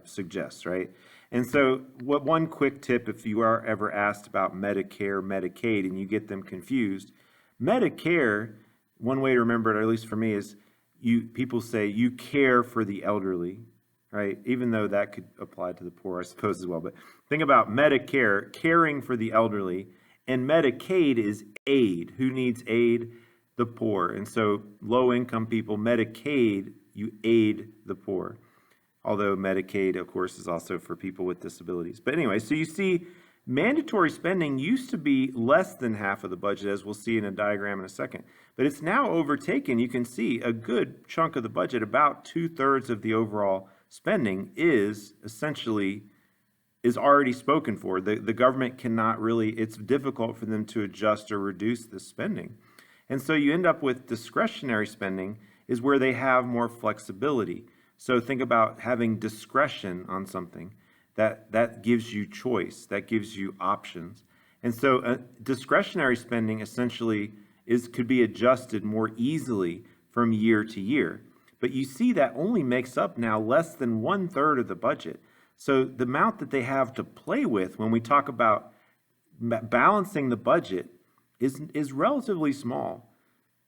suggests, right? And so one quick tip, if you are ever asked about Medicare, Medicaid, and you get them confused, Medicare, one way to remember it, at least for me, is people say you care for the elderly, right? Even though that could apply to the poor, I suppose, as well. But think about Medicare, caring for the elderly, and Medicaid is aid. Who needs aid? The poor. And so low-income people, Medicaid, you aid the poor. Although Medicaid, of course, is also for people with disabilities. But anyway, so you see, mandatory spending used to be less than half of the budget, as we'll see in a diagram in a second. But it's now overtaken. You can see a good chunk of the budget, about 2/3 of the overall spending is already spoken for. The government cannot really, it's difficult for them to adjust or reduce the spending. And so you end up with discretionary spending is where they have more flexibility. So think about having discretion on something. That gives you choice, that gives you options. And so discretionary spending essentially could be adjusted more easily from year to year. But you see that only makes up now less than 1/3 of the budget. So the amount that they have to play with when we talk about balancing the budget is relatively small.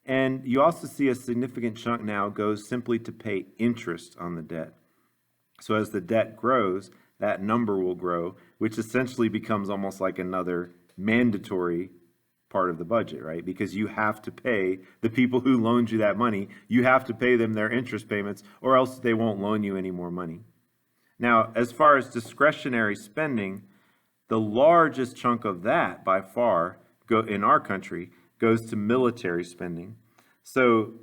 And you also see a significant chunk now goes simply to pay interest on the debt. So as the debt grows, that number will grow, which essentially becomes almost like another mandatory part of the budget, right? Because you have to pay the people who loaned you that money, you have to pay them their interest payments, or else they won't loan you any more money. Now, as far as discretionary spending, the largest chunk of that by far in our country goes to military spending. So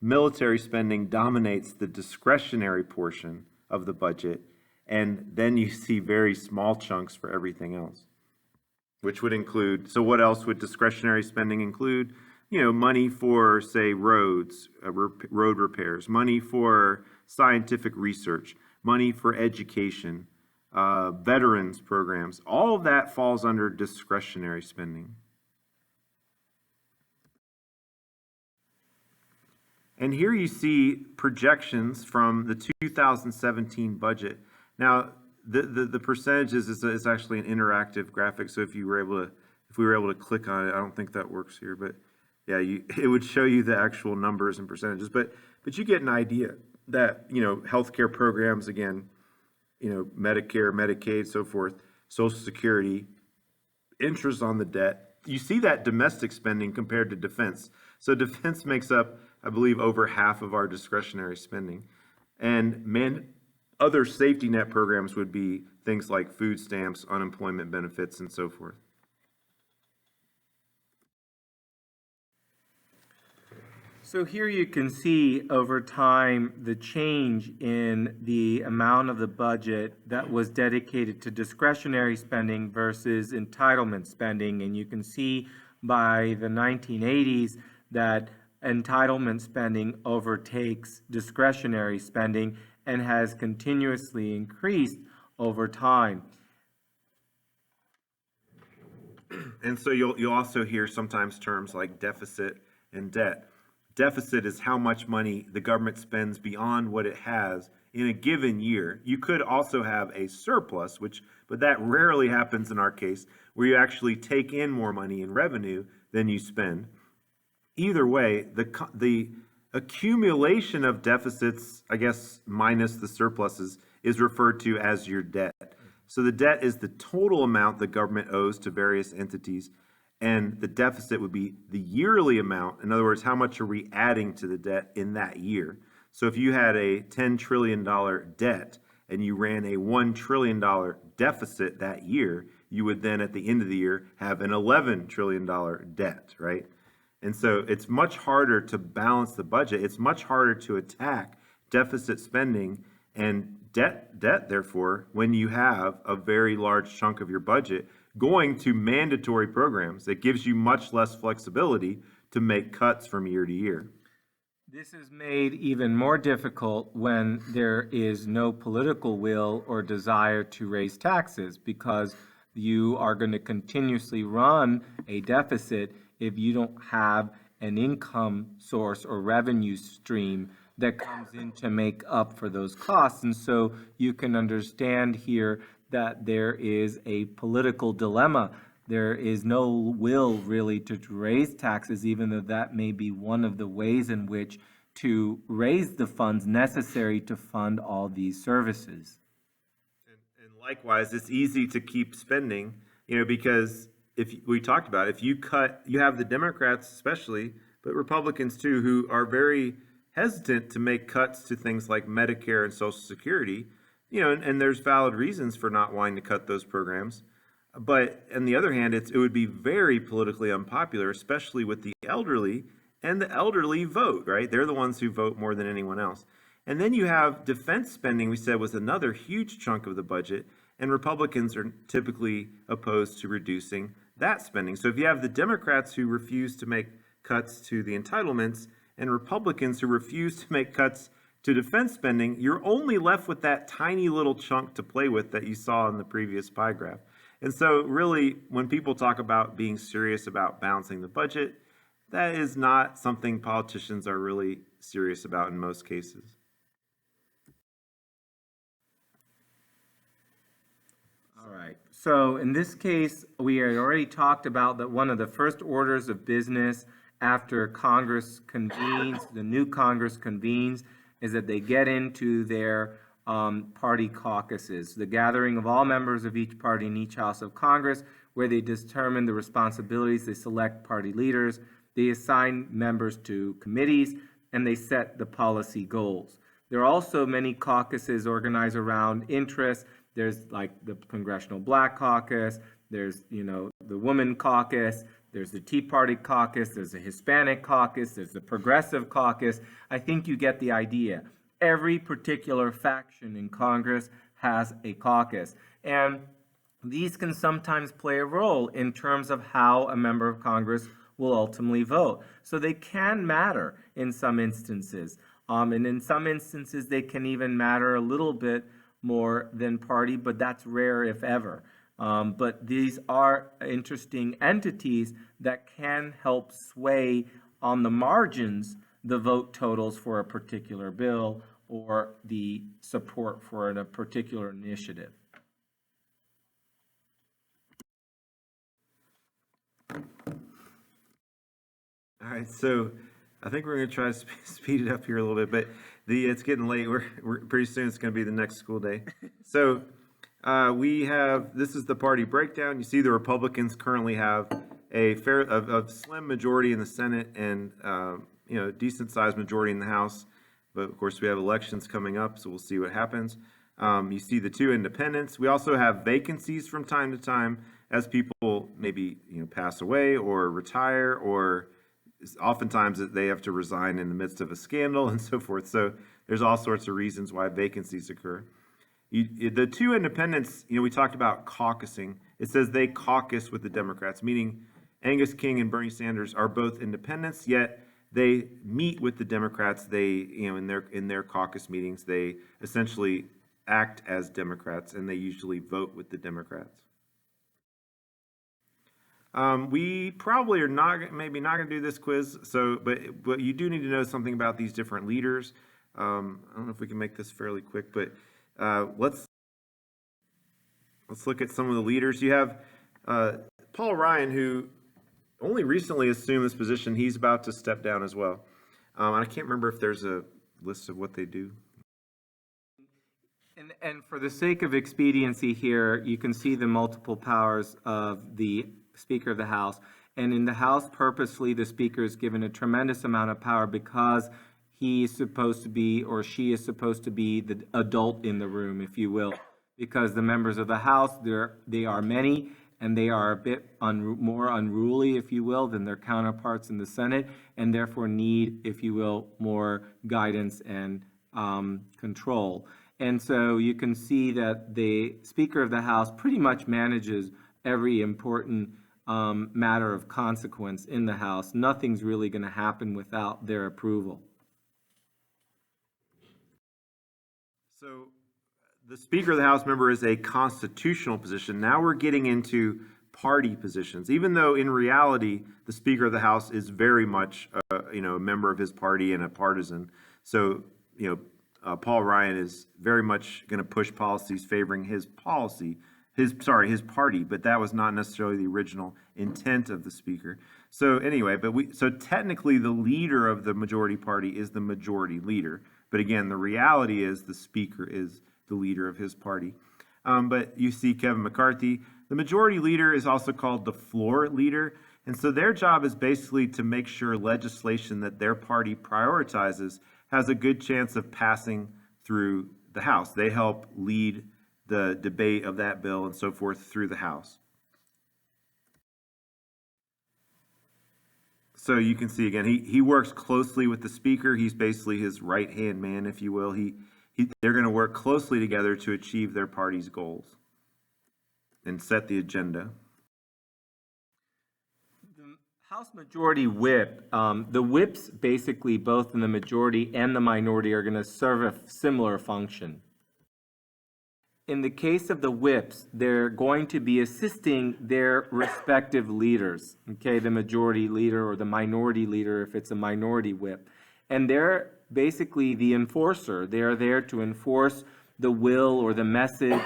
military spending dominates the discretionary portion of the budget, and then you see very small chunks for everything else, which would include, so what else would discretionary spending include? Money for, say, roads, road repairs, money for scientific research, money for education, veterans programs. All of that falls under discretionary spending. And here you see projections from the 2017 budget. Now, the percentages is actually an interactive graphic. So if we were able to click on it, I don't think that works here, but yeah, it would show you the actual numbers and percentages. But you get an idea that healthcare programs, again, Medicare, Medicaid, so forth, Social Security, interest on the debt. You see that domestic spending compared to defense. So defense makes up, I believe, over half of our discretionary spending. And other safety net programs would be things like food stamps, unemployment benefits, and so forth. So here you can see over time the change in the amount of the budget that was dedicated to discretionary spending versus entitlement spending. And you can see by the 1980s that entitlement spending overtakes discretionary spending and has continuously increased over time. And so you'll also hear sometimes terms like deficit and debt. Deficit is how much money the government spends beyond what it has in a given year. You could also have a surplus, but that rarely happens in our case, where you actually take in more money in revenue than you spend. Either way, the accumulation of deficits, I guess, minus the surpluses, is referred to as your debt. So the debt is the total amount the government owes to various entities, and the deficit would be the yearly amount. In other words, how much are we adding to the debt in that year? So if you had a $10 trillion debt and you ran a $1 trillion deficit that year, you would then at the end of the year have an $11 trillion debt, right? And so it's much harder to balance the budget. It's much harder to attack deficit spending and debt, therefore, when you have a very large chunk of your budget going to mandatory programs that gives you much less flexibility to make cuts from year to year. This is made even more difficult when there is no political will or desire to raise taxes, because you are going to continuously run a deficit if you don't have an income source or revenue stream that comes in to make up for those costs. And so you can understand here that there is a political dilemma. There is no will really to raise taxes, even though that may be one of the ways in which to raise the funds necessary to fund all these services. And likewise, it's easy to keep spending, because if we talked about it, if you cut, you have the Democrats especially, but Republicans too, who are very hesitant to make cuts to things like Medicare and Social Security, and there's valid reasons for not wanting to cut those programs. But on the other hand, it would be very politically unpopular, especially with the elderly, and the elderly vote, right? They're the ones who vote more than anyone else. And then you have defense spending, we said, was another huge chunk of the budget, and Republicans are typically opposed to reducing that spending. So if you have the Democrats who refuse to make cuts to the entitlements and Republicans who refuse to make cuts to defense spending, you're only left with that tiny little chunk to play with that you saw in the previous pie graph. And so really, when people talk about being serious about balancing the budget, that is not something politicians are really serious about in most cases. All right. So in this case, we had already talked about that one of the first orders of business after Congress convenes, the new Congress convenes, is that they get into their party caucuses, the gathering of all members of each party in each house of Congress, where they determine the responsibilities, they select party leaders, they assign members to committees, and they set the policy goals. There are also many caucuses organized around interests. There's like the Congressional Black Caucus, there's, the Woman Caucus, there's the Tea Party Caucus, there's the Hispanic Caucus, there's the Progressive Caucus. I think you get the idea. Every particular faction in Congress has a caucus. And these can sometimes play a role in terms of how a member of Congress will ultimately vote. So they can matter in some instances. And in some instances, they can even matter a little bit more than party, but that's rare if ever. But these are interesting entities that can help sway on the margins the vote totals for a particular bill or the support for a particular initiative. All right, so I think we're going to try to speed it up here a little bit, but it's getting late. We're pretty soon it's going to be the next school day. So we have, this is the party breakdown. You see the Republicans currently have a slim majority in the Senate and decent sized majority in the House. But of course we have elections coming up, so we'll see what happens. You see the two independents. We also have vacancies from time to time as people maybe pass away or retire, or oftentimes they have to resign in the midst of a scandal and so forth. So there's all sorts of reasons why vacancies occur. The two independents, we talked about caucusing. It says they caucus with the Democrats, meaning Angus King and Bernie Sanders are both independents, yet they meet with the Democrats. They, in their caucus meetings, they essentially act as Democrats, and they usually vote with the Democrats. We probably are maybe not going to do this quiz. But you do need to know something about these different leaders. I don't know if we can make this fairly quick, but let's look at some of the leaders. You have Paul Ryan, who only recently assumed this position. He's about to step down as well. I can't remember if there's a list of what they do. And for the sake of expediency here, you can see the multiple powers of the Speaker of the House. And in the House, purposely, the Speaker is given a tremendous amount of power because he is supposed to be, or she is supposed to be, the adult in the room, if you will. Because the members of the House, they are many, and they are a bit more unruly, if you will, than their counterparts in the Senate, and therefore need, if you will, more guidance and control. And so you can see that the Speaker of the House pretty much manages every important matter of consequence in the House. Nothing's really going to happen without their approval. So the Speaker of the House, member, is a constitutional position. Now we're getting into party positions, even though in reality the Speaker of the House is very much a member of his party and a partisan. So Paul Ryan is very much going to push policies favoring his party, but that was not necessarily the original intent of the Speaker. So anyway, so technically the leader of the majority party is the majority leader. But again, the reality is the Speaker is the leader of his party. But you see Kevin McCarthy. The majority leader is also called the floor leader. And so their job is basically to make sure legislation that their party prioritizes has a good chance of passing through the House. They help lead the debate of that bill and so forth through the House. So you can see again, he works closely with the Speaker. He's basically his right-hand man, if you will. They're going to work closely together to achieve their party's goals and set the agenda. The House Majority Whip, the whips basically both in the majority and the minority are going to serve a similar function. In the case of the whips, they're going to be assisting their respective leaders, okay, the majority leader or the minority leader if it's a minority whip. And they're basically the enforcer. They're there to enforce the will or the message,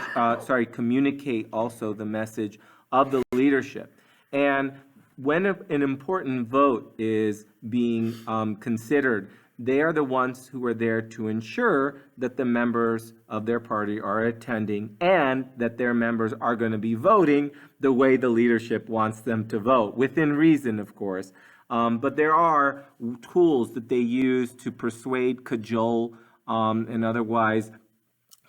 communicate also the message of the leadership. And when an important vote is being considered, they are the ones who are there to ensure that the members of their party are attending and that their members are going to be voting the way the leadership wants them to vote, within reason, of course. But there are tools that they use to persuade, cajole, and otherwise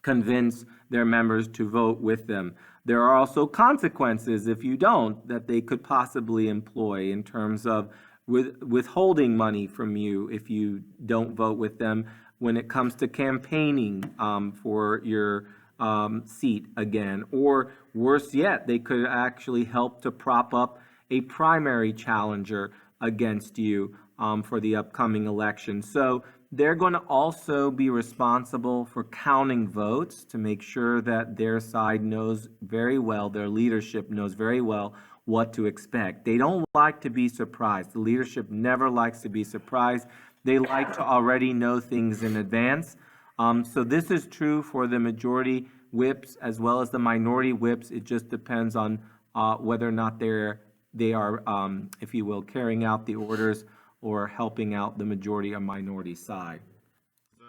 convince their members to vote with them. There are also consequences, if you don't, that they could possibly employ in terms of withholding money from you if you don't vote with them when it comes to campaigning for your seat again. Or worse yet, they could actually help to prop up a primary challenger against you for the upcoming election. So they're going to also be responsible for counting votes to make sure that their side knows very well, their leadership knows very well what to expect. They don't like to be surprised. The leadership never likes to be surprised. They like to already know things in advance. So this is true for the majority whips as well as the minority whips. It just depends on whether or not they are, if you will, carrying out the orders or helping out the majority or minority side. So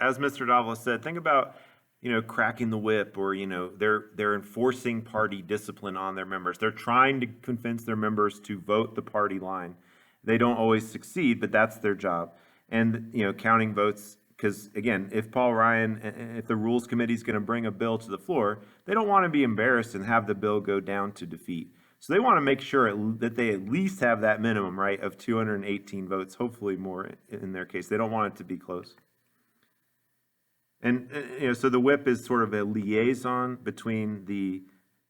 as Mr. Davila said, think about cracking the whip, or they're enforcing party discipline on their members. They're trying to convince their members to vote the party line. They don't always succeed, but that's their job. And counting votes, because again, if Paul Ryan, if the Rules Committee is going to bring a bill to the floor, they don't want to be embarrassed and have the bill go down to defeat. So they want to make sure that they at least have that minimum, right, of 218 votes, hopefully more in their case. They don't want it to be close. And so the whip is sort of a liaison between the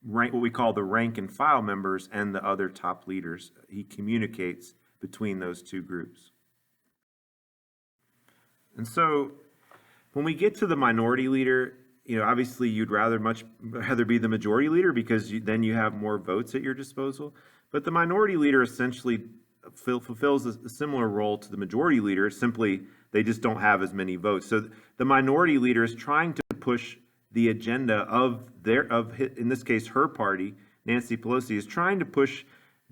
rank, what we call the rank and file members, and the other top leaders. He communicates between those two groups. And so when we get to the minority leader, obviously you'd much rather be the majority leader because then you have more votes at your disposal. But the minority leader essentially fulfills a similar role to the majority leader, simply they just don't have as many votes. So the minority leader is trying to push the agenda of in this case, her party, Nancy Pelosi, is trying to push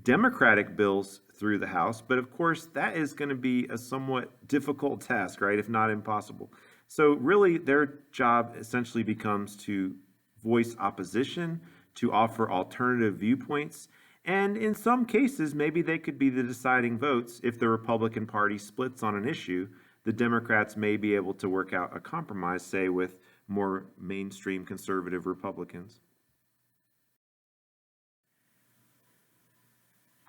Democratic bills through the House. But of course, that is going to be a somewhat difficult task, right, if not impossible. So really, their job essentially becomes to voice opposition, to offer alternative viewpoints, and in some cases, maybe they could be the deciding votes. If the Republican Party splits on an issue, the Democrats may be able to work out a compromise, say, with more mainstream conservative Republicans.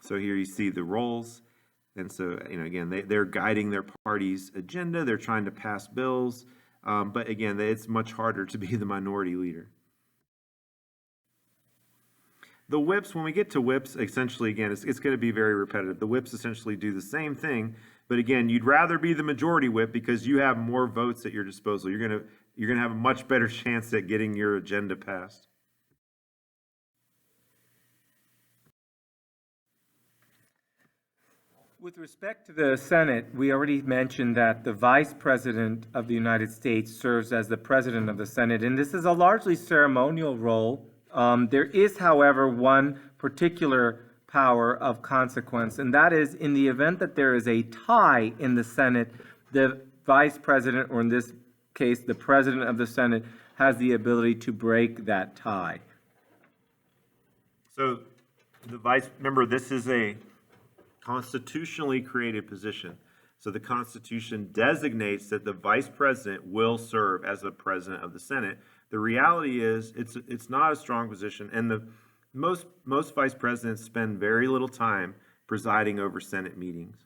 So here you see the roles. And so, again, they're guiding their party's agenda. They're trying to pass bills. But again, it's much harder to be the minority leader. The whips, when we get to whips, essentially, again, it's going to be very repetitive. The whips essentially do the same thing, but again, you'd rather be the majority whip because you have more votes at your disposal. You're going to have a much better chance at getting your agenda passed. With respect to the Senate, we already mentioned that the Vice President of the United States serves as the President of the Senate, and this is a largely ceremonial role. There is, however, one particular power of consequence, and that is in the event that there is a tie in the Senate, the Vice President, or in this case, the President of the Senate, has the ability to break that tie. So, remember, this is a constitutionally created position. So the Constitution designates that the Vice President will serve as the President of the Senate. The reality is it's not a strong position, and most vice presidents spend very little time presiding over Senate meetings.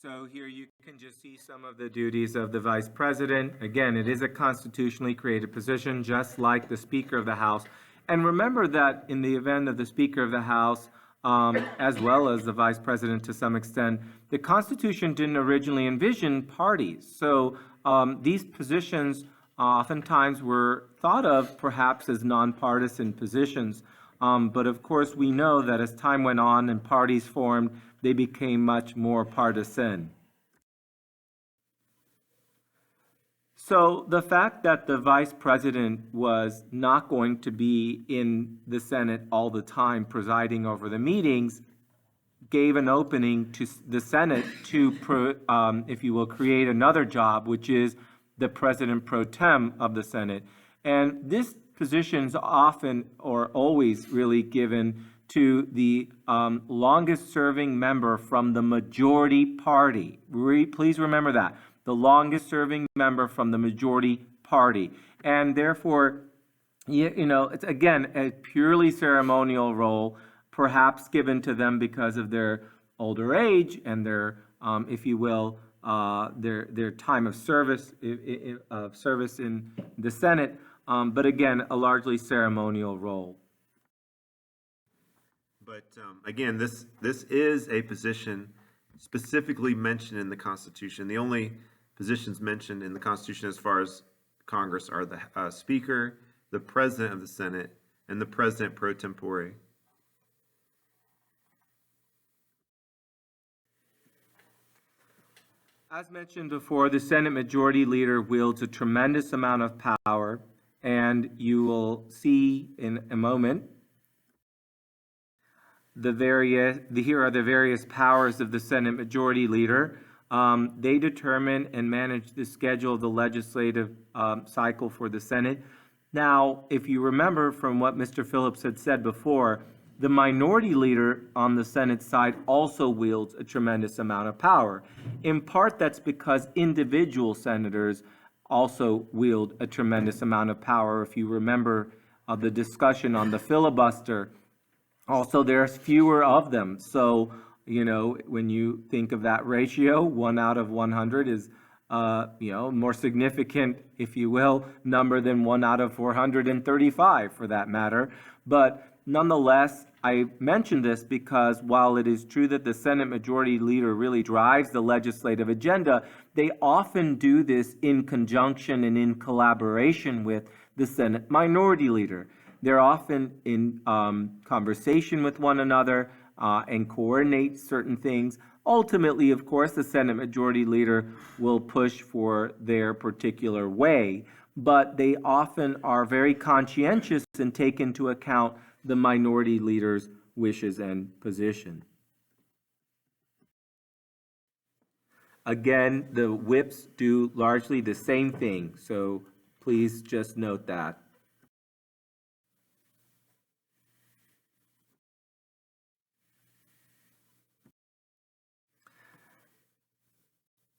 So here you can just see some of the duties of the Vice President. Again, it is a constitutionally created position, just like the Speaker of the House. And remember that in the event of the Speaker of the House, as well as the Vice President to some extent, the Constitution didn't originally envision parties. So these positions oftentimes were thought of perhaps as nonpartisan positions. But of course, we know that as time went on and parties formed, they became much more partisan. So the fact that the Vice President was not going to be in the Senate all the time presiding over the meetings gave an opening to the Senate to, if you will, create another job, which is the President pro tem of the Senate. And this position is often or always really given to the longest serving member from the majority party. Please remember that. The longest serving member from the majority party. And therefore, it's again a purely ceremonial role, perhaps given to them because of their older age and their, if you will, their time of service in the Senate. But again, a largely ceremonial role. But again, this is a position specifically mentioned in the Constitution. The only positions mentioned in the Constitution as far as Congress are the Speaker, the President of the Senate, and the President pro tempore. As mentioned before, the Senate Majority Leader wields a tremendous amount of power, and you will see in a moment here are the various powers of the Senate Majority Leader. They determine and manage the schedule of the legislative cycle for the Senate. Now, if you remember from what Mr. Phillips had said before, the Minority Leader on the Senate side also wields a tremendous amount of power. In part, that's because individual senators also wield a tremendous amount of power. If you remember the discussion on the filibuster, also there's fewer of them. So, when you think of that ratio, 1 out of 100 is, more significant, if you will, number than 1 out of 435 for that matter. But nonetheless, I mention this because while it is true that the Senate Majority Leader really drives the legislative agenda, they often do this in conjunction and in collaboration with the Senate Minority Leader. They're often in conversation with one another and coordinate certain things. Ultimately, of course, the Senate Majority Leader will push for their particular way, but they often are very conscientious and take into account the Minority Leader's wishes and position. Again, the whips do largely the same thing, so please just note that.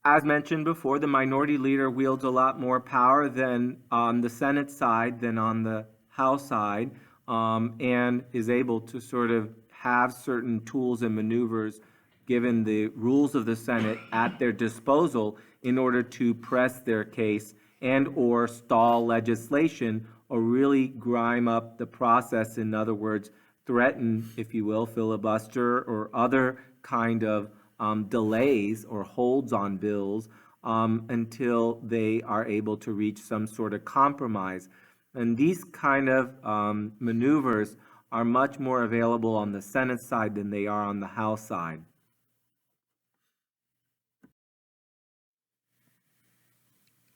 As mentioned before, the Minority Leader wields a lot more power than on the Senate side than on the House side. and is able to sort of have certain tools and maneuvers given the rules of the Senate at their disposal in order to press their case and or stall legislation or really grime up the process. In other words, threaten, if you will, filibuster or other kind of delays or holds on bills until they are able to reach some sort of compromise. And these kind of maneuvers are much more available on the Senate side than they are on the House side.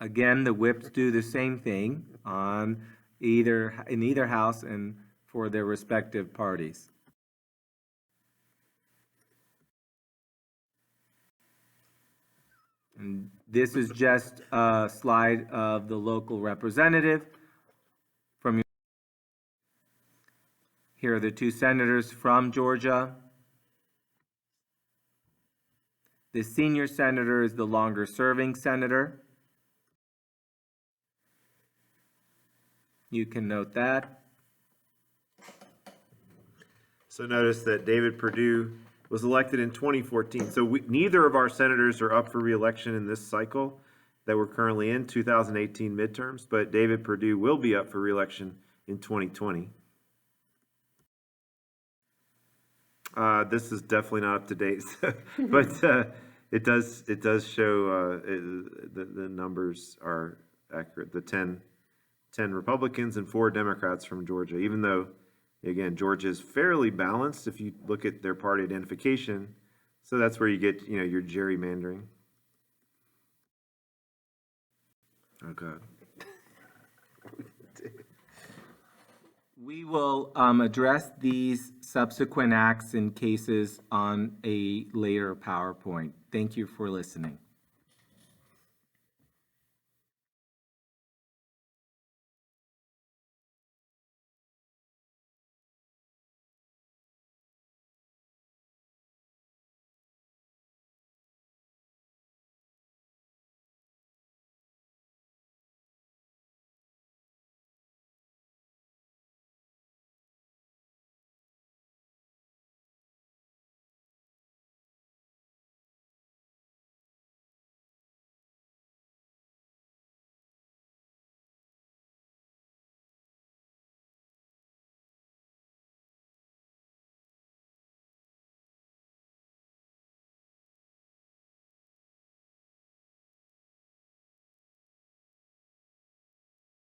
Again, the whips do the same thing in either house and for their respective parties. And this is just a slide of the local representative from. Here are the two senators from Georgia. The senior senator is the longer serving senator. You can note that. So notice that David Perdue was elected in 2014. So neither of our senators are up for re-election in this cycle that we're currently in, 2018 midterms, but David Perdue will be up for re-election in 2020. This is definitely not up to date, but it does show the numbers are accurate. The 10 Republicans and 4 Democrats from Georgia, even though, again, Georgia is fairly balanced if you look at their party identification. So that's where you get, your gerrymandering. Oh, God. We will address these subsequent acts and cases on a later PowerPoint. Thank you for listening.